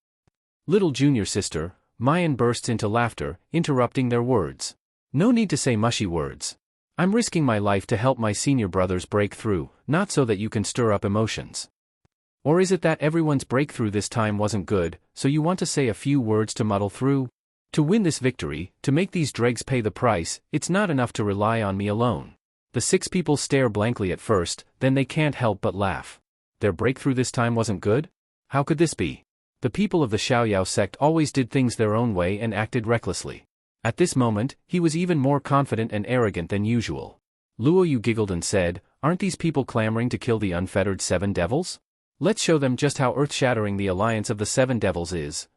Little junior sister, Mayan bursts into laughter, interrupting their words. No need to say mushy words. I'm risking my life to help my senior brothers break through, not so that you can stir up emotions. Or is it that everyone's breakthrough this time wasn't good, so you want to say a few words to muddle through? To win this victory, to make these dregs pay the price, it's not enough to rely on me alone. The 6 people stare blankly at first, then they can't help but laugh. Their breakthrough this time wasn't good? How could this be? The people of the Xiaoyao sect always did things their own way and acted recklessly. At this moment, he was even more confident and arrogant than usual. Luo Yu giggled and said, aren't these people clamoring to kill the unfettered 7 devils? Let's show them just how earth-shattering the alliance of the 7 devils is.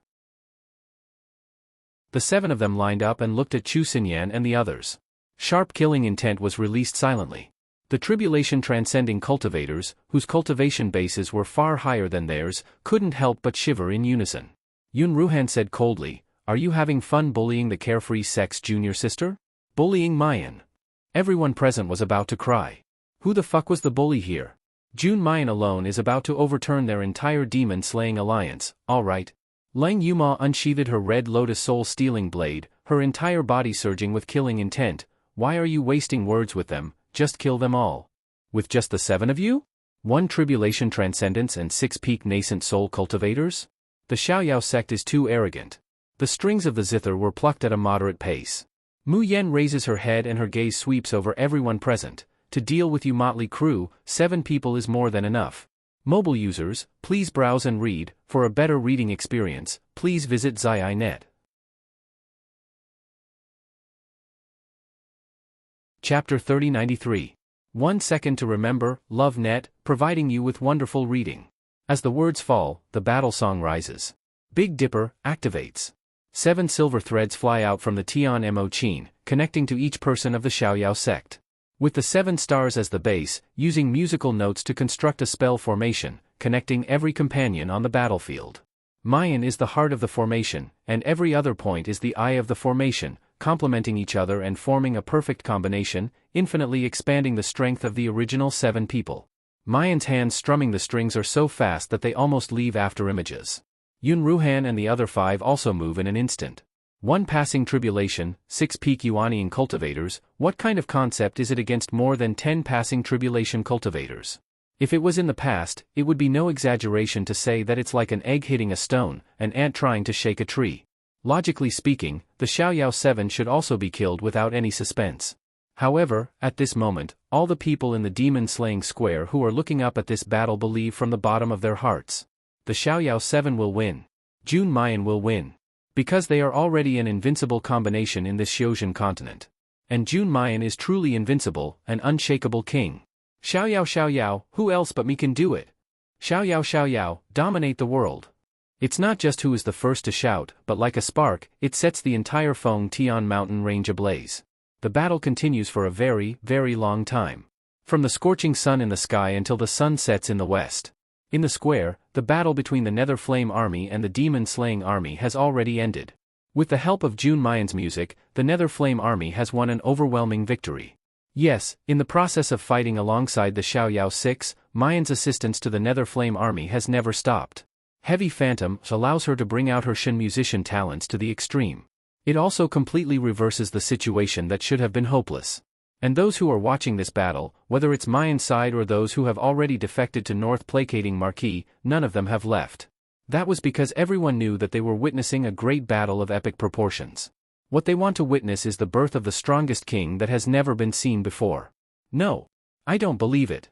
The 7 of them lined up and looked at Chu Xinyan and the others. Sharp killing intent was released silently. The tribulation-transcending cultivators, whose cultivation bases were far higher than theirs, couldn't help but shiver in unison. Yun Ruhan said coldly, are you having fun bullying the carefree sect's junior sister? Bullying Mayan. Everyone present was about to cry. Who the fuck was the bully here? Jun Mayan alone is about to overturn their entire demon-slaying alliance, alright. Lang Yuma unsheathed her red lotus soul-stealing blade, her entire body surging with killing intent. Why are you wasting words with them? Just kill them all. With just the 7 of you? 1 tribulation transcendence and 6 peak nascent soul cultivators? The Xiaoyao sect is too arrogant. The strings of the zither were plucked at a moderate pace. Mu Yen raises her head and her gaze sweeps over everyone present. To deal with you motley crew, 7 people is more than enough. Mobile users, please browse and read. For a better reading experience, please visit Zii.net. Chapter 3093. 1 second to remember, Love Net, providing you with wonderful reading. As the words fall, the battle song rises. Big Dipper activates. 7 silver threads fly out from the Tian Mo Qin, connecting to each person of the Xiaoyao sect. With the 7 stars as the base, using musical notes to construct a spell formation, connecting every companion on the battlefield. Mayan is the heart of the formation, and every other point is the eye of the formation, complementing each other and forming a perfect combination, infinitely expanding the strength of the original 7 people. Mayan's hands strumming the strings are so fast that they almost leave after images. Yun Ruhan and the other 5 also move in an instant. One passing tribulation, 6 peak Yuanian cultivators. What kind of concept is it against more than 10 passing tribulation cultivators? If it was in the past, it would be no exaggeration to say that it's like an egg hitting a stone, an ant trying to shake a tree. Logically speaking, the Xiaoyao 7 should also be killed without any suspense. However, at this moment, all the people in the demon-slaying square who are looking up at this battle believe from the bottom of their hearts. The Xiaoyao 7 will win. Jun Mayan will win. Because they are already an invincible combination in this Xiozhan continent. And Jun Mayan is truly invincible, an unshakable king. Xiaoyao, who else but me can do it? Xiaoyao, dominate the world. It's not just who is the first to shout, but like a spark, it sets the entire Feng Tian mountain range ablaze. The battle continues for a very, very long time. From the scorching sun in the sky until the sun sets in the west. In the square, the battle between the Nether Flame Army and the Demon-Slaying Army has already ended. With the help of Jun Mayan's music, the Nether Flame Army has won an overwhelming victory. Yes, in the process of fighting alongside the Xiaoyao 6, Mayan's assistance to the Nether Flame Army has never stopped. Heavy Phantom allows her to bring out her Shen musician talents to the extreme. It also completely reverses the situation that should have been hopeless. And those who are watching this battle, whether it's Mayan side or those who have already defected to North placating Marquis, none of them have left. That was because everyone knew that they were witnessing a great battle of epic proportions. What they want to witness is the birth of the strongest king that has never been seen before. No. I don't believe it.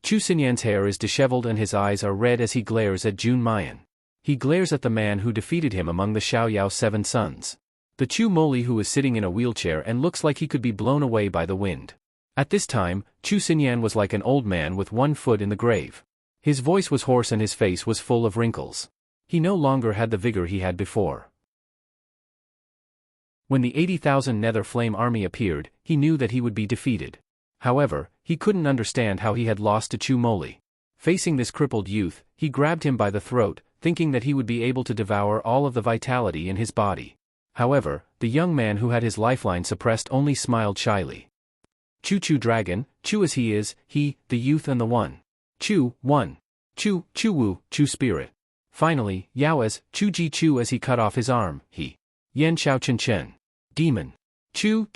Chu Xinyan's hair is disheveled and his eyes are red as he glares at Jun Mayan. He glares at the man who defeated him among the Xiaoyao 7 sons. The Chu Moli who is sitting in a wheelchair and looks like he could be blown away by the wind. At this time, Chu Xinyan was like an old man with one foot in the grave. His voice was hoarse and his face was full of wrinkles. He no longer had the vigor he had before. When the 80,000 Nether Flame Army appeared, he knew that he would be defeated. However, he couldn't understand how he had lost to Chu Moli. Facing this crippled youth, he grabbed him by the throat, thinking that he would be able to devour all of the vitality in his body. However, the young man who had his lifeline suppressed only smiled shyly. Chu dragon, Chu as he is, he, the youth and the one. Chu, one. Chu wu, Chu spirit. Finally, Yao as, Chu ji Chu as he cut off his arm, he. Yan Xiao Chen. Demon. Chu,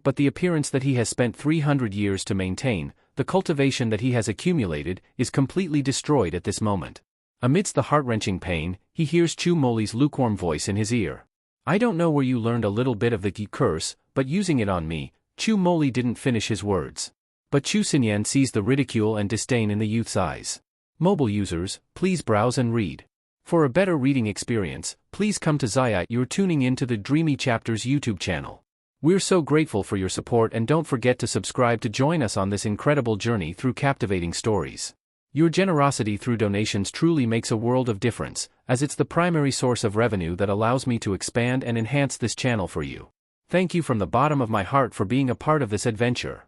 but the appearance that he has spent 300 years to maintain, the cultivation that he has accumulated, is completely destroyed at this moment. Amidst the heart-wrenching pain, he hears Chu Moli's lukewarm voice in his ear. I don't know where you learned a little bit of the Gi curse, but using it on me. Chu Moli didn't finish his words. But Chu Xinyan sees the ridicule and disdain in the youth's eyes. Mobile users, please browse and read. For a better reading experience, please come to Zayat. You're tuning in to the Dreamy Chapters YouTube channel. We're so grateful for your support and don't forget to subscribe to join us on this incredible journey through captivating stories. Your generosity through donations truly makes a world of difference, as it's the primary source of revenue that allows me to expand and enhance this channel for you. Thank you from the bottom of my heart for being a part of this adventure.